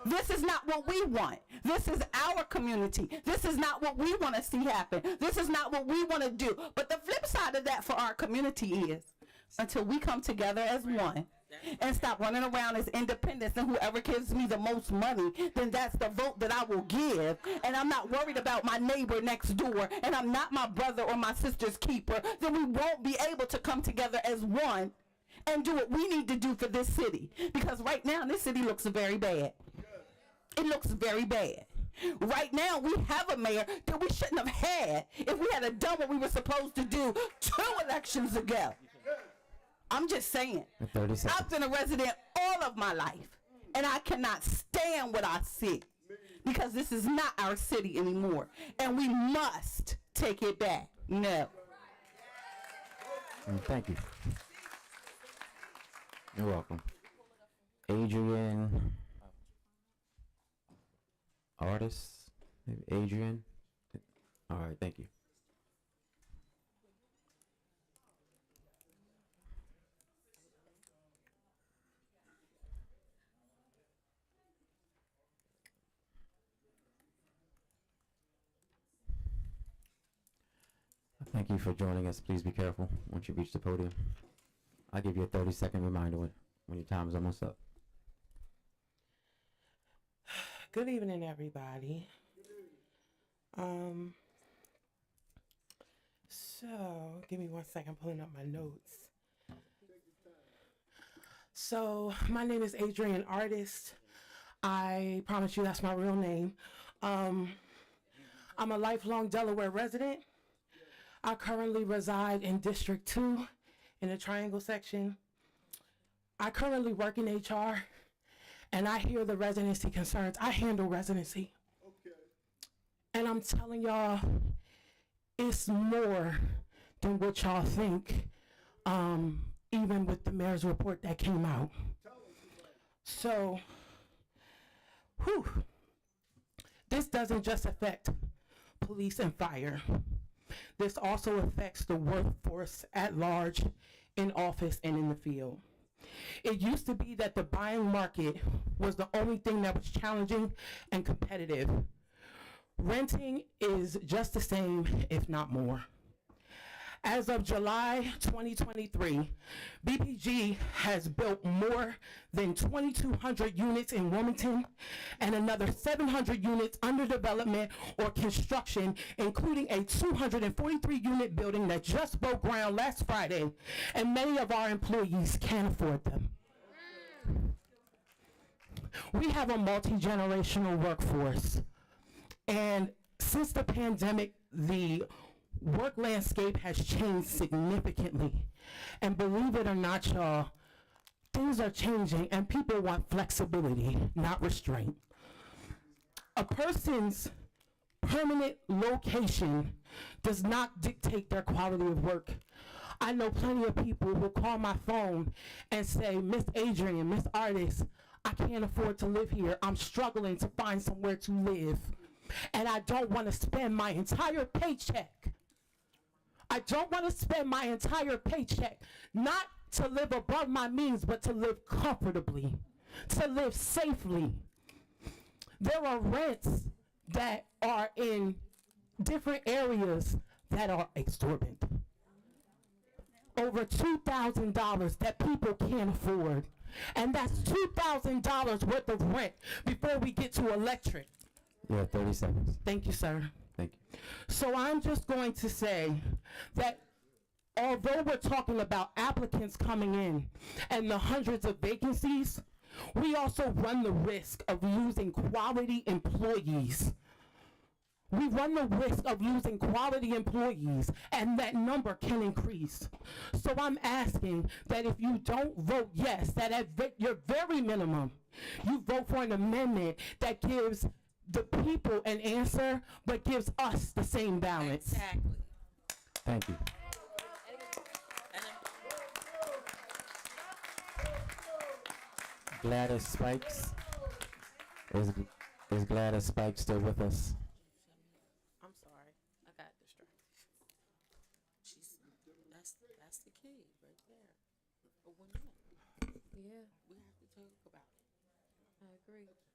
S8: This is not what we want. This is our community. This is not what we want to see happen. This is not what we want to do. But the flip side of that for our community is until we come together as one and stop running around as independents and whoever gives me the most money, then that's the vote that I will give. And I'm not worried about my neighbor next door and I'm not my brother or my sister's keeper, then we won't be able to come together as one and do what we need to do for this city. Because right now, this city looks very bad. It looks very bad. Right now, we have a mayor that we shouldn't have had if we had done what we were supposed to do 2 elections ago. I'm just saying.
S1: 30 seconds.
S8: I've been a resident all of my life, and I cannot stand what I see because this is not our city anymore, and we must take it back. No.
S1: Thank you. You're welcome. Adrian. Artist, maybe Adrian. All right, thank you. Thank you for joining us. Please be careful once you reach the podium. I'll give you a 30-second reminder when your time is almost up.
S17: Good evening, everybody. So give me 1 second, pulling up my notes. So my name is Adrian Artist. I promise you that's my real name. I'm a lifelong Delaware resident. I currently reside in District 2 in the Triangle section. I currently work in HR. And I hear the residency concerns. I handle residency. Okay. And I'm telling y'all, it's more than what y'all think, even with the mayor's report that came out. So, this doesn't just affect police and fire. This also affects the workforce at large, in office and in the field. It used to be that the buying market was the only thing that was challenging and competitive. Renting is just the same, if not more. As of July 2023, BPG has built more than 2,200 units in Wilmington and another 700 units under development or construction, including a 243-unit building that just broke ground last Friday, and many of our employees can't afford them. We have a multi-generational workforce, and since the pandemic, the work landscape has changed significantly. And believe it or not, y'all, things are changing and people want flexibility, not restraint. A person's permanent location does not dictate their quality of work. I know plenty of people who call my phone and say, Miss Adrian, Miss Artist, I can't afford to live here. I'm struggling to find somewhere to live. And I don't want to spend my entire paycheck. I don't want to spend my entire paycheck not to live above my means, but to live comfortably, to live safely. There are rents that are in different areas that are exorbitant. Over $2,000 that people can't afford. And that's $2,000 worth of rent before we get to electric.
S1: Yeah, 30 seconds.
S17: Thank you, sir.
S1: Thank you.
S17: So I'm just going to say that although we're talking about applicants coming in and the hundreds of vacancies, we also run the risk of losing quality employees. We run the risk of losing quality employees, and that number can increase. So I'm asking that if you don't vote yes, that at your very minimum, you vote for an amendment that gives the people an answer, but gives us the same balance.
S8: Exactly.
S1: Thank you. Gladys Spikes. Is Gladys Spikes still with us?
S7: I'm sorry, I got distracted. That's the key right there. But when yeah, we have to talk about it. I agree. That's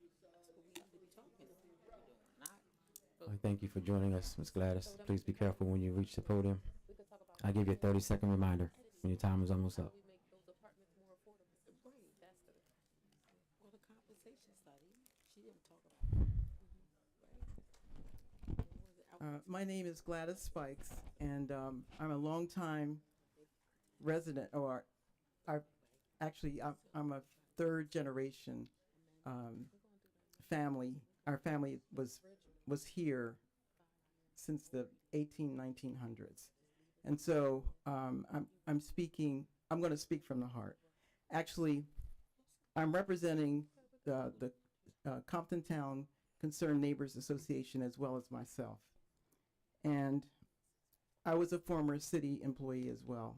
S7: what we have to be talking about. Not.
S1: Thank you for joining us, Ms. Gladys. Please be careful when you reach the podium. I'll give you a 30-second reminder when your time is almost up.
S13: My name is Gladys Spikes, and I'm a longtime resident, or I'm a third generation family. Our family was here since the 1900s. And so I'm going to speak from the heart. Actually, I'm representing the Compton Town Concerned Neighbors Association as well as myself. And I was a former city employee as well.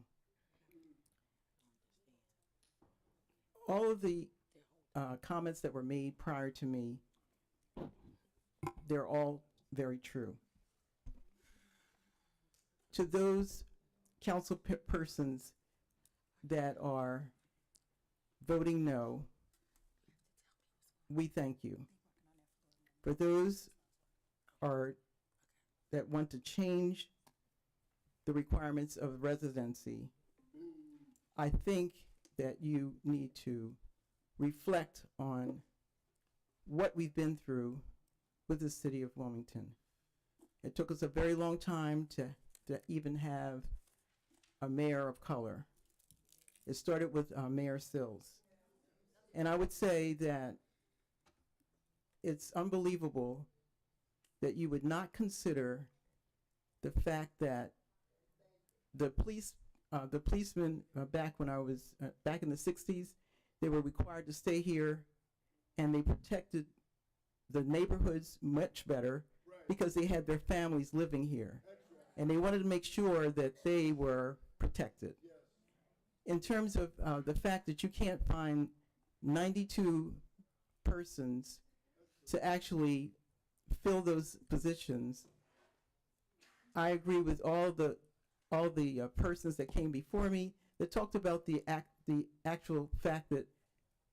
S13: All of the comments that were made prior to me, they're all very true. To those council persons that are voting no, we thank you. For those that want to change the requirements of residency, I think that you need to reflect on what we've been through with the city of Wilmington. It took us a very long time to even have a mayor of color. It started with Mayor Sills. And I would say that it's unbelievable that you would not consider the fact that the policemen back when I was back in the 60s, they were required to stay here, and they protected the neighborhoods much better because they had their families living here, and they wanted to make sure that they were protected. In terms of the fact that you can't find 92 persons to actually fill those positions, I agree with all the persons that came before me that talked about the actual fact that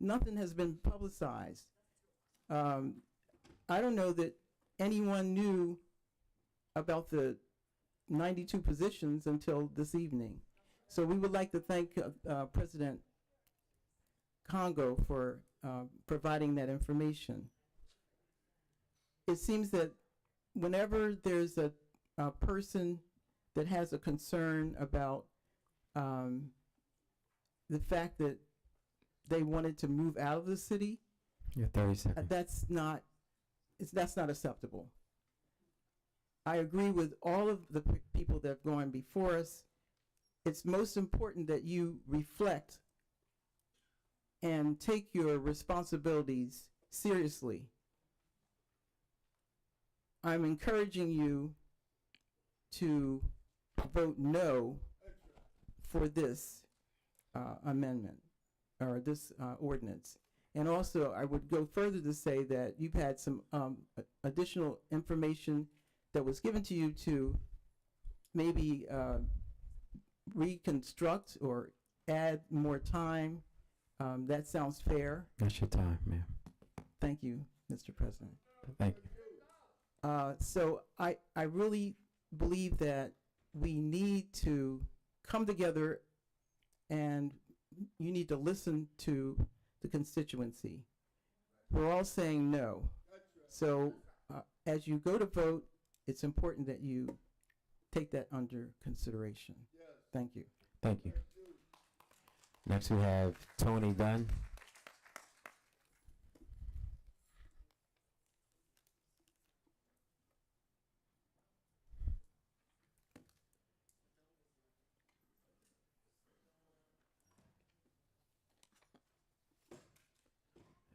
S13: nothing has been publicized. I don't know that anyone knew about the 92 positions until this evening. So we would like to thank President Congo for providing that information. It seems that whenever there's a person that has a concern about the fact that they wanted to move out of the city,
S1: You're 30 seconds.
S13: that's not acceptable. I agree with all of the people that have gone before us. It's most important that you reflect and take your responsibilities seriously. I'm encouraging you to vote no for this amendment or this ordinance. And also, I would go further to say that you've had some additional information that was given to you to maybe reconstruct or add more time. That sounds fair.
S1: That's your time, ma'am.
S13: Thank you, Mr. President.
S1: Thank you.
S13: So I really believe that we need to come together and you need to listen to the constituency. We're all saying no. So as you go to vote, it's important that you take that under consideration. Thank you.
S1: Thank you. Next we have Tony Dunn.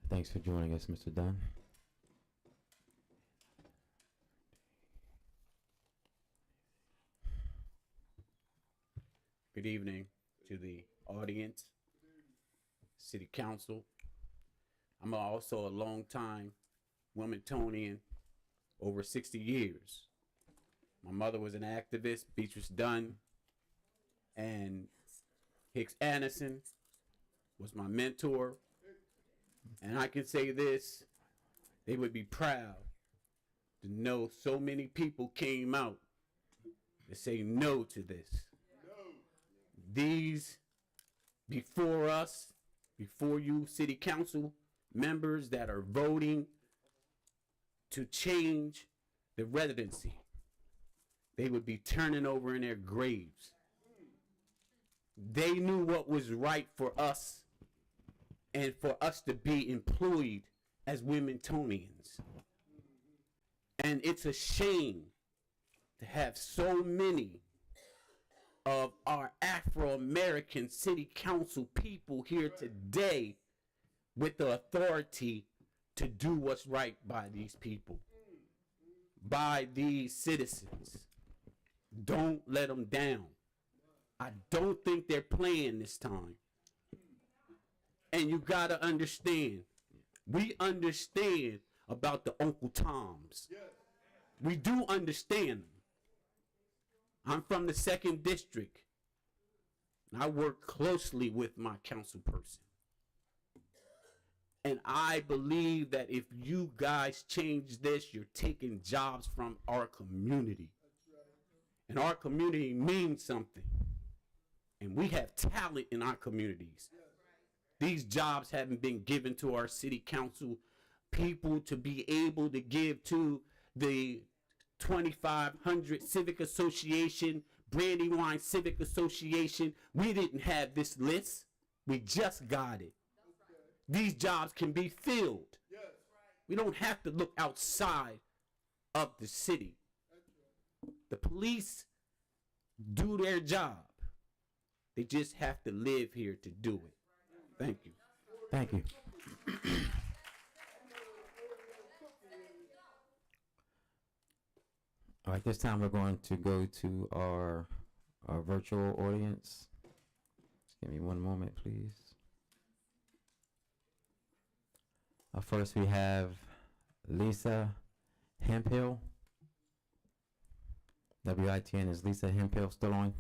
S1: Thanks for joining us, Mr. Dunn.
S3: Good evening to the audience, City Council. I'm also a long-time Wilmingtonian, over 60 years. My mother was an activist, Beatrice Dunn, and Hicks Anderson was my mentor. And I can say this, they would be proud to know so many people came out to say no to this. These, before us, before you city council members that are voting to change the residency, they would be turning over in their graves. They knew what was right for us and for us to be employed as Wilmingtonians. And it's a shame to have so many of our Afro-American city council people here today with the authority to do what's right by these people, by these citizens. Don't let them down. I don't think they're playing this time. And you gotta understand, we understand about the Uncle Toms. We do understand them. I'm from the 2nd District, and I work closely with my council person. And I believe that if you guys change this, you're taking jobs from our community. And our community means something. And we have talent in our communities. These jobs haven't been given to our city council people to be able to give to the 2500 Civic Association, Brandywine Civic Association. We didn't have this list. We just got it. These jobs can be filled. We don't have to look outside of the city. The police do their job. They just have to live here to do it. Thank you.
S1: Thank you. All right, this time we're going to go to our virtual audience. Just give me one moment, please. First we have Lisa Hemphill. WITN, is Lisa Hemphill still on?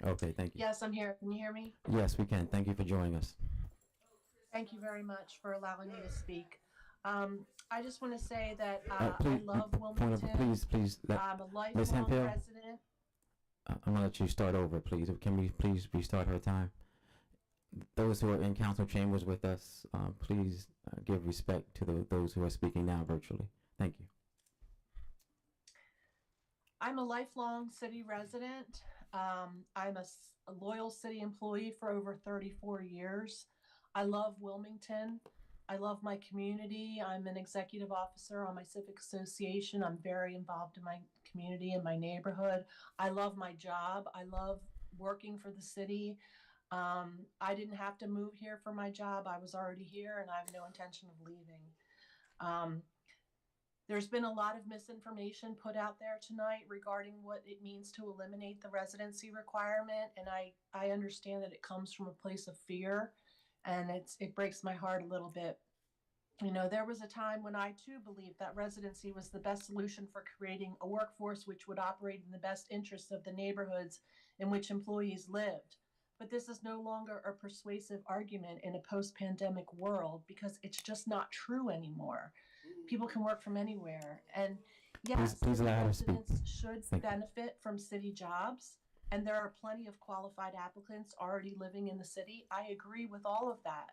S1: Okay, thank you.
S22: Yes, I'm here. Can you hear me?
S1: Yes, we can. Thank you for joining us.
S22: Thank you very much for allowing me to speak.
S19: I just want to say that
S1: Please,
S19: I love
S1: point of,
S19: Wilmington.
S1: please,
S19: I'm a
S1: Ms.
S19: lifelong
S1: Hemphill,
S19: resident.
S1: I'm gonna let you start over, please. Can we please restart her time? Those who are in council chambers with us, please give respect to those who are speaking now virtually. Thank you.
S19: I'm a lifelong city resident. I'm a loyal city employee for over 34 years. I love Wilmington. I love my community. I'm an executive officer on my civic association. I'm very involved in my community and my neighborhood. I love my job. I love working for the city. I didn't have to move here for my job. I was already here and I have no intention of leaving. There's been a lot of misinformation put out there tonight regarding what it means to eliminate the residency requirement, and I understand that it comes from a place of fear, and it breaks my heart a little bit. You know, there was a time when I too believed that residency was the best solution for creating a workforce which would operate in the best interests of the neighborhoods in which employees lived. But this is no longer a persuasive argument in a post-pandemic world because it's just not true anymore. People can work from anywhere. And yes,
S1: Please allow her to speak.
S19: residents should benefit from city jobs. And there are plenty of qualified applicants already living in the city. I agree with all of that.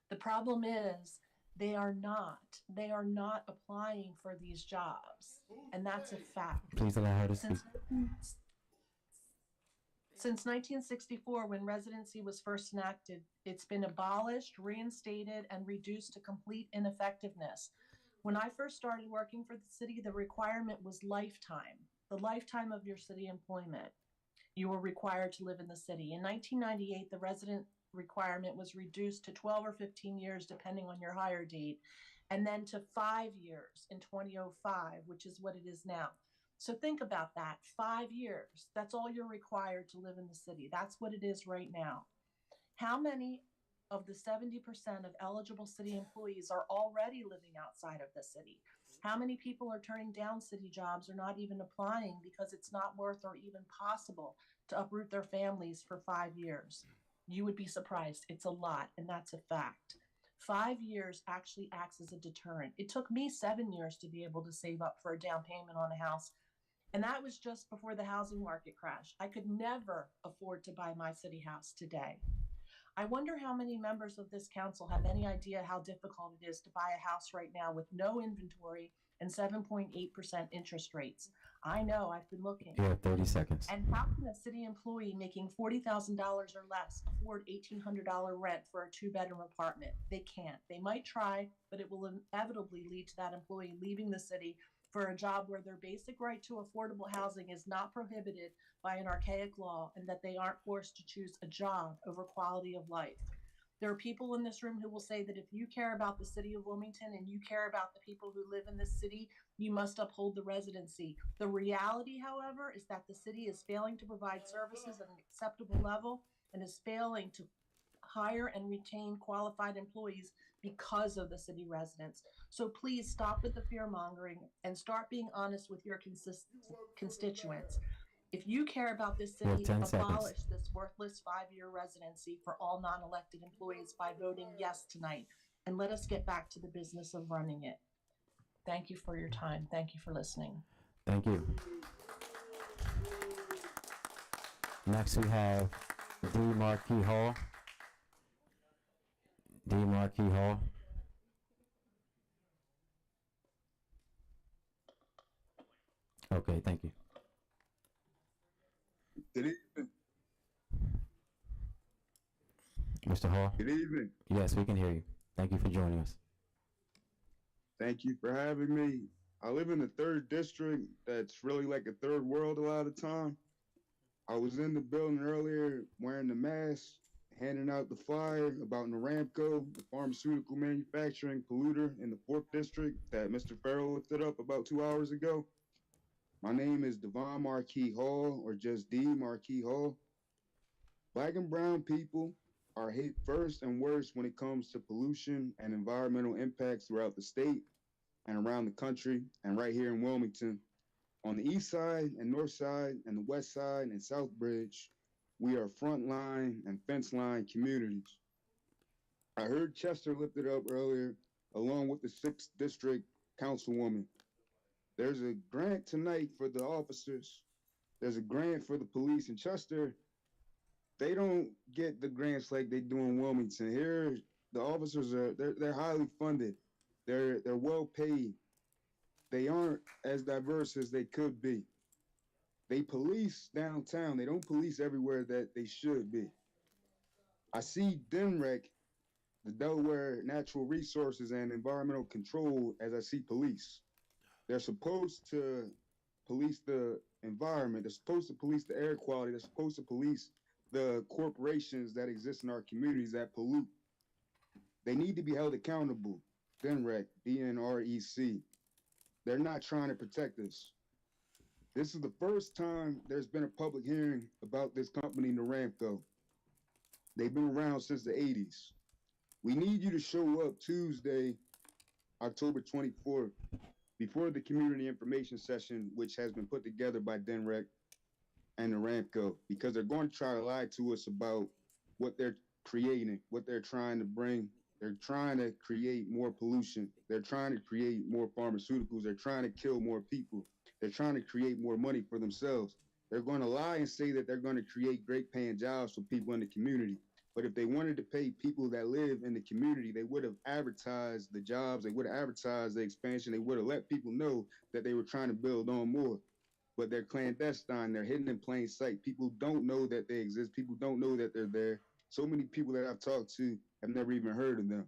S19: The problem is they are not applying for these jobs. And that's a fact.
S1: Please allow her to speak.
S19: Since 1964, when residency was first enacted, it's been abolished, reinstated, and reduced to complete ineffectiveness. When I first started working for the city, the requirement was lifetime, the lifetime of your city employment. You were required to live in the city. In 1998, the resident requirement was reduced to 12 or 15 years, depending on your hire date, and then to 5 years in 2005, which is what it is now. So think about that, 5 years. That's all you're required to live in the city. That's what it is right now. How many of the 70% of eligible city employees are already living outside of the city? How many people are turning down city jobs or not even applying because it's not worth or even possible to uproot their families for 5 years? You would be surprised. It's a lot, and that's a fact. 5 years actually acts as a deterrent. It took me 7 years to be able to save up for a down payment on a house, and that was just before the housing market crashed. I could never afford to buy my city house today. I wonder how many members of this council have any idea how difficult it is to buy a house right now with no inventory and 7.8% interest rates. I know, I've been looking.
S1: You have 30 seconds.
S19: And how can a city employee making $40,000 or less afford $1,800 rent for a 2-bedroom apartment? They can't. They might try, but it will inevitably lead to that employee leaving the city for a job where their basic right to affordable housing is not prohibited by an archaic law, and that they aren't forced to choose a job over quality of life. There are people in this room who will say that if you care about the city of Wilmington and you care about the people who live in this city, you must uphold the residency. The reality, however, is that the city is failing to provide services at an acceptable level and is failing to hire and retain qualified employees because of the city residents. So please stop with the fear mongering and start being honest with your constituents. If you care about this city, abolish this worthless 5-year residency for all non-elected employees by voting yes tonight, and let us get back to the business of running it. Thank you for your time. Thank you for listening.
S1: Thank you. Next we have D. Marquis Hall. D. Marquis Hall. Okay, thank you.
S22: Good evening.
S1: Mr. Hall?
S22: Good evening.
S1: Yes, we can hear you. Thank you for joining us.
S22: Thank you for having me. I live in the 3rd district. That's really like a third world a lot of time. I was in the building earlier wearing the mask, handing out the flyer about Naramco, the pharmaceutical manufacturing polluter in the 4th district that Mr. Farrell lifted up about 2 hours ago. My name is Devon Marquis Hall, or just D. Marquis Hall. Black and brown people are hit first and worst when it comes to pollution and environmental impacts throughout the state and around the country, and right here in Wilmington. On the east side and north side and the west side and South Bridge, we are frontline and fence line communities. I heard Chester lifted up earlier, along with the 6th district Councilwoman, there's a grant tonight for the officers. There's a grant for the police in Chester. They don't get the grants like they do in Wilmington. Here, the officers they're highly funded. They're well paid. They aren't as diverse as they could be. They police downtown. They don't police everywhere that they should be. I see DENREC, the Delaware Natural Resources and Environmental Control, as I see police. They're supposed to police the environment. They're supposed to police the air quality. They're supposed to police the corporations that exist in our communities that pollute. They need to be held accountable. DNREC, DNREC. They're not trying to protect us. This is the first time there's been a public hearing about this company, Naramco. They've been around since the 80s. We need you to show up Tuesday, October 24th, before the community information session, which has been put together by DNREC and Naramco, because they're going to try to lie to us about what they're creating, what they're trying to bring. They're trying to create more pollution. They're trying to create more pharmaceuticals. They're trying to kill more people. They're trying to create more money for themselves. They're going to lie and say that they're going to create great paying jobs for people in the community. But if they wanted to pay people that live in the community, they would have advertised the jobs. They would have advertised the expansion. They would have let people know that they were trying to build on more. But they're clandestine. They're hidden in plain sight. People don't know that they exist. People don't know that they're there. So many people that I've talked to have never even heard of them.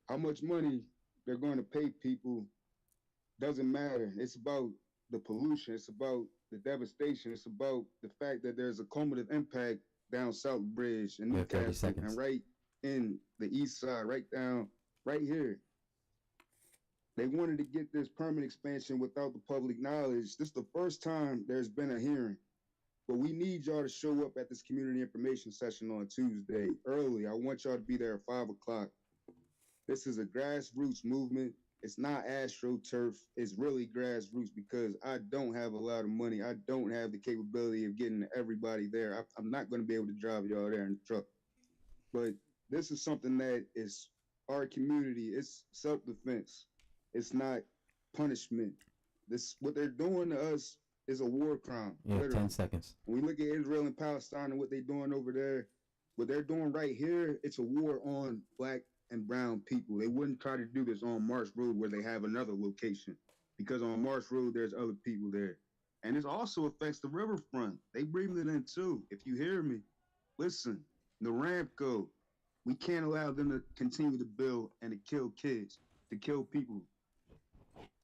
S22: How much money they're going to pay people doesn't matter. It's about the pollution. It's about the devastation. It's about the fact that there's a cumulative impact down South Bridge and Newcastle and right in the east side, right here. They wanted to get this permanent expansion without the public knowledge. This is the first time there's been a hearing. But we need y'all to show up at this community information session on Tuesday early. I want y'all to be there at 5 o'clock. This is a grassroots movement. It's not AstroTurf. It's really grassroots because I don't have a lot of money. I don't have the capability of getting everybody there. I'm not going to be able to drive y'all there in the truck. But this is something that is our community. It's self-defense. It's not punishment. What they're doing to us is a war crime.
S1: Yeah,
S22: literally.
S1: 10 seconds.
S22: When we look at Israel and Palestine and what they're doing over there, what they're doing right here, it's a war on black and brown people. They wouldn't try to do this on Marsh Road where they have another location, because on Marsh Road, there's other people there. And it also affects the riverfront. They breathe it in too. If you hear me, listen, Naramco, we can't allow them to continue to build and to kill kids, to kill people.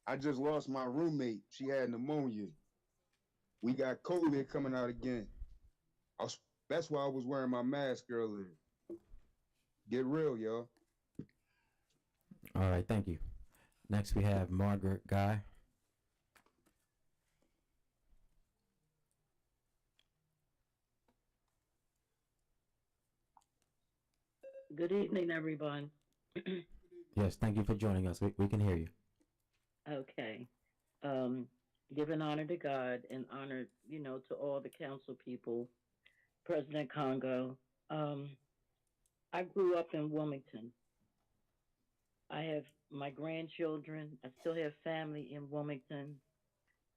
S22: I just lost my roommate. She had pneumonia. We got COVID coming out again. That's why I was wearing my mask earlier. Get real, y'all.
S1: All right, thank you. Next we have Margaret Guy.
S10: Good evening, everyone.
S1: Yes, thank you for joining us. We can hear you.
S10: Okay. Giving honor to God and honor, to all the council people, President Congo. I grew up in Wilmington. I have my grandchildren. I still have family in Wilmington.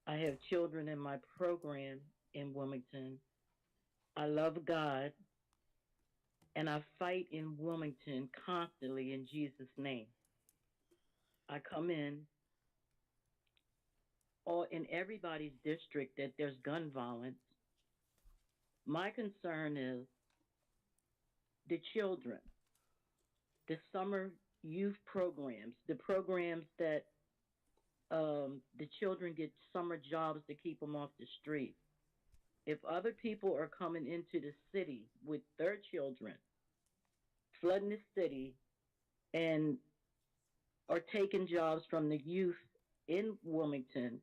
S10: I have children in my program in Wilmington. I love God, and I fight in Wilmington constantly in Jesus' name. I come in everybody's district that there's gun violence. My concern is the children, the summer youth programs, the programs that the children get summer jobs to keep them off the street. If other people are coming into the city with their children, flooding the city, and are taking jobs from the youth in Wilmington,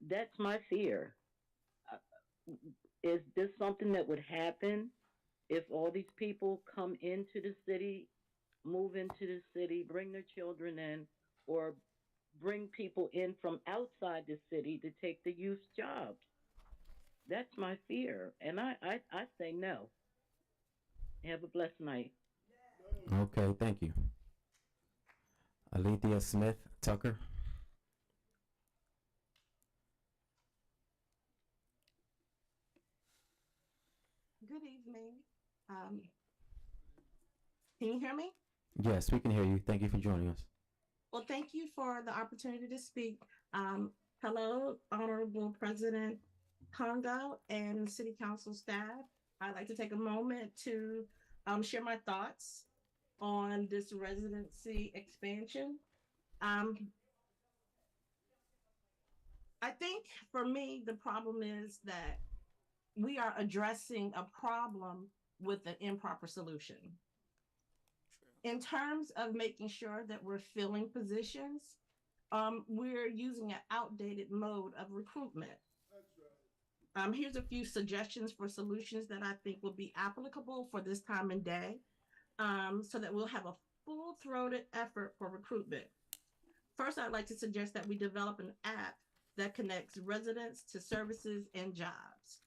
S10: that's my fear. Is this something that would happen if all these people come into the city, move into the city, bring their children in, or bring people in from outside the city to take the youth jobs? That's my fear, and I say no. Have a blessed night.
S1: Okay, thank you. Alethea Smith. Tucker.
S2: Good evening. Can you hear me?
S1: Yes, we can hear you. Thank you for joining us.
S2: Well, thank you for the opportunity to speak. Hello, Honorable President Congo and City Council staff. I'd like to take a moment to share my thoughts on this residency expansion. I think for me, the problem is that we are addressing a problem with an improper solution. In terms of making sure that we're filling positions, we're using an outdated mode of recruitment. Here's a few suggestions for solutions that I think will be applicable for this time and day, so that we'll have a full-throated effort for recruitment. First, I'd like to suggest that we develop an app that connects residents to services and jobs.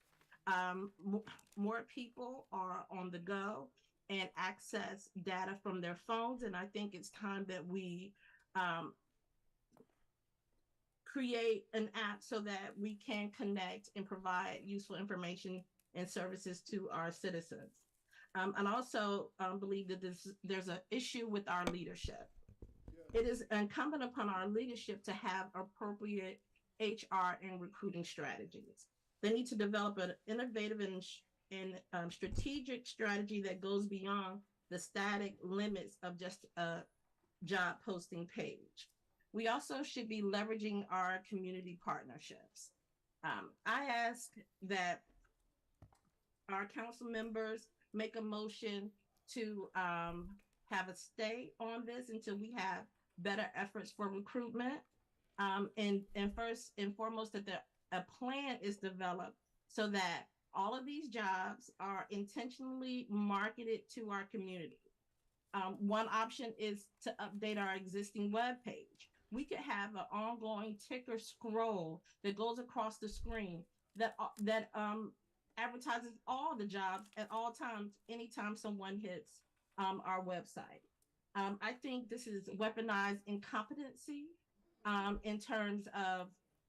S2: More people are on the go and access data from their phones, and I think it's time that we create an app so that we can connect and provide useful information and services to our citizens. And also believe that there's an issue with our leadership. It is incumbent upon our leadership to have appropriate HR and recruiting strategies. They need to develop an innovative and strategic strategy that goes beyond the static limits of just a job posting page. We also should be leveraging our community partnerships. I ask that our council members make a motion to have a stay on this until we have better efforts for recruitment. And first and foremost, that a plan is developed so that all of these jobs are intentionally marketed to our community. One option is to update our existing webpage. We could have an ongoing ticker scroll that goes across the screen that advertises all the jobs at all times, anytime someone hits our website. I think this is weaponized incompetency in terms of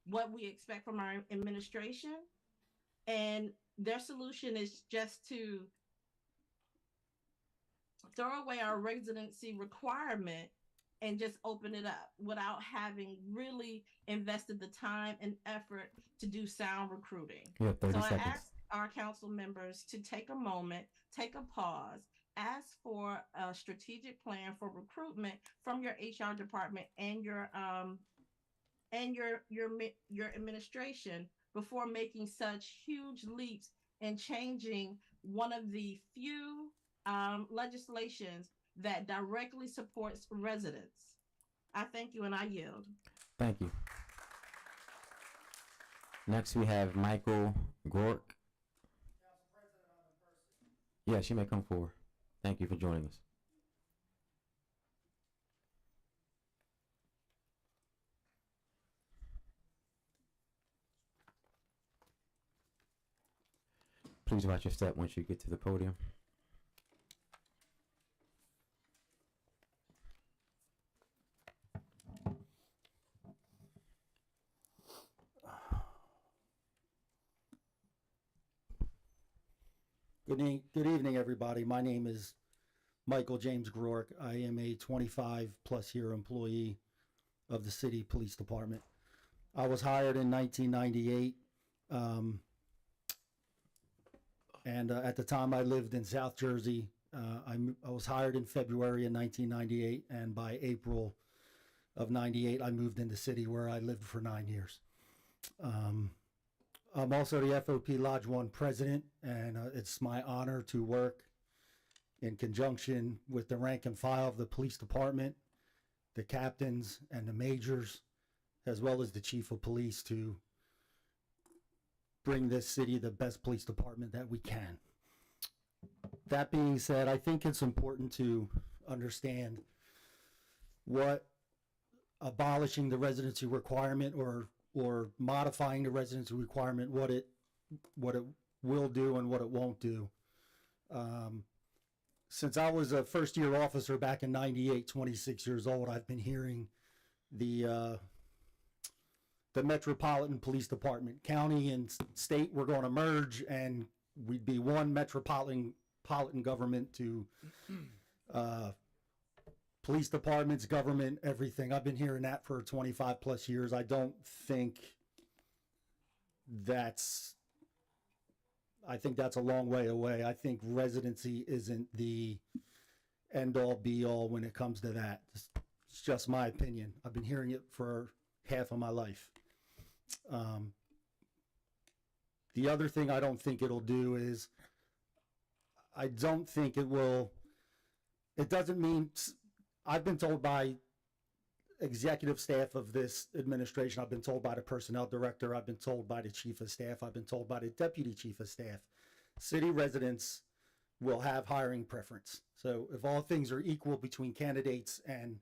S2: what we expect from our administration. And their solution is just to throw away our residency requirement and just open it up without having really invested the time and effort to do sound recruiting.
S1: You have 30
S2: so
S1: seconds.
S2: I ask our council members to take a moment, take a pause, ask for a strategic plan for recruitment from your HR department and your administration before making such huge leaps and changing one of the few legislations that directly supports residents. I thank you and I yield.
S1: Thank you. Next, we have Michael Gork. Yes, you may come forward. Thank you for joining us. Please watch your step once you get to the podium.
S12: Good evening, everybody. My name is Michael James Groark. I am a 25-plus year employee of the City Police Department. I was hired in 1998, and at the time I lived in South Jersey. I was hired in February of 1998, and by April of 98, I moved into city where I lived for 9 years. I'm also the FOP Lodge 1 president, and it's my honor to work in conjunction with the rank and file of the police department, the captains and the majors, as well as the chief of police, to bring this city the best police department that we can. That being said, I think it's important to understand what abolishing the residency requirement or modifying the residency requirement, what it will do and what it won't do. Since I was a first-year officer back in '98, 26 years old, I've been hearing the Metropolitan Police Department. County and state were going to merge, and we'd be one metropolitan government to police departments, government, everything. I've been hearing that for 25 plus years. I don't think I think that's a long way away. I think residency isn't the end all be all when it comes to that. It's just my opinion. I've been hearing it for half of my life. The other thing I don't think it'll do is I don't think it doesn't mean, I've been told by executive staff of this administration, I've been told by the personnel director, I've been told by the chief of staff, I've been told by the deputy chief of staff, city residents will have hiring preference. So if all things are equal between candidates and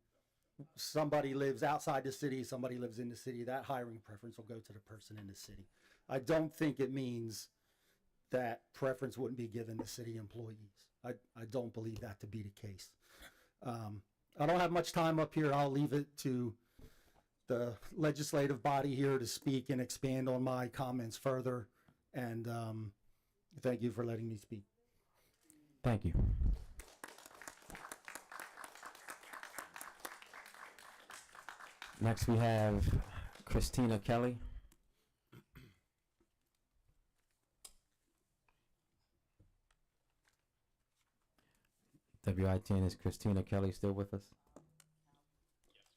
S12: somebody lives outside the city, somebody lives in the city, that hiring preference will go to the person in the city. I don't think it means that preference wouldn't be given to city employees. I don't believe that to be the case. I don't have much time up here. I'll leave it to the legislative body here to speak and expand on my comments further. And thank you for letting me speak.
S1: Thank you. Next we have Christina Kelly. WITN, is Christina Kelly still with us?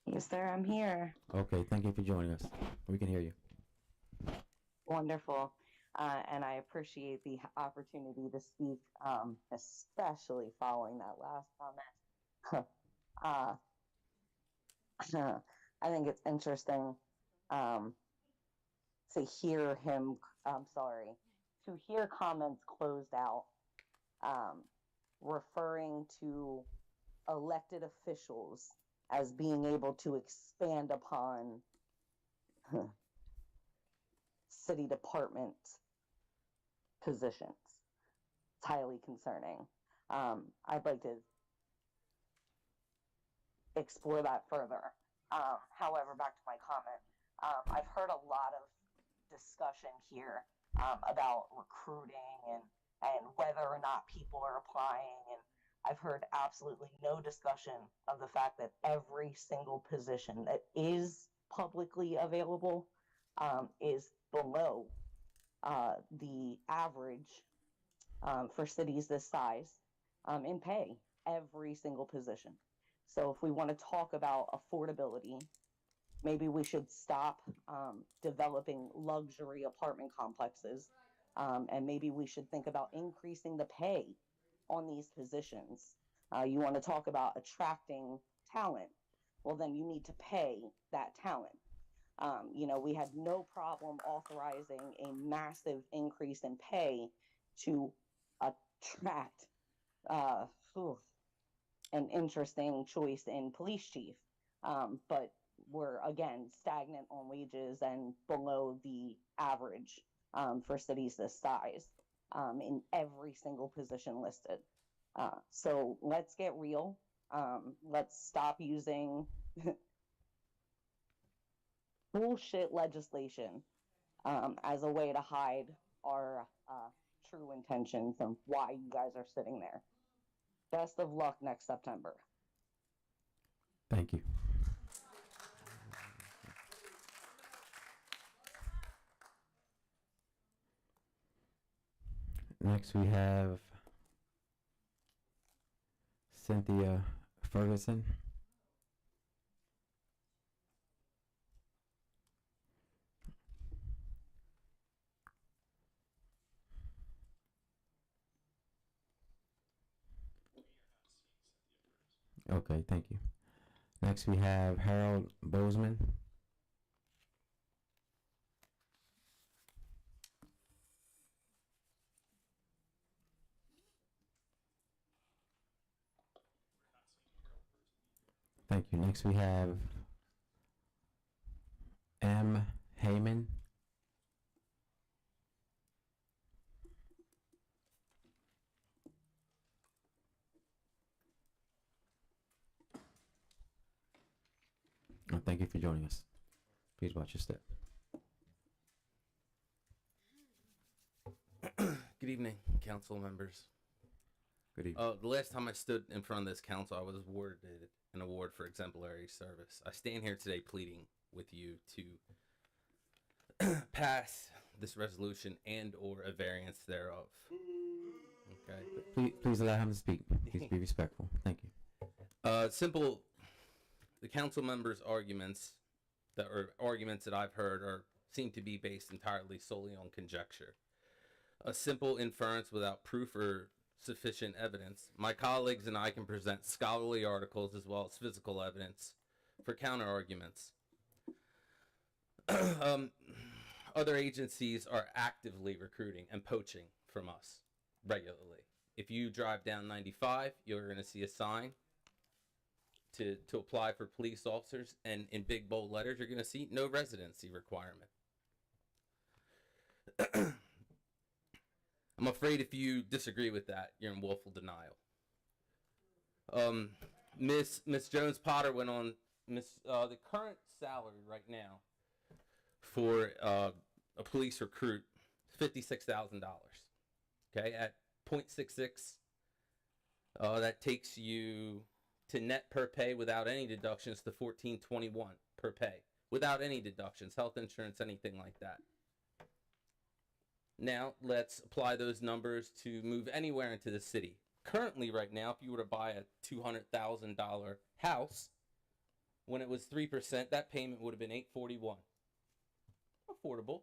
S11: Yes, sir, I'm here.
S1: Okay, thank you for joining us. We can hear you.
S11: Wonderful. And I appreciate the opportunity to speak, especially following that last comment. I think it's interesting to hear him, to hear comments closed out referring to elected officials as being able to expand upon city department positions. It's highly concerning. I'd like to explore that further. However, back to my comment, I've heard a lot of discussion here about recruiting and whether or not people are applying, and I've heard absolutely no discussion of the fact that every single position that is publicly available is below the average for cities this size in pay, every single position. So if we want to talk about affordability, maybe we should stop developing luxury apartment complexes, and maybe we should think about increasing the pay on these positions. You want to talk about attracting talent, well then you need to pay that talent. We had no problem authorizing a massive increase in pay to attract an interesting choice in police chief. But we're again stagnant on wages and below the average for cities this size in every single position listed. So let's get real. Let's stop using bullshit legislation as a way to hide our true intentions and why you guys are sitting there. Best of luck next September.
S1: Thank you. Next we have Cynthia Ferguson. Okay, thank you. Next we have Harold Bozeman. Thank you. Next we have M. Heyman. Okay. Thank you for joining us. Please watch your step.
S14: Good evening, council members.
S1: Good evening.
S14: The last time I stood in front of this council, I was awarded an award for exemplary service. I stand here today pleading with you to pass this resolution and or a variance thereof. Okay.
S1: Please allow him to speak. Please be respectful. Thank you.
S14: The council members' arguments that I've heard seem to be based entirely solely on conjecture. A simple inference without proof or sufficient evidence. My colleagues and I can present scholarly articles as well as physical evidence for counter arguments. Other agencies are actively recruiting and poaching from us regularly. If you drive down 95, you're going to see a sign to apply for police officers, and in big bold letters you're going to see no residency requirement. I'm afraid if you disagree with that, you're in willful denial. Miss Jones Potter went on the current salary right now for a police recruit, $56,000. Okay, at 0.66, that takes you to net per pay without any deductions to $14.21 per pay, without any deductions, health insurance, anything like that. Now, let's apply those numbers to move anywhere into the city. Currently, right now, if you were to buy a $200,000 house, when it was 3%, that payment would have been $841. Affordable.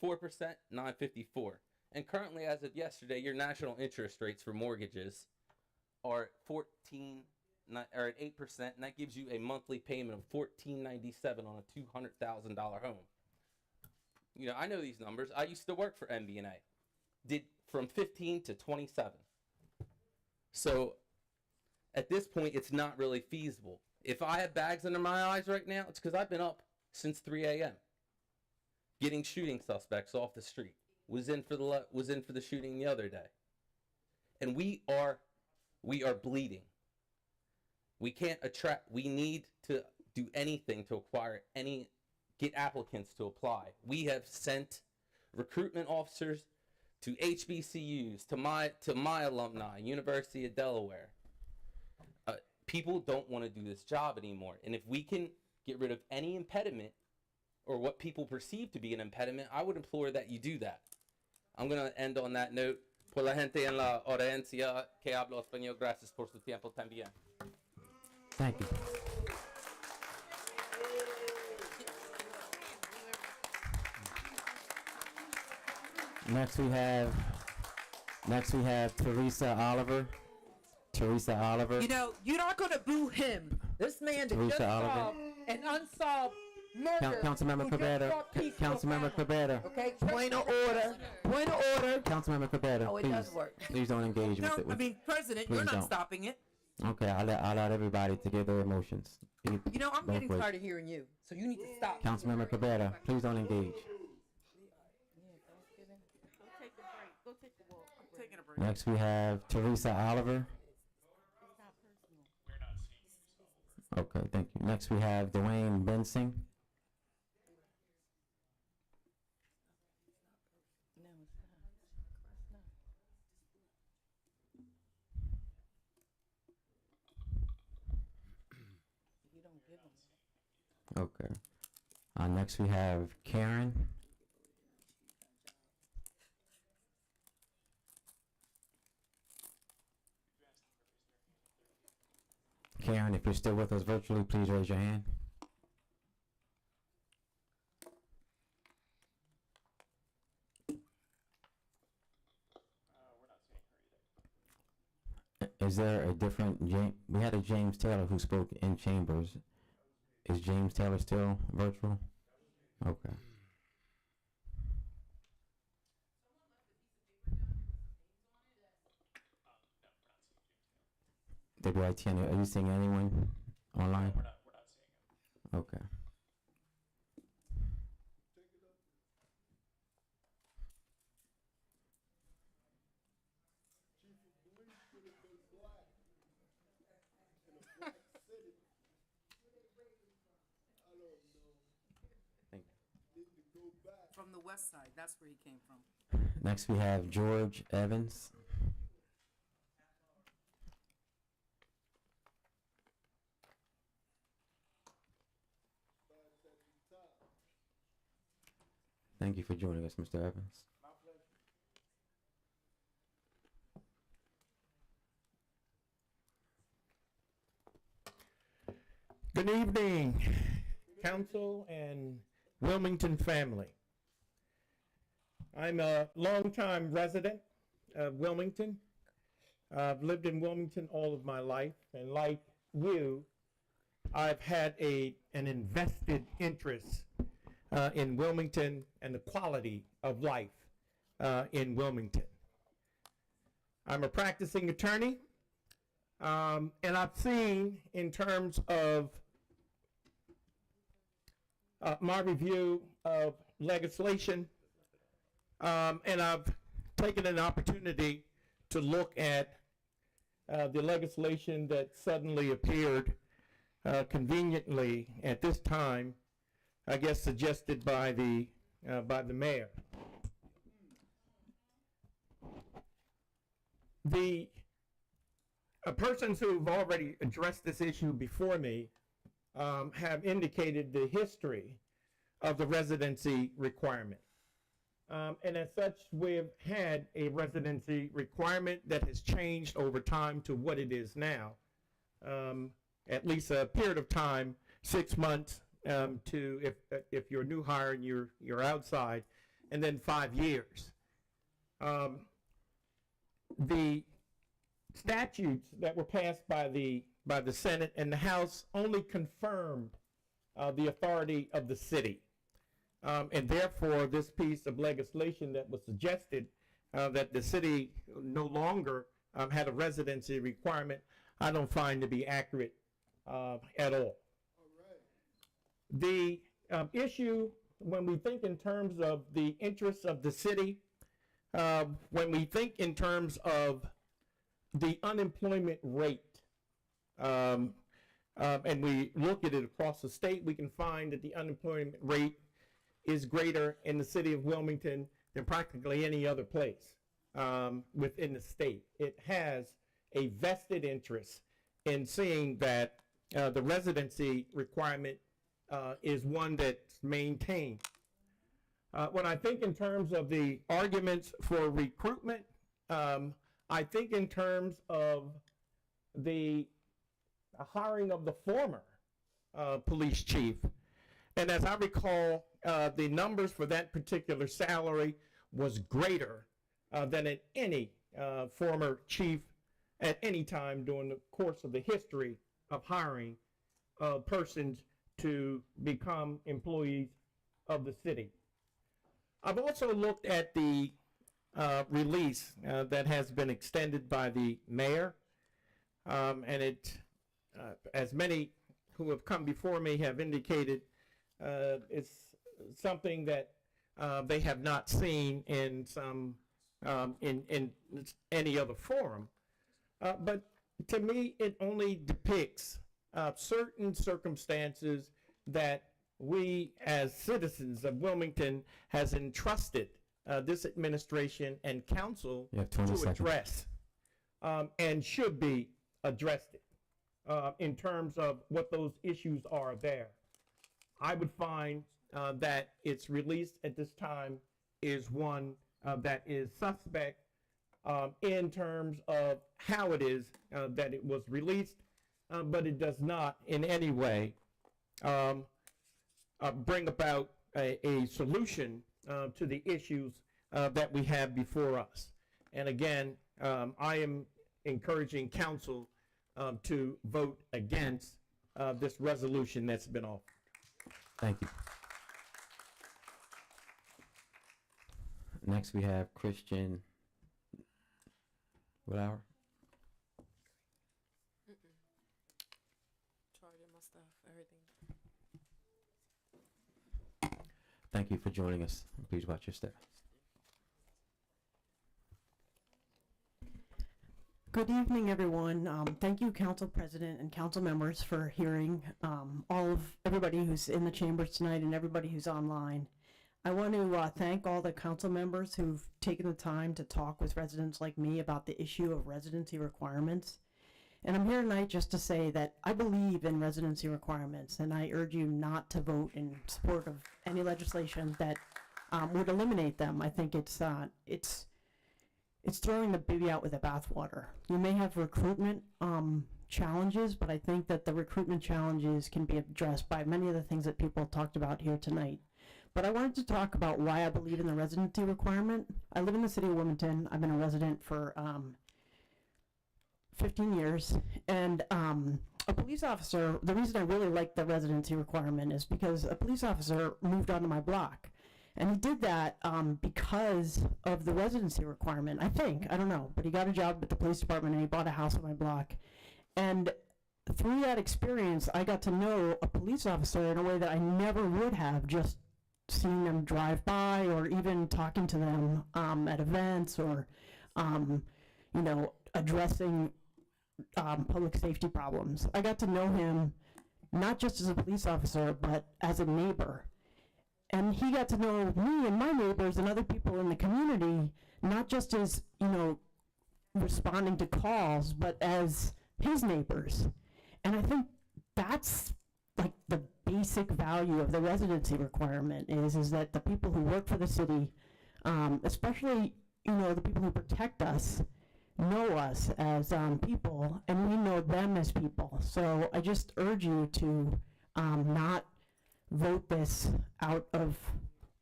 S14: 4%, $954. And currently, as of yesterday, your national interest rates for mortgages are at 8%, and that gives you a monthly payment of $1497 on a $200,000 home. You know, I know these numbers. I used to work for MBNA. Did from 15 to 27. So at this point, it's not really feasible. If I have bags under my eyes right now, it's because I've been up since 3 a.m. getting shooting suspects off the street. Was in for the shooting the other day. And we are bleeding. We can't attract. We need to do anything to get applicants to apply. We have sent recruitment officers to HBCUs, to my alumni, University of Delaware. People don't want to do this job anymore. And if we can get rid of any impediment or what people perceive to be an impediment, I would implore that you do that. I'm going to end on that note. Por la gente en la audiencia que hablo español, gracias por su tiempo también.
S1: Thank you. Next we have Teresa Oliver. Teresa Oliver.
S16: You know, you're not going to boo him. This man that
S1: Teresa
S16: just
S1: Oliver.
S16: solved an unsolved murder.
S1: Councilmember Cabrera. Councilmember Cabrera.
S16: Okay, point of order. Point of order.
S1: Councilmember Cabrera.
S16: Oh, it
S1: please,
S16: does work.
S1: Please don't engage
S16: No,
S1: with it.
S16: I mean, President,
S1: please
S16: you're not
S1: don't.
S16: stopping it.
S1: Okay, I'll let everybody to give their emotions.
S16: You know, I'm
S1: Both
S16: getting
S1: ways.
S16: tired of hearing you, so you need to stop.
S1: Councilmember Cabrera, please don't engage.
S7: Go take a walk. I'm taking a break.
S1: Next we have Teresa Oliver. Okay, thank you. Next we have Dwayne Bensing. Okay. Next we have Karen. Karen, if you're still with us virtually, please raise your hand. Is there a different James? We had a James Taylor who spoke in chambers. Is James Taylor still virtual? Okay. WITN, are you seeing anyone online? We're not seeing him. Okay.
S16: From the west side, that's where he came from.
S1: Next, we have George Evans. Thank you for joining us, Mr. Evans.
S15: Good evening, council and Wilmington family. I'm a longtime resident of Wilmington. I've lived in Wilmington all of my life, and like you, I've had an invested interest in Wilmington and the quality of life in Wilmington. I'm a practicing attorney, and I've seen, in terms of my review of legislation, and I've taken an opportunity to look at the legislation that suddenly appeared conveniently at this time, I guess suggested by the mayor. The persons who've already addressed this issue before me have indicated the history of the residency requirement. And as such, we've had a residency requirement that has changed over time to what it is now. At least a period of time, 6 months to if you're a new hire and you're outside, and then 5 years. The statutes that were passed by the Senate and the House only confirmed the authority of the city. And therefore, this piece of legislation that was suggested that the city no longer had a residency requirement, I don't find to be accurate at all. The issue, when we think in terms of the interests of the city, when we think in terms of the unemployment rate, and we look at it across the state, we can find that the unemployment rate is greater in the city of Wilmington than practically any other place within the state. It has a vested interest in seeing that the residency requirement is one that's maintained. When I think in terms of the arguments for recruitment, I think in terms of the hiring of the former police chief. And as I recall, the numbers for that particular salary was greater than at any former chief at any time during the course of the history of hiring persons to become employees of the city. I've also looked at the release that has been extended by the mayor, and it, as many who have come before me have indicated, it's something that they have not seen in some in any other forum. But to me, it only depicts certain circumstances that we as citizens of Wilmington has entrusted this administration and council to address and should be addressed in terms of what those issues are there. I would find that its release at this time is one that is suspect in terms of how it is that it was released, but it does not in any way bring about a solution to the issues that we have before us. And again, I am encouraging council to vote against this resolution that's been offered.
S1: Thank you. Next, we have Christian Willauer.
S7: Charging my stuff, everything.
S1: Thank you for joining us. Please watch your steps.
S18: Good evening, everyone. Thank you, Council President and Council members, for hearing everybody who's in the chambers tonight and everybody who's online. I want to thank all the council members who've taken the time to talk with residents like me about the issue of residency requirements. And I'm here tonight just to say that I believe in residency requirements, and I urge you not to vote in support of any legislation that would eliminate them. I think it's throwing the baby out with the bathwater. You may have recruitment challenges, but I think that the recruitment challenges can be addressed by many of the things that people talked about here tonight. But I wanted to talk about why I believe in the residency requirement. I live in the city of Wilmington. I've been a resident for 15 years. And a police officer, the reason I really like the residency requirement is because a police officer moved onto my block. And he did that because of the residency requirement, I think. I don't know. But he got a job at the police department and he bought a house on my block. And through that experience, I got to know a police officer in a way that I never would have just seeing them drive by or even talking to them at events or, addressing public safety problems. I got to know him not just as a police officer, but as a neighbor. And he got to know me and my neighbors and other people in the community, not just as, responding to calls, but as his neighbors. And I think that's like the basic value of the residency requirement is that the people who work for the city, especially, the people who protect us, know us as people, and we know them as people. So I just urge you to not vote this out of,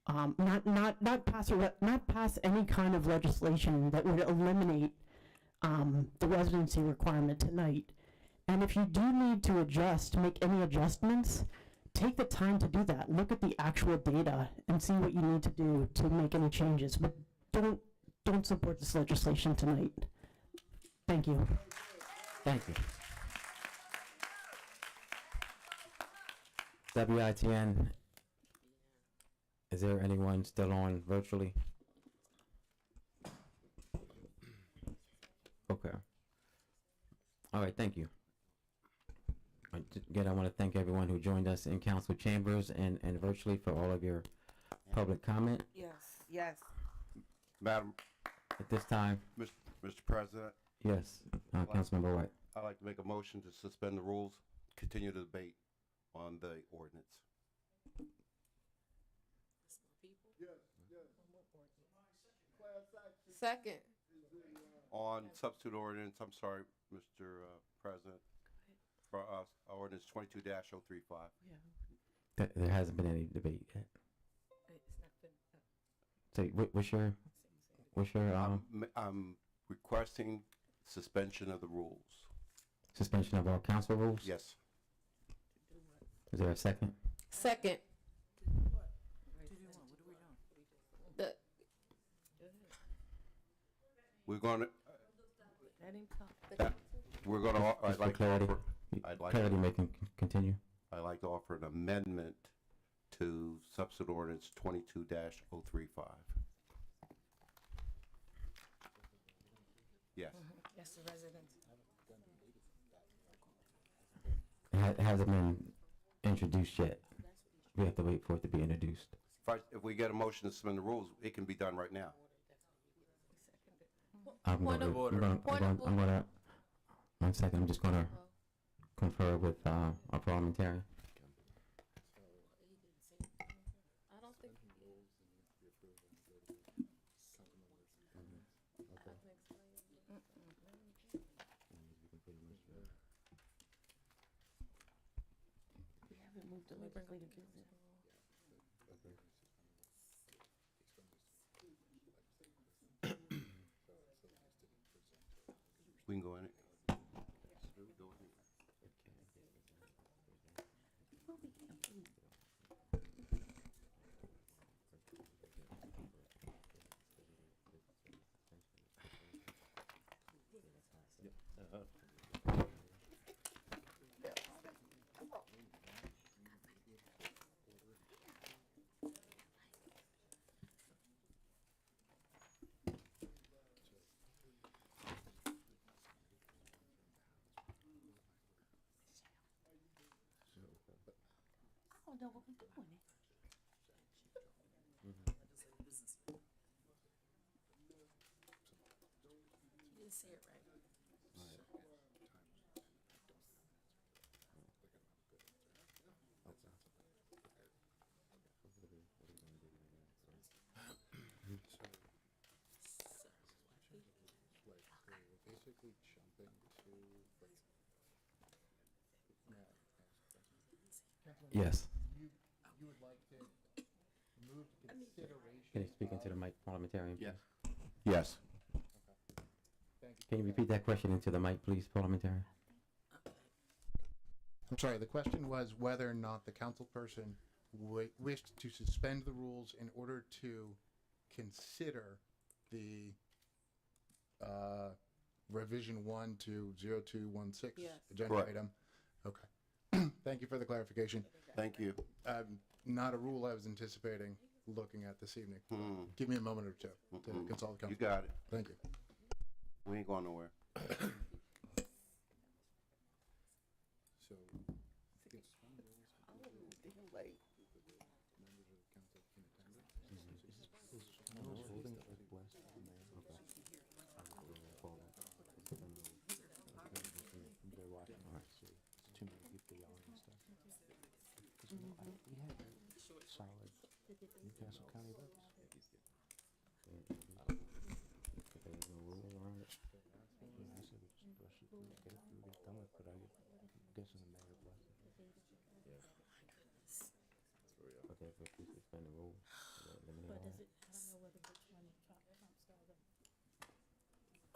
S18: not pass any kind of legislation that would eliminate the residency requirement tonight. And if you do need to make any adjustments, take the time to do that. Look at the actual data and see what you need to do to make any changes. But don't support this legislation tonight. Thank you.
S1: Thank you. WITN, is there anyone still on virtually? Okay. All right, thank you. Again, I want to thank everyone who joined us in council chambers and virtually for all of your public comment.
S8: Yes.
S9: Madam,
S1: At this time,
S9: Mr. President,
S1: yes, Councilmember White.
S9: I'd like to make a motion to suspend the rules, continue the debate on the ordinance.
S7: Second.
S9: On substitute ordinance, I'm sorry, Mr. President, for us, ordinance 22-035.
S1: There hasn't been any debate yet. So what's your
S9: I'm requesting suspension of the rules.
S1: suspension of all council rules?
S9: Yes.
S1: Is there a second?
S7: Second. The,
S9: We're going to,
S7: let him talk.
S9: we're going to,
S1: Just for clarity, clarity making continue.
S9: I'd like to offer an amendment to substitute ordinance 22-035. Yes.
S7: That's the residents.
S1: It hasn't been introduced yet. We have to wait for it to be introduced.
S9: If we get a motion to suspend the rules, it can be done right now.
S7: Point of order.
S1: One second, I'm just gonna confer with our parliamentarian.
S7: I don't think he is.
S8: We haven't moved to legislative business.
S9: We can go in it.
S8: I don't know what we're doing.
S7: didn't say it right.
S6: Basically jumping to
S1: Yes.
S6: You would like to move to consideration.
S1: Can you speak into the mic, parliamentarian?
S9: Yes.
S1: please?
S9: Yes.
S6: Thank you.
S1: Can you repeat that question into the mic, please, parliamentarian?
S6: I'm sorry, the question was whether or not the council person wished to suspend the rules in order to consider the revision 1 to 0216
S7: Yes.
S6: agenda
S9: Correct.
S6: item. Okay. Thank you for the clarification.
S9: Thank you.
S6: Not a rule I was anticipating looking at this evening. Give me a moment or two to consult the council.
S9: You got it.
S6: Thank you.
S9: We ain't going nowhere.
S6: So,
S1: Solid Newcastle County votes. There's no rule around it. Yeah, I said we just rush it through, get it through, get done with it, but I'm guessing the mayor blessed it. Okay, if we suspend the rules, eliminate all that.
S7: I don't know whether which one Trump started.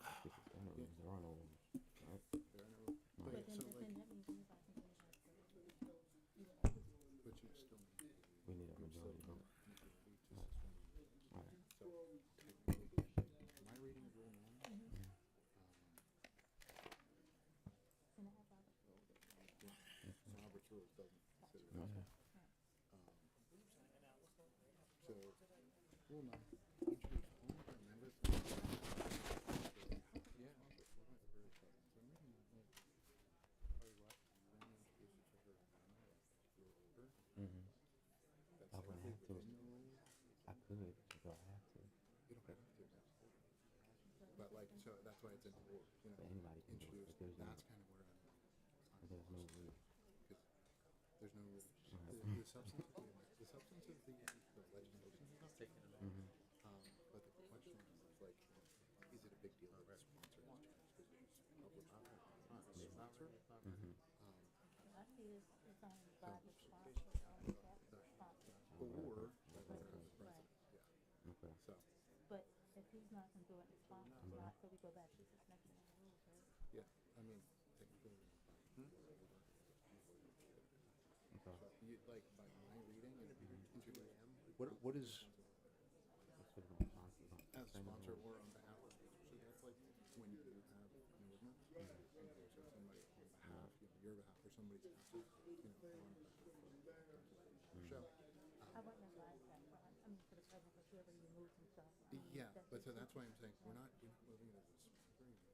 S1: If we suspend the rules, there are no rules, right?
S7: But then that means anybody can do it.
S6: but you still
S1: We need a majority vote. All right.
S6: So, technically, am I reading the rule now? Robert's rules doesn't consider this.
S1: Okay.
S6: So, rule 9, introduce only by members of the yeah, I'm reading that, like, sorry, what? Then introduce it to her your order.
S1: I wouldn't have to. I could, but I have to.
S6: You don't have to. But like, so that's why it's in the rule, you know.
S1: But anybody can do it, but there's no,
S6: That's kind of where
S1: there's no rule.
S6: because there's no rules.
S1: Right.
S6: The substance of the legislation is not taken it out. But the question is like, is it a big deal that it's sponsored as change? Because it's public sponsor.
S7: I see it's only by the sponsor,
S6: Or by the president. Yeah.
S1: Okay.
S6: So
S7: But if he's not gonna do it, the sponsor's not, so we go back to suspension of the rules, right?
S6: yeah, I mean technically. So you like by my reading and introduce what is as sponsor or on behalf of. So that's like when you have an ordinance. So somebody on behalf, your behalf or somebody's behalf, on behalf of show.
S7: I wouldn't advise that, for, I mean, for the president, because he already removed himself.
S6: Yeah, but so that's why I'm saying we're not moving it as a sponsor.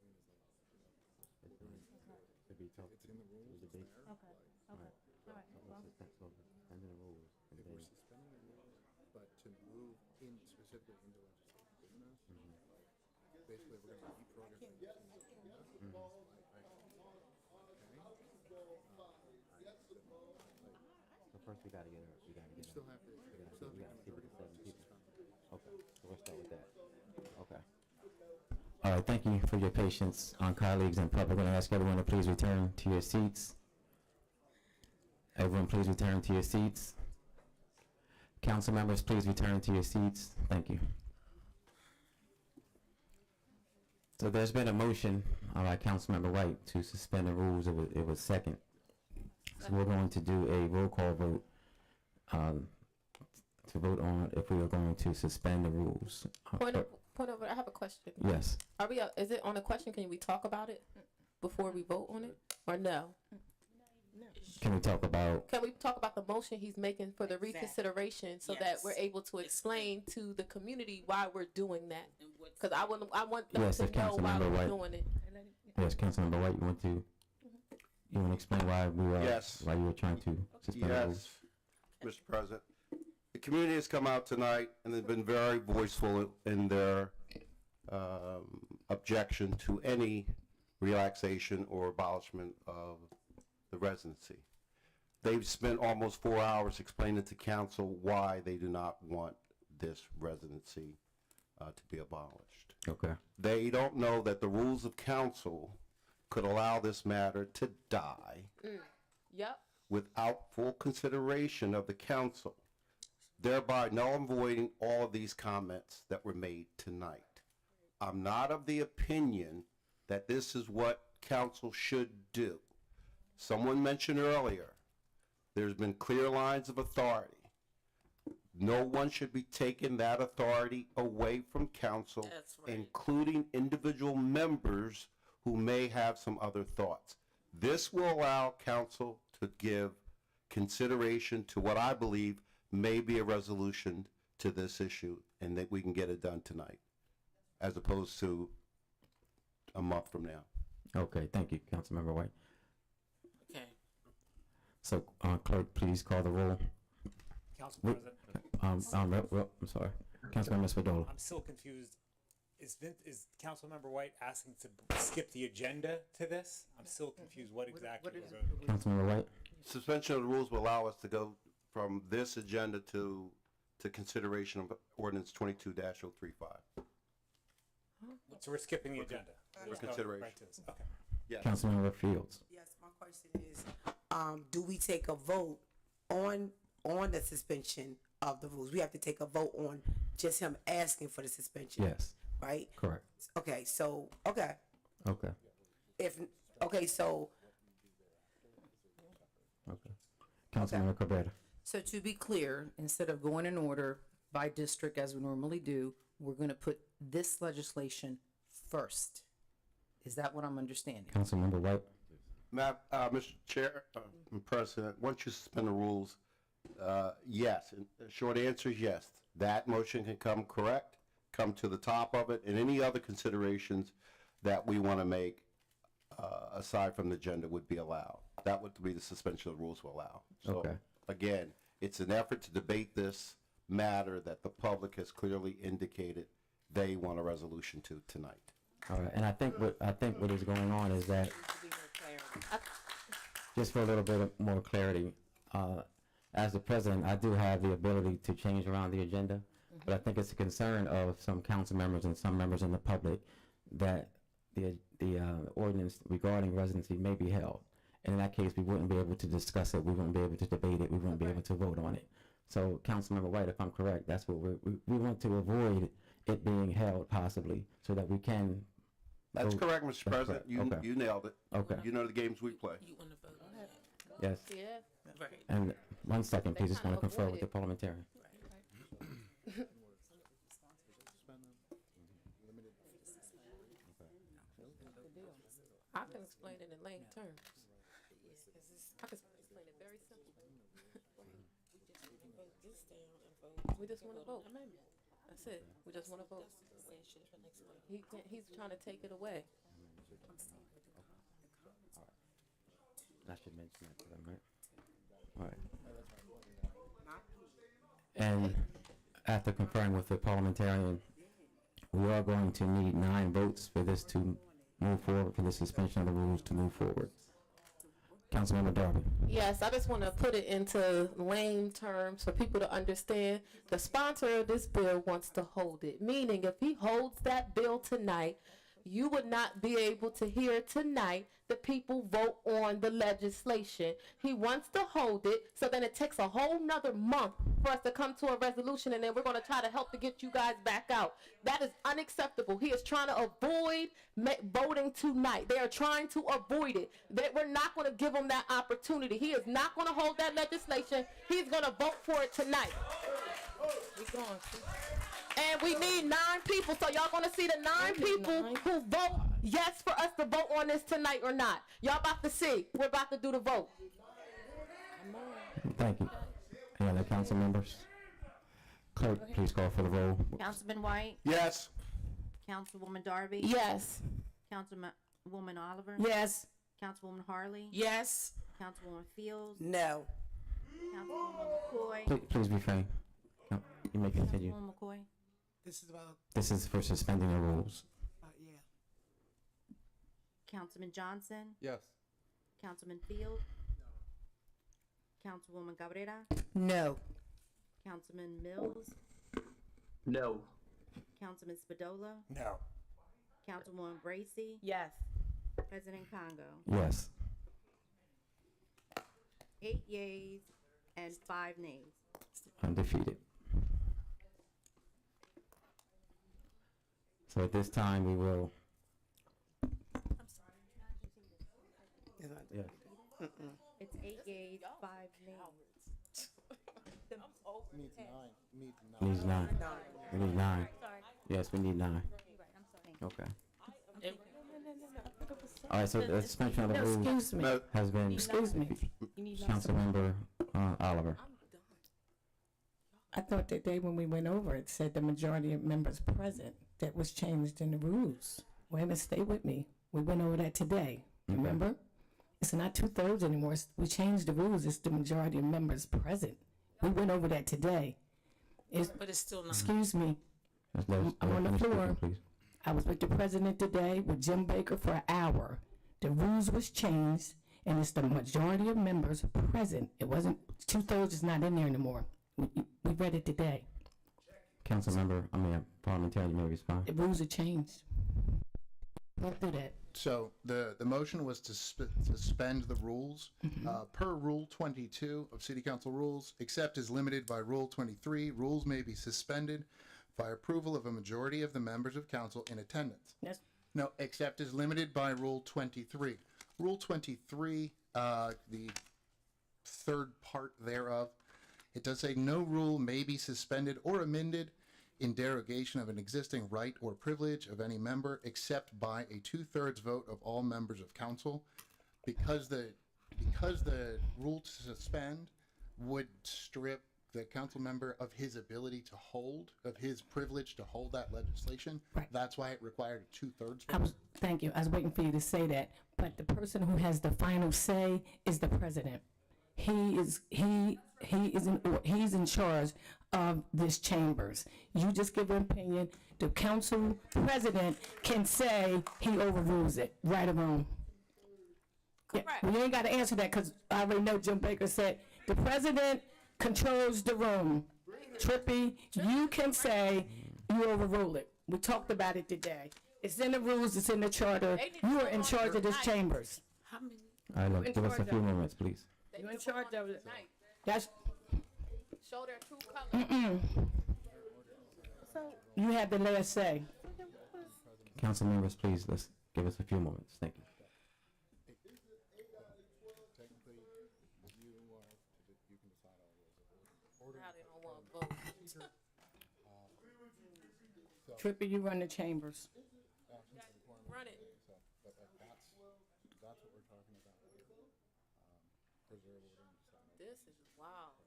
S6: We're moving it as like
S1: To be tough.
S6: it's in the rules.
S1: The
S6: It's
S1: debate.
S6: there.
S7: Okay, okay, all right.
S1: So
S7: Well,
S1: suspending the rules, and
S6: If
S1: then
S6: we're suspending the rules, but to move in specifically into legislative business, basically we're going to leapfrog everything else in the agenda.
S1: so first we gotta get her. We gotta get her.
S6: Still have to.
S1: We gotta see what the 7 people. Okay, so we'll start with that. Okay. All right, thank you for your patience, colleagues and public. I'm going to ask everyone to please return to your seats. Everyone, please return to your seats. Council members, please return to your seats. Thank you. So there's been a motion by Councilmember White to suspend the rules. It was second. So we're going to do a roll call vote to vote on if we are going to suspend the rules.
S20: Point of, I have a question.
S1: Yes.
S20: Are we? Is it on a question? Can we talk about it before we vote on it, or no?
S1: Can we talk about?
S20: Can we talk about the motion he's making for the reconsideration, so that we're able to explain to the community why we're doing that? Because I want them
S1: Yes,
S20: to
S1: if
S20: know why
S1: Councilmember
S20: we're
S1: White.
S20: doing it.
S1: Yes, Councilmember White, you want to explain why we were
S9: Yes.
S1: why you were trying to suspend the rules?
S9: Yes, Mr. President. The community has come out tonight and they've been very voiceful in their objection to any relaxation or abolishment of the residency. They've spent almost 4 hours explaining to council why they do not want this residency to be abolished.
S1: Okay.
S9: They don't know that the rules of council could allow this matter to die
S20: Yep.
S9: without full consideration of the council, thereby null and voiding all of these comments that were made tonight. I'm not of the opinion that this is what council should do. Someone mentioned earlier, there's been clear lines of authority. No one should be taking that authority away from council, including individual members who may have some other thoughts. This will allow council to give consideration to what I believe may be a resolution to this issue, and that we can get it done tonight, as opposed to a month from now.
S1: Okay, thank you, Councilmember White.
S7: Okay.
S1: So, clerk, please call the roll.
S4: Council
S1: Wait,
S4: President.
S1: I'm sorry. Councilmember Spadola.
S4: I'm still confused. Is Councilmember White asking to skip the agenda to this? I'm still confused what exactly we're voting.
S1: Councilmember White.
S9: Suspension of the rules will allow us to go from this agenda to consideration of ordinance 22-035.
S4: So we're skipping the agenda.
S9: For consideration.
S4: Right to this. Okay.
S9: Yes.
S1: Councilmember Fields.
S21: Yes, my question is, do we take a vote on the suspension of the rules? We have to take a vote on just him asking for the suspension.
S1: Yes.
S21: Right?
S1: Correct.
S21: Okay, so, okay.
S1: Okay.
S21: Okay, so.
S1: Okay. Councilmember Cabrera.
S7: So to be clear, instead of going in order by district as we normally do, we're gonna put this legislation first. Is that what I'm understanding?
S1: Councilmember White.
S9: Mr. Chair, President, once you suspend the rules, yes, and the short answer is yes. That motion can come to the top of it, and any other considerations that we want to make aside from the agenda would be allowed. That would be the suspension of the rules will allow. So,
S1: Okay.
S9: again, it's an effort to debate this matter that the public has clearly indicated they want a resolution to tonight.
S1: All right, and I think what is going on is that, just for a little bit of more clarity, as the president, I do have the ability to change around the agenda, but I think it's a concern of some council members and some members in the public that the ordinance regarding residency may be held. And in that case, we wouldn't be able to discuss it, we wouldn't be able to debate it, we wouldn't be able to vote on it. So, Councilmember White, if I'm correct, that's what we want to avoid it being held possibly, so that we can.
S9: That's
S1: vote.
S9: correct, Mr.
S1: That's
S9: President.
S1: correct.
S9: You nailed it.
S1: Okay.
S9: You know the games we play.
S7: You wanna vote on that?
S1: Yes.
S20: Yeah.
S7: Right.
S1: And 1 second, please, just want to confer with
S20: avoid
S1: the
S20: it.
S1: parliamentarian.
S20: I can explain it in lame terms. I can explain it very simply. We just want to vote. That's it. We just want to vote. He's trying to take it away.
S1: I should mention that to them, right? All right. And after conferring with the parliamentarian, we are going to need 9 votes for this to move forward, for the suspension of the rules to move forward. Councilmember Darby.
S20: Yes, I just want to put it into lame terms for people to understand. The sponsor of this bill wants to hold it, meaning if he holds that bill tonight, you would not be able to hear tonight the people vote on the legislation. He wants to hold it, so then it takes a whole nother month for us to come to a resolution, and then we're going to try to help to get you guys back out. That is unacceptable. He is trying to avoid voting tonight. They are trying to avoid it. We're not going to give him that opportunity. He is not going to hold that legislation. He's going to vote for it tonight. We're going. And we need 9 people, so y'all gonna see the 9 people who vote yes for us to vote on this tonight or not. Y'all about to see. We're about to do the vote.
S1: Thank you. Any other council members? Clerk, please call for the roll.
S23: Councilman White?
S9: Yes.
S23: Councilwoman Darby?
S20: Yes.
S23: Councilwoman Oliver?
S21: Yes.
S23: Councilwoman Harley?
S21: Yes.
S23: Councilwoman Fields?
S21: No.
S23: Councilwoman McCoy?
S1: Please refrain. No, you may continue.
S23: Councilwoman McCoy?
S21: This is about,
S1: This is for suspending the rules.
S21: yeah.
S23: Councilman Johnson,
S14: Yes.
S23: Councilman Field, Councilwoman Cabrera,
S21: No.
S23: Councilman Mills,
S5: No.
S23: Councilman Spadola,
S4: No.
S23: Councilwoman Bracy,
S8: Yes.
S23: President Congo.
S1: Yes.
S23: 8 yeas and 5 nays.
S1: Undefeated. So at this time, we will. Yes.
S23: It's 8 yeas, 5 nays.
S6: Needs nine.
S1: Needs 9. We need 9. Yes, we need 9. Okay. All right, so the suspension of the
S8: No,
S1: rules
S8: excuse me.
S1: has been.
S8: Excuse me.
S1: Councilmember Oliver.
S13: I thought that day when we went over, it said the majority of members present. That was changed in the rules. Wait a minute, stay with me. We went over that today, remember? It's not 2/3 anymore. We changed the rules. It's the majority of members present. We went over that today.
S7: But it's still not.
S13: Excuse me.
S1: Let's
S13: I'm on the
S1: finish
S13: floor.
S1: speaking, please.
S13: I was with the president today with Jim Baker for an hour. The rules was changed, and it's the majority of members present. It wasn't 2/3 is not in there anymore. We read it today.
S1: Parliamentarian, you may respond.
S13: The rules are changed. Went through that.
S6: So the motion was to suspend the rules per Rule 22 of City Council rules, except as limited by Rule 23. Rules may be suspended by approval of a majority of the members of council in attendance.
S13: Yes.
S6: No, except as limited by Rule 23. Rule 23, the third part thereof, it does say no rule may be suspended or amended in derogation of an existing right or privilege of any member except by a 2/3 vote of all members of council. Because the rule to suspend would strip the council member of his ability to hold, of his privilege to hold that legislation.
S13: Right.
S6: That's why it required a 2/3
S13: I
S6: vote.
S13: was, thank you. I was waiting for you to say that. But the person who has the final say is the president. He's in charge of this chambers. You just give an opinion. The council president can say he overrules it, right or wrong. Yeah, we ain't got to answer that because I already know Jim Baker said the president controls the room. Trippy, you can say you overrule it. We talked about it today. It's in the rules. It's in the charter. You are in charge of this chambers.
S1: All right, look, give us a few moments, please.
S13: You're in charge of it. That's.
S7: Show their true colors.
S13: You have the last say.
S1: Council members, please, let's give us a few moments. Thank you.
S6: Technically, you can decide all rules of order.
S7: Now they don't want to vote.
S13: Trippy, you run the chambers.
S7: Run it.
S6: So, but that's what we're talking about here. Preserve order and decide.
S7: This is wild.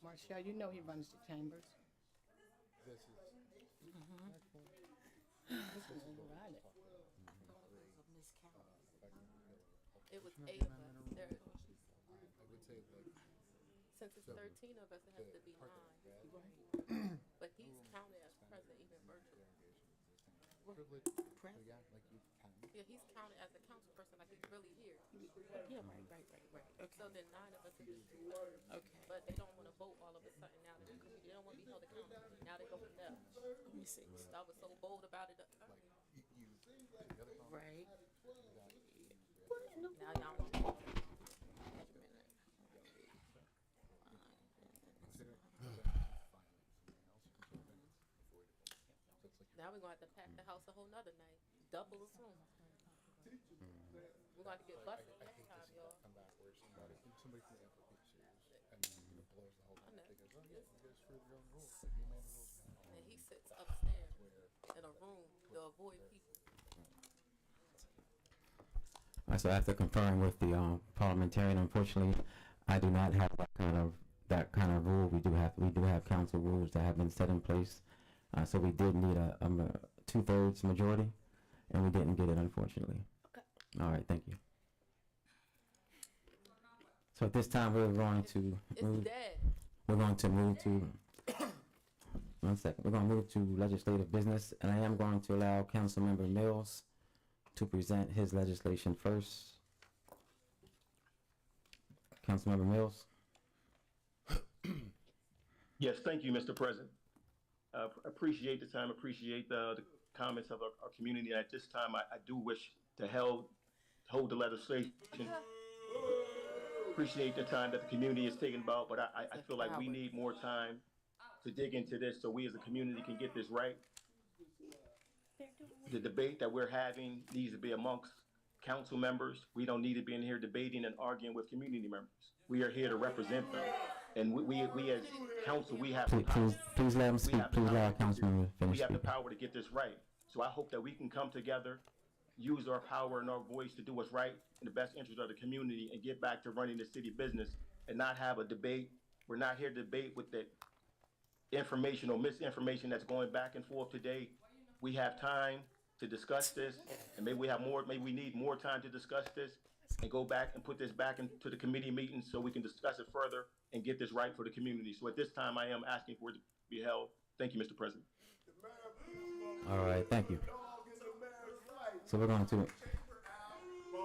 S13: Marshall, you know he runs the chambers.
S6: This is.
S13: This is override it.
S7: It was 8 of us. There,
S6: I would say like.
S7: since it's 13 of us, it has to be 9. But he's counted as president even virtually.
S6: Privilege. So yeah, like you can.
S7: Yeah, he's counted as a council person, like he's really here.
S13: Yeah, right.
S7: Okay. So then 9 of us are just 2/3. Okay. But they don't want to vote all of a sudden now. They don't want to be held accountable. Now they go from there. Let me see. I was so bold about it.
S13: Right.
S7: Now y'all want to. Now we're going to have to pack the house a whole nother night. Double this room. We're going to get busted next time, y'all.
S6: Come back where somebody from the FOP and blows the whole thing. They go, oh yeah, you guys screwed your own rules. You made the rules.
S7: And he sits upstairs in a room to avoid people.
S1: All right, so after conferring with the parliamentarian, unfortunately, I do not have that kind of rule. We do have council rules that have been set in place. So we did need a 2/3 majority, and we didn't get it, unfortunately.
S13: Okay.
S1: All right, thank you. So at this time, we're going to move.
S7: Dead.
S1: We're going to move to. One second. We're going to move to legislative business, and I am going to allow Councilmember Mills to present his legislation first. Councilmember Mills.
S3: Yes, thank you, Mr. President. Appreciate the time, appreciate the comments of our community. At this time, I do wish to hold the legislation. Appreciate the time that the community is taking about, but I feel like we need more time to dig into this so we as a community can get this right. The debate that we're having needs to be amongst council members. We don't need to be in here debating and arguing with community members. We are here to represent them. And we as council, we have
S1: Please let him speak. Please let our councilmember finish
S3: we have the
S1: speaking.
S3: power to get this right. So I hope that we can come together, use our power and our voice to do what's right in the best interest of the community and get back to running the city business and not have a debate. We're not here to debate with the information or misinformation that's going back and forth today. We have time to discuss this, and maybe we need more time to discuss this and go back and put this back into the committee meetings so we can discuss it further and get this right for the community. So at this time, I am asking for it to be held. Thank you, Mr. President.
S1: All right, thank you. So we're going to,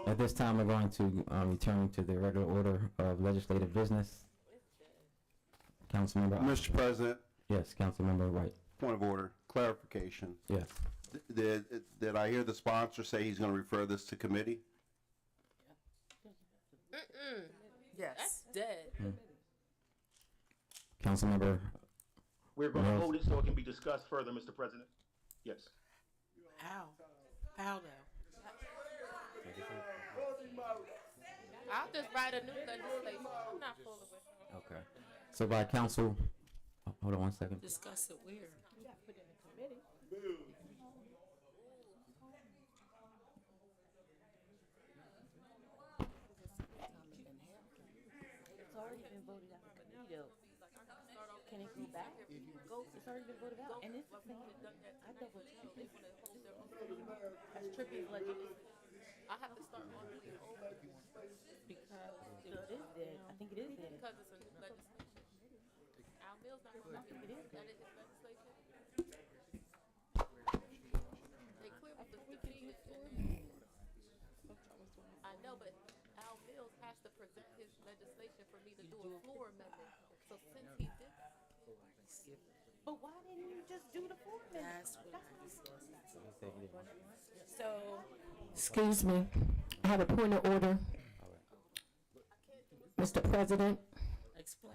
S1: at this time, we're going to return to the regular order of legislative business. Councilmember.
S9: Mr. President.
S1: Yes, Councilmember White.
S9: Point of order, clarification.
S1: Yes.
S9: Did I hear the sponsor say he's gonna refer this to committee?
S20: Yes. That's dead.
S1: Councilmember.
S3: We're going to hold it so it can be discussed further, Mr. President. Yes.
S21: How? How though?
S20: I'll just write a new legislation. I'm not fooling with it.
S1: Okay. So by council, hold on 1 second.
S20: Discuss it where? You got to put it in a committee.
S23: It's already been voted out of committee though. Can it go back? It's already been voted out, and it's the same. I double checked this. That's Trippy's legislation.
S20: I have to start all the way over because
S23: it is dead. I think it is dead.
S20: Because it's a new legislation. Al Mills not going to think it is. That is his legislation. They clear with the 15 I know, but Al Mills has to present his legislation for me to do a floor amendment. So since he did that.
S23: But why didn't you just do the floor amendment?
S20: So.
S13: Excuse me, I have a point of order. Mr. President,
S20: Explain.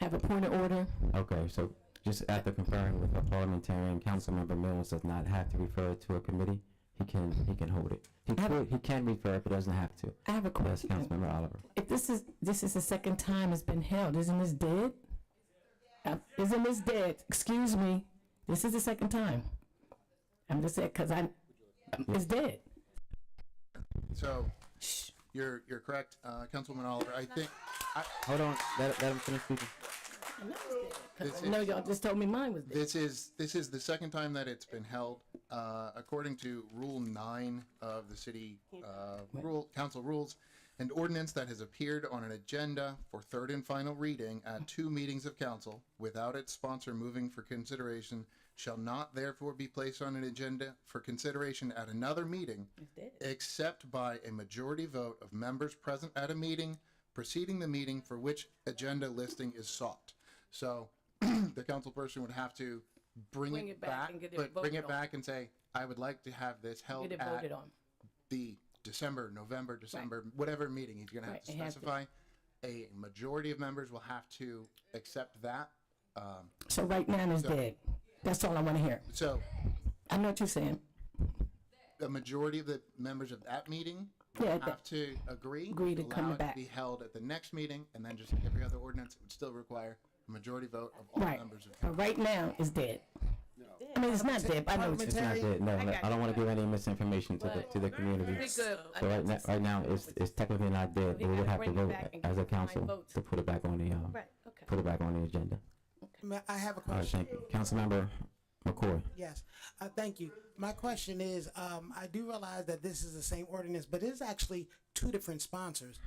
S13: I have a point of order.
S1: Okay, so just after conferring with a parliamentarian, Councilmember Mills does not have to refer it to a committee. He can hold it. He can refer it, but doesn't have to.
S13: I have a question.
S1: Yes, Councilmember Oliver.
S13: If this is the second time it's been held, isn't this dead? Isn't this dead? Excuse me. This is the second time. I'm just saying because it's dead.
S6: So, you're correct, Councilwoman Oliver. I think.
S1: Hold on. Let him finish speaking.
S13: I know it's dead. No, y'all just told me mine was dead.
S6: This is the second time that it's been held. According to Rule 9 of the City Council Rules, an ordinance that has appeared on an agenda for third and final reading at 2 meetings of council without its sponsor moving for consideration shall not therefore be placed on an agenda for consideration at another meeting except by a majority vote of members present at a meeting preceding the meeting for which agenda listing is sought. So the council person would have to bring it back,
S13: and get it
S6: but bring
S13: voted
S6: it back and say, I would like to have this held
S13: Get it
S6: at
S13: voted on.
S6: the November, whatever meeting. He's going to have to specify. A majority of members will have to accept that.
S13: So right now it's dead. That's all I want to hear.
S6: So
S13: I know what you're saying.
S6: The majority of the members of that meeting have to agree
S13: to come
S6: allow it
S13: back.
S6: to be held at the next meeting, and then just like every other ordinance, it would still require a majority vote of all
S13: Right.
S6: members of
S13: But right now it's dead. I mean, it's not dead. But I know what you're
S1: It's not
S13: saying.
S1: dead. No, I don't want to give any misinformation to the community.
S13: Pretty good.
S1: So right now it's technically not dead, but we would have to vote as a council to put it back on the put it back on the agenda.
S17: I have a
S1: All right,
S17: question.
S1: thank you, Councilmember McCoy.
S17: Yes, thank you. My question is, I do realize that this is the same ordinance, but it's actually 2 different sponsors.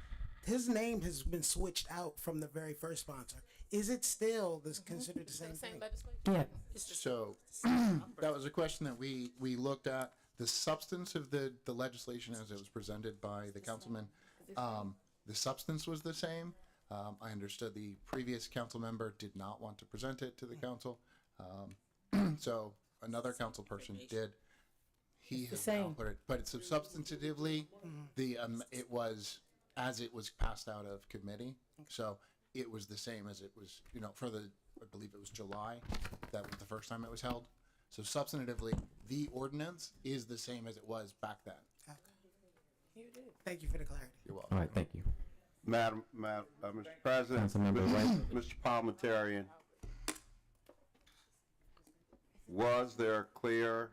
S17: His name has been switched out from the very first sponsor. Is it still considered the same thing?
S13: Yeah.
S6: So that was a question that we looked at. The substance of the legislation as it was presented by the councilman, the substance was the same. I understood the previous council member did not want to present it to the council. So another council person did. He has now put it, but it's substantively, it was, as it was passed out of committee. So it was the same as it was, for I believe it was July, that was the first time it was held. So substantively, the ordinance is the same as it was back then.
S17: Thank you for the clarity.
S6: You're welcome.
S1: All right, thank you.
S9: Mr. President,
S1: Councilmember White.
S9: Mr. Parliamentarian, was there clear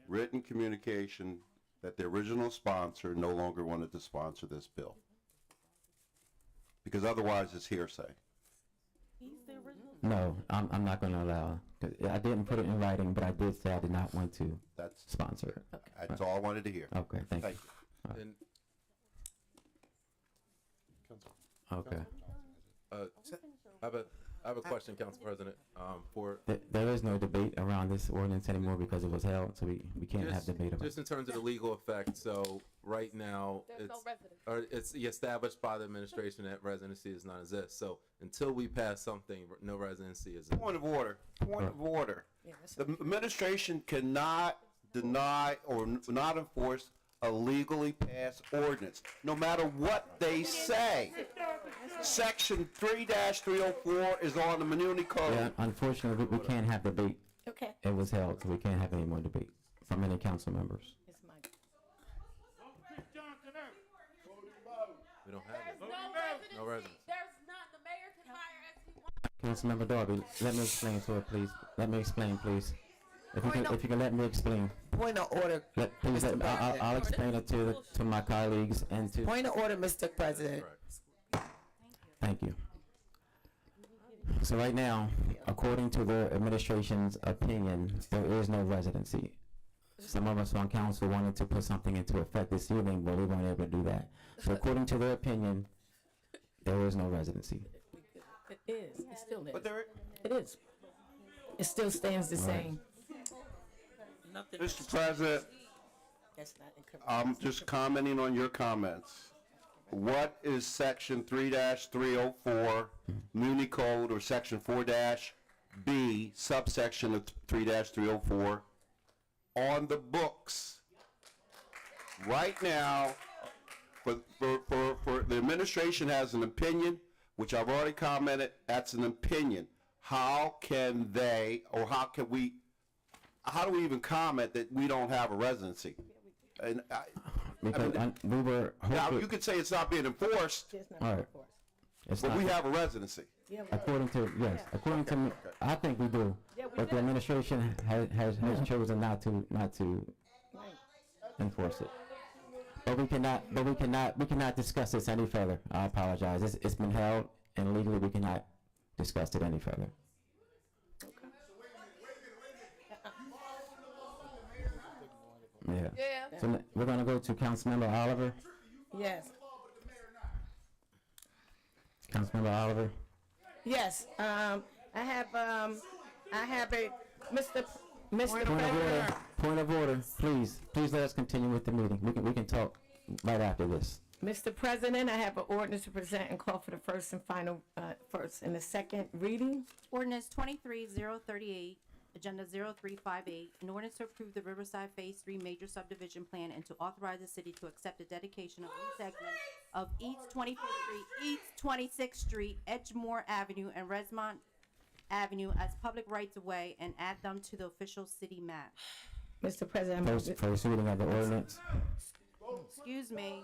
S9: written communication that the original sponsor no longer wanted to sponsor this bill? Because otherwise it's hearsay.
S1: No, I'm not going to allow. 'Cause I didn't put it in writing, but I did say I did not want to sponsor it.
S9: That's all I wanted to hear.
S1: Okay, thank you.
S9: you.
S10: And
S1: Okay.
S10: I have a question, Council President.
S1: There is no debate around this ordinance anymore because it was held, so we can't have debate about it.
S10: Just in terms of the legal effect, so right now, it's established by the administration that residency does not exist. So until we pass something, no residency is.
S9: Point of order. Point of order. The administration cannot deny or not enforce a legally passed ordinance, no matter what they say. Section 3-304 is on the Community Code.
S1: Yeah, unfortunately, we can't have debate.
S13: Okay.
S1: It was held, so we can't have any more debate from any council members.
S10: We don't have it. No residency.
S20: There's none. The mayor can hire as he wants.
S1: Councilmember Darby, let me explain to her, please. Let me explain, please. If you can let me explain.
S21: Point of order.
S1: I'll explain it to my colleagues and to.
S21: Point of order, Mr. President.
S1: Thank you. So right now, according to the administration's opinion, there is no residency. Some of us on council wanted to put something into effect this evening, but we weren't able to do that. So according to their opinion, there is no residency.
S13: It is. It still is.
S9: But there,
S13: It is. It still stands the same.
S9: Mr. President,
S13: That's not incorrect.
S9: I'm just commenting on your comments. What is section 3-304 Muni Code or section 4-B subsection of 3-304 on the books right now? For the administration has an opinion, which I've already commented. That's an opinion. How can they, or how can we? How do we even comment that we don't have a residency? And
S1: Because we were
S9: now
S1: hoping,
S9: you could say it's not being enforced,
S1: all right. It's
S9: but
S1: not,
S9: we have a residency.
S1: according to, yes, according to me, I think we do. But the administration has chosen not to enforce it. But we cannot discuss this any further. I apologize. It's been held, and legally we cannot discuss it any further. Yeah. So we're gonna go to Councilmember Oliver.
S13: Yes.
S1: Councilmember Oliver.
S13: Yes. I have a Mr.
S1: Point of order. Please let us continue with the meeting. We can talk right after this.
S13: Mr. President, I have an ordinance to present and call for the first and final, first and the second reading.
S19: Ordinance 23-038, Agenda 0358, an ordinance to approve the Riverside Phase 3 Major Subdivision Plan and to authorize the city to accept the dedication of new segments of East 25th Street, East 26th Street, Edgemore Avenue, and Resmont Avenue as public rights-of-way and add them to the official city map.
S13: Mr. President,
S1: First reading of the ordinance.
S19: Excuse me.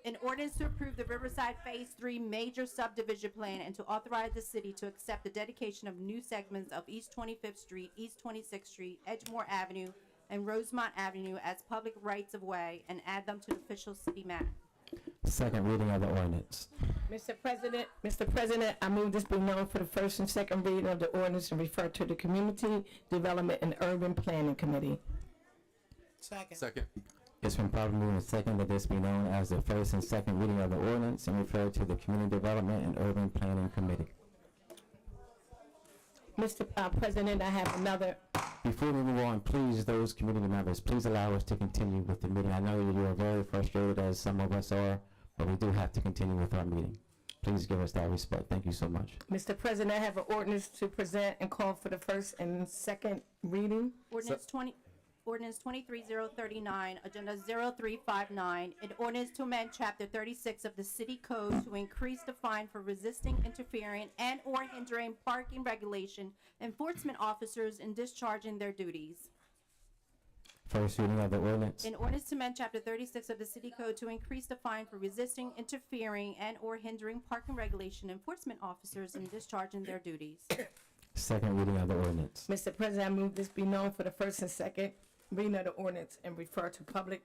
S19: An ordinance to approve the Riverside Phase 3 Major Subdivision Plan and to authorize the city to accept the dedication of new segments of East 25th Street, East 26th Street, Edgemore Avenue, and Rosemont Avenue as public rights-of-way and add them to the official city map.
S1: Second reading of the ordinance.
S13: Mr. President, I move this be known for the first and second reading of the ordinance and refer to the Community Development and Urban Planning Committee.
S10: Second.
S1: It's been properly moved and second that this be known as the first and second reading of the ordinance and referred to the Community Development and Urban Planning Committee.
S13: Mr. President, I have another
S1: Before we move on, please, those community members, please allow us to continue with the meeting. I know you are very frustrated, as some of us are, but we do have to continue with our meeting. Please give us that respect. Thank you so much.
S13: Mr. President, I have an ordinance to present and call for the first and second reading.
S19: Ordinance 23039, Agenda 0359, an ordinance to amend Chapter 36 of the City Code to increase the fine for resisting, interfering, and/or hindering parking regulation enforcement officers in discharging their duties.
S1: First reading of the ordinance.
S19: An ordinance to amend Chapter 36 of the City Code to increase the fine for resisting, interfering, and/or hindering parking regulation enforcement officers in discharging their duties.
S1: Second reading of the ordinance.
S13: Mr. President, I move this be known for the first and second reading of the ordinance and refer to Public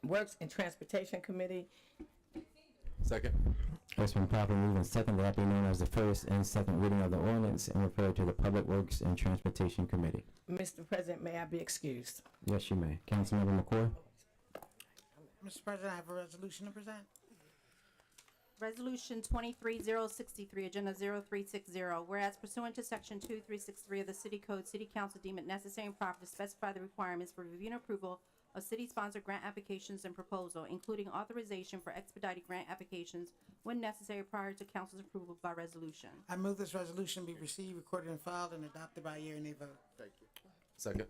S13: Works and Transportation Committee.
S10: Second.
S1: It's been properly moved and seconded that be known as the first and second reading of the ordinance and referred to the Public Works and Transportation Committee.
S13: Mr. President, may I be excused?
S1: Yes, you may. Councilmember McCoy.
S17: Mr. President, I have a resolution to present.
S19: Resolution 23063, Agenda 0360, whereas pursuant to Section 2363 of the City Code, City Council deem it necessary and proper to specify the requirements for review and approval of city-sponsored grant applications and proposal, including authorization for expedited grant applications when necessary prior to council's approval by resolution.
S17: I move this resolution be received, recorded, and filed, and adopted by a yea and nay vote.
S6: Thank you.
S10: Second.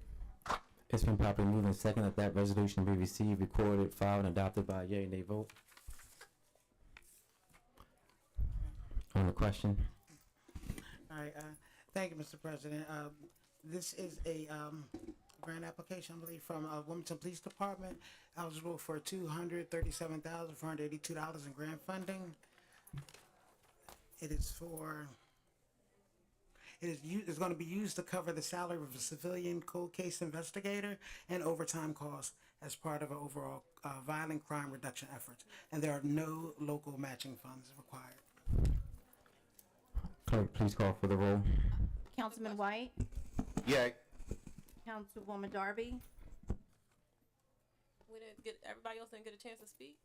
S1: It's been properly moved and seconded that resolution be received, recorded, filed, and adopted by a yea and nay vote. On the question.
S17: All right, thank you, Mr. President. This is a grant application, I believe, from Wilmington Police Department, eligible for $237,482 in grant funding. It's going to be used to cover the salary of a civilian cold case investigator and overtime costs as part of an overall violent crime reduction efforts. And there are no local matching funds required.
S1: Clerk, please call for the roll.
S19: Councilman White?
S9: Yay.
S19: Councilwoman Darby?
S20: Everybody else didn't get a chance to speak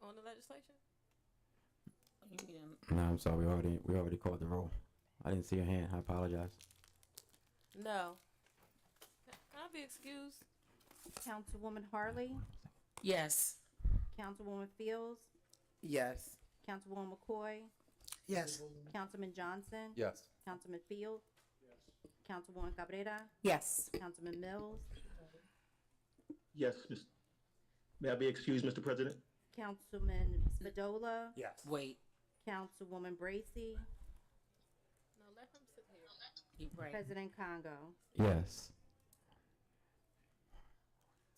S20: on the legislation?
S1: No, I'm sorry. We already called the roll. I didn't see your hand. I apologize.
S20: No. Can I be excused?
S19: Councilwoman Harley?
S13: Yes.
S19: Councilwoman Fields?
S21: Yes.
S19: Councilwoman McCoy?
S17: Yes.
S19: Councilman Johnson?
S10: Yes.
S19: Councilman Field? Councilwoman Cabrera?
S21: Yes.
S19: Councilman Mills?
S3: Yes, may I be excused, Mr. President?
S19: Councilman Spadola?
S4: Yes.
S21: Wait.
S19: Councilwoman Bracy?
S20: No, let him sit here.
S19: President Congo?
S1: Yes.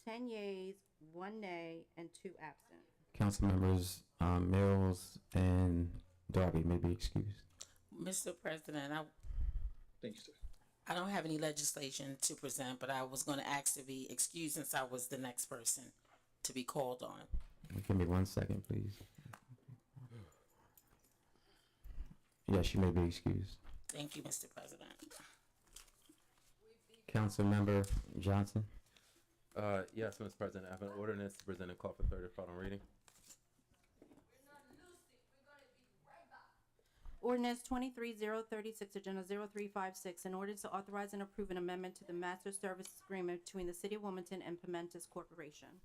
S19: 10 yeas, 1 nay, and 2 absent.
S1: Council members Mills and Darby may be excused.
S2: Mr. President,
S3: Thank you, sir.
S2: I don't have any legislation to present, but I was going to ask to be excused since I was the next person to be called on.
S1: Give me 1 second, please. Yes, you may be excused.
S2: Thank you, Mr. President.
S1: Councilmember Johnson.
S10: Yes, Mr. President, I have an ordinance to present and call for third and final reading.
S19: Ordinance 23036, Agenda 0356, an ordinance to authorize and approve an amendment to the Master Services Agreement between the City of Wilmington and Pimentus Corporation.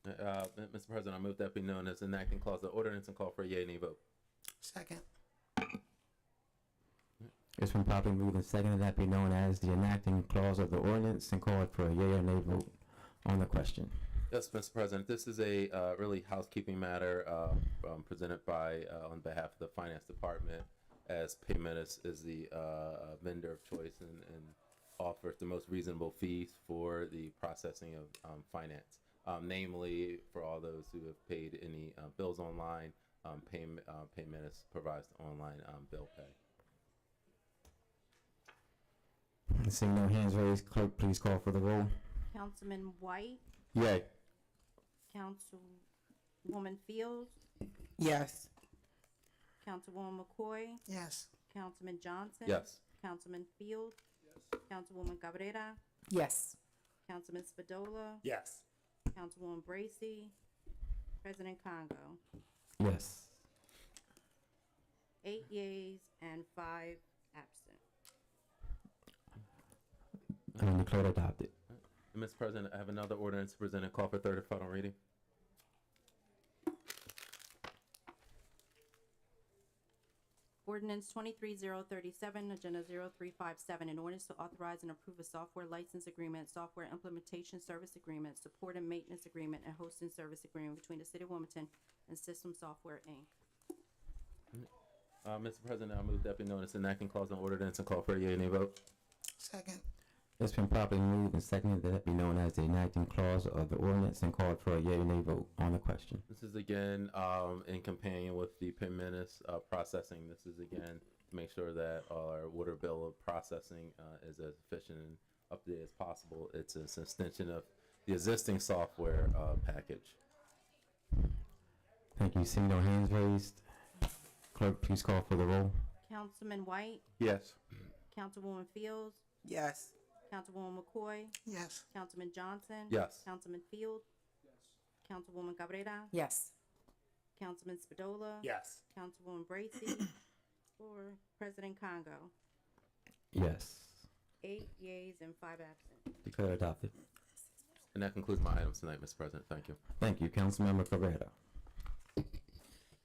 S10: Mr. President, I move that be known as enacting clause of ordinance and call for a yea and nay vote.
S17: Second.
S1: It's been properly moved and seconded that be known as the enacting clause of the ordinance and called for a yea or nay vote on the question.
S10: Yes, Mr. President, this is a really housekeeping matter presented by on behalf of the Finance Department, as Paymentus is the vendor of choice and offers the most reasonable fees for the processing of finance. Namely, for all those who have paid any bills online, Paymentus provides online bill pay.
S1: Seeing no hands raised, clerk, please call for the roll.
S19: Councilman White?
S1: Yay.
S19: Councilwoman Fields?
S21: Yes.
S19: Councilwoman McCoy?
S17: Yes.
S19: Councilman Johnson?
S10: Yes.
S19: Councilman Field? Yes. Councilwoman Cabrera?
S21: Yes.
S19: Councilman Spadola?
S4: Yes.
S19: Councilwoman Bracy? President Congo?
S1: Yes.
S19: 8 yeas and 5 absent.
S1: And declared adopted.
S10: And Mr. President, I have another ordinance to present and call for third and final reading.
S19: Ordinance 23-037, Agenda 0357, an ordinance to authorize and approve a software license agreement, software implementation service agreement, support and maintenance agreement, and hosting service agreement between the City of Wilmington and System Software, Inc.
S10: Mr. President, I move deputy notice enacting clause and ordinance and call for a yea or nay vote.
S17: Second.
S1: It's been properly moved and seconded that it be known as the enacting clause of the ordinance and called for a yea or nay vote on the question.
S10: This is again in companion with the PIM-Menace processing. This is again to make sure that our water bill processing is as efficient and up to date as possible. It's an extension of the existing software package.
S1: Thank you. Seeing no hands raised, clerk, please call for the roll.
S19: Councilman White,
S9: Yes.
S19: Councilwoman Fields,
S21: Yes.
S19: Councilwoman McCoy,
S17: Yes.
S19: Councilman Johnson.
S10: Yes.
S19: Councilman Field. Councilwoman Cabrera.
S16: Yes.
S19: Councilman Spadola.
S4: Yes.
S19: Councilwoman Bracy. Or President Congo.
S1: Yes.
S19: 8 yeas and 5 absent.
S1: Declared adopted.
S10: And that concludes my items tonight, Mr. President. Thank you.
S1: Thank you. Councilmember Cabrera.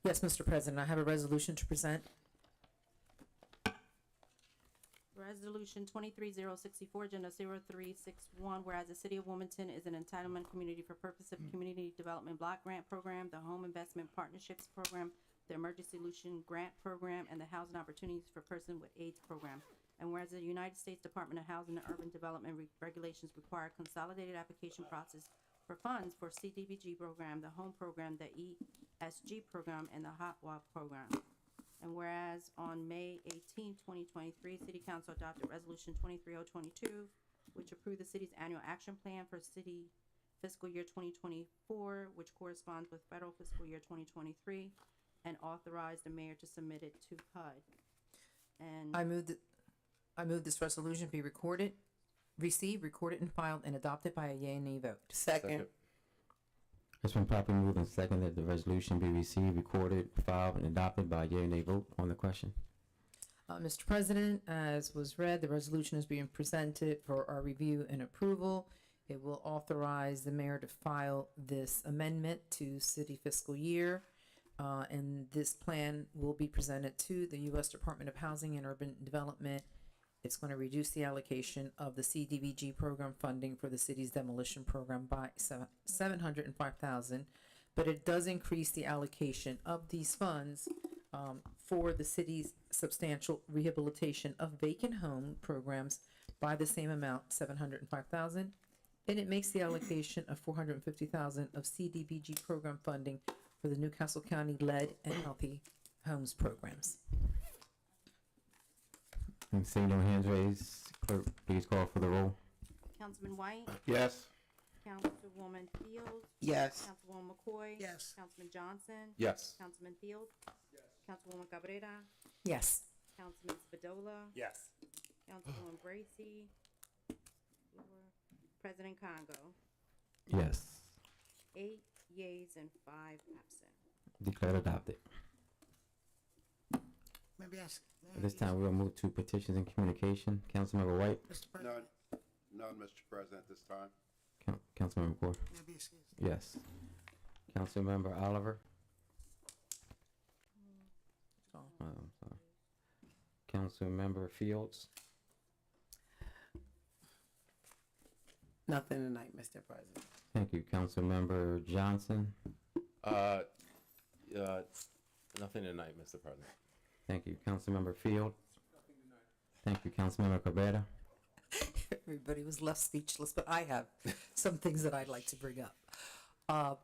S16: Yes, Mr. President, I have a resolution to present.
S19: Resolution 23064, Agenda 0361, whereas the City of Wilmington is an entitlement community for purpose of Community Development Block Grant Program, the Home Investment Partnerships Program, the Emergency Solution Grant Program, and the Housing Opportunities for Persons with AIDS Program. And whereas the United States Department of Housing and Urban Development regulations require a consolidated application process for funds for CDBG program, the Home Program, the ESG Program, and the Hot Walk Program. And whereas on May 18, 2023, City Council adopted Resolution 23022, which approved the city's annual action plan for city fiscal year 2024, which corresponds with federal fiscal year 2023, and authorized the mayor to submit it to HUD. And
S16: I move this resolution be received, recorded, and filed, and adopted by a yea and nay vote.
S21: Second.
S1: It's been properly moved and seconded that the resolution be received, recorded, filed, and adopted by a yea or nay vote on the question.
S16: Mr. President, as was read, the resolution is being presented for our review and approval. It will authorize the mayor to file this amendment to city fiscal year. And this plan will be presented to the U.S. Department of Housing and Urban Development. It's going to reduce the allocation of the CDBG program funding for the city's demolition program by $705,000, but it does increase the allocation of these funds for the city's substantial rehabilitation of vacant home programs by the same amount, $705,000, and it makes the allocation of $450,000 of CDBG program funding for the Newcastle County Lead and Healthy Homes programs.
S1: And seeing no hands raised, clerk, please call for the roll.
S19: Councilman White.
S9: Yes.
S19: Councilwoman Fields.
S21: Yes.
S19: Councilwoman McCoy.
S17: Yes.
S19: Councilman Johnson.
S10: Yes.
S19: Councilman Field. Yes. Councilwoman Cabrera.
S16: Yes.
S19: Councilman Spadola.
S4: Yes.
S19: Councilwoman Bracy. Or President Congo.
S1: Yes.
S19: 8 yeas and 5 absent.
S1: Declared adopted.
S17: Maybe ask.
S1: At this time, we'll move to petitions and communication. Councilmember White.
S17: Mr. President.
S9: None, Mr. President, this time.
S1: Councilmember McCoy.
S17: Maybe excuse.
S1: Yes. Councilmember Oliver. Sorry. Councilmember Fields.
S21: Nothing tonight, Mr. President.
S1: Thank you. Councilmember Johnson.
S10: Nothing tonight, Mr. President.
S1: Thank you. Councilmember Field. Thank you. Councilmember Cabrera.
S16: Everybody was left speechless, but I have some things that I'd like to bring up. On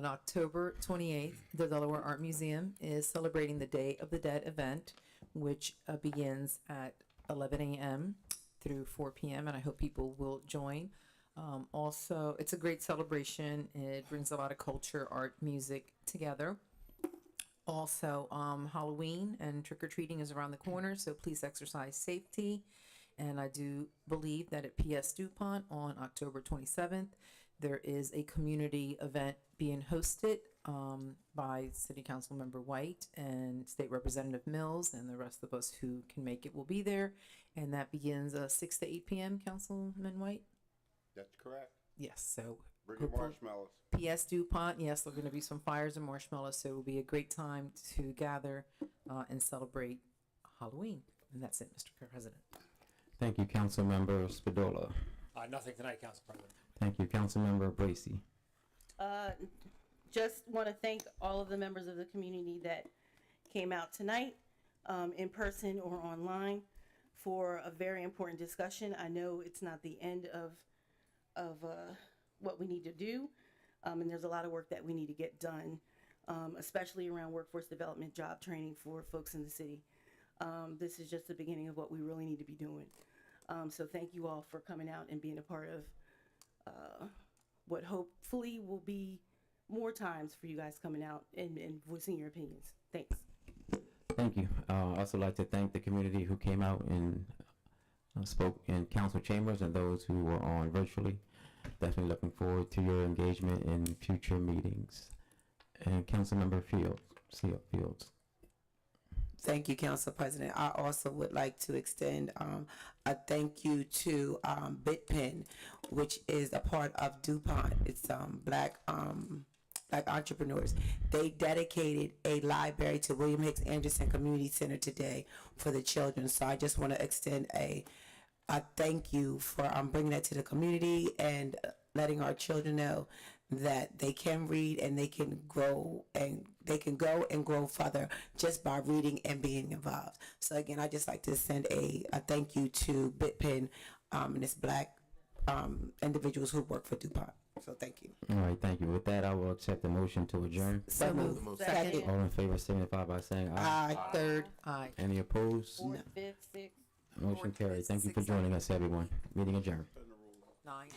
S16: October 28th, the Delaware Art Museum is celebrating the Day of the Dead event, which begins at 11 a.m. through 4 p.m., and I hope people will join. Also, it's a great celebration. It brings a lot of culture, art, music together. Also, Halloween and trick-or-treating is around the corner, so please exercise safety. And I do believe that at PS DuPont on October 27th, there is a community event being hosted by City Council Member White and State Representative Mills, and the rest of us who can make it will be there. And that begins 6 to 8 p.m., Councilman White?
S9: That's correct.
S16: Yes, so.
S9: Bring your marshmallows.
S16: P.S. DuPont, yes, there are going to be some fires and marshmallows, so it will be a great time to gather and celebrate Halloween. And that's it, Mr. President.
S1: Thank you, Councilmember Spadola.
S4: Nothing tonight, Council President.
S1: Thank you, Councilmember Bracy.
S23: Just want to thank all of the members of the community that came out tonight, in person or online, for a very important discussion. I know it's not the end of what we need to do, and there's a lot of work that we need to get done, especially around workforce development, job training for folks in the city. This is just the beginning of what we really need to be doing. So thank you all for coming out and being a part of what hopefully will be more times for you guys coming out and voicing your opinions. Thanks.
S1: Thank you. I'd also like to thank the community who came out and spoke in council chambers and those who were on virtually. Definitely looking forward to your engagement in future meetings. And Councilmember Fields.
S21: Thank you, Council President. I also would like to extend a thank you to BitPen, which is a part of DuPont. It's black entrepreneurs. They dedicated a library to William Hicks Anderson Community Center today for the children. So I just want to extend a thank you for bringing that to the community and letting our children know that they can read and they can grow and they can go and grow further just by reading and being involved. So again, I just like to send a thank you to BitPen and its black individuals who work for DuPont. So thank you.
S1: All right, thank you. With that, I will accept the motion to adjourn.
S21: So moved. Second.
S1: All in favor signify by saying aye.
S21: Aye. Third. Aye.
S1: Any opposed?
S23: Fourth, fifth, sixth.
S1: Motion carried. Thank you for joining us, everyone. Meeting adjourned.
S16: 9.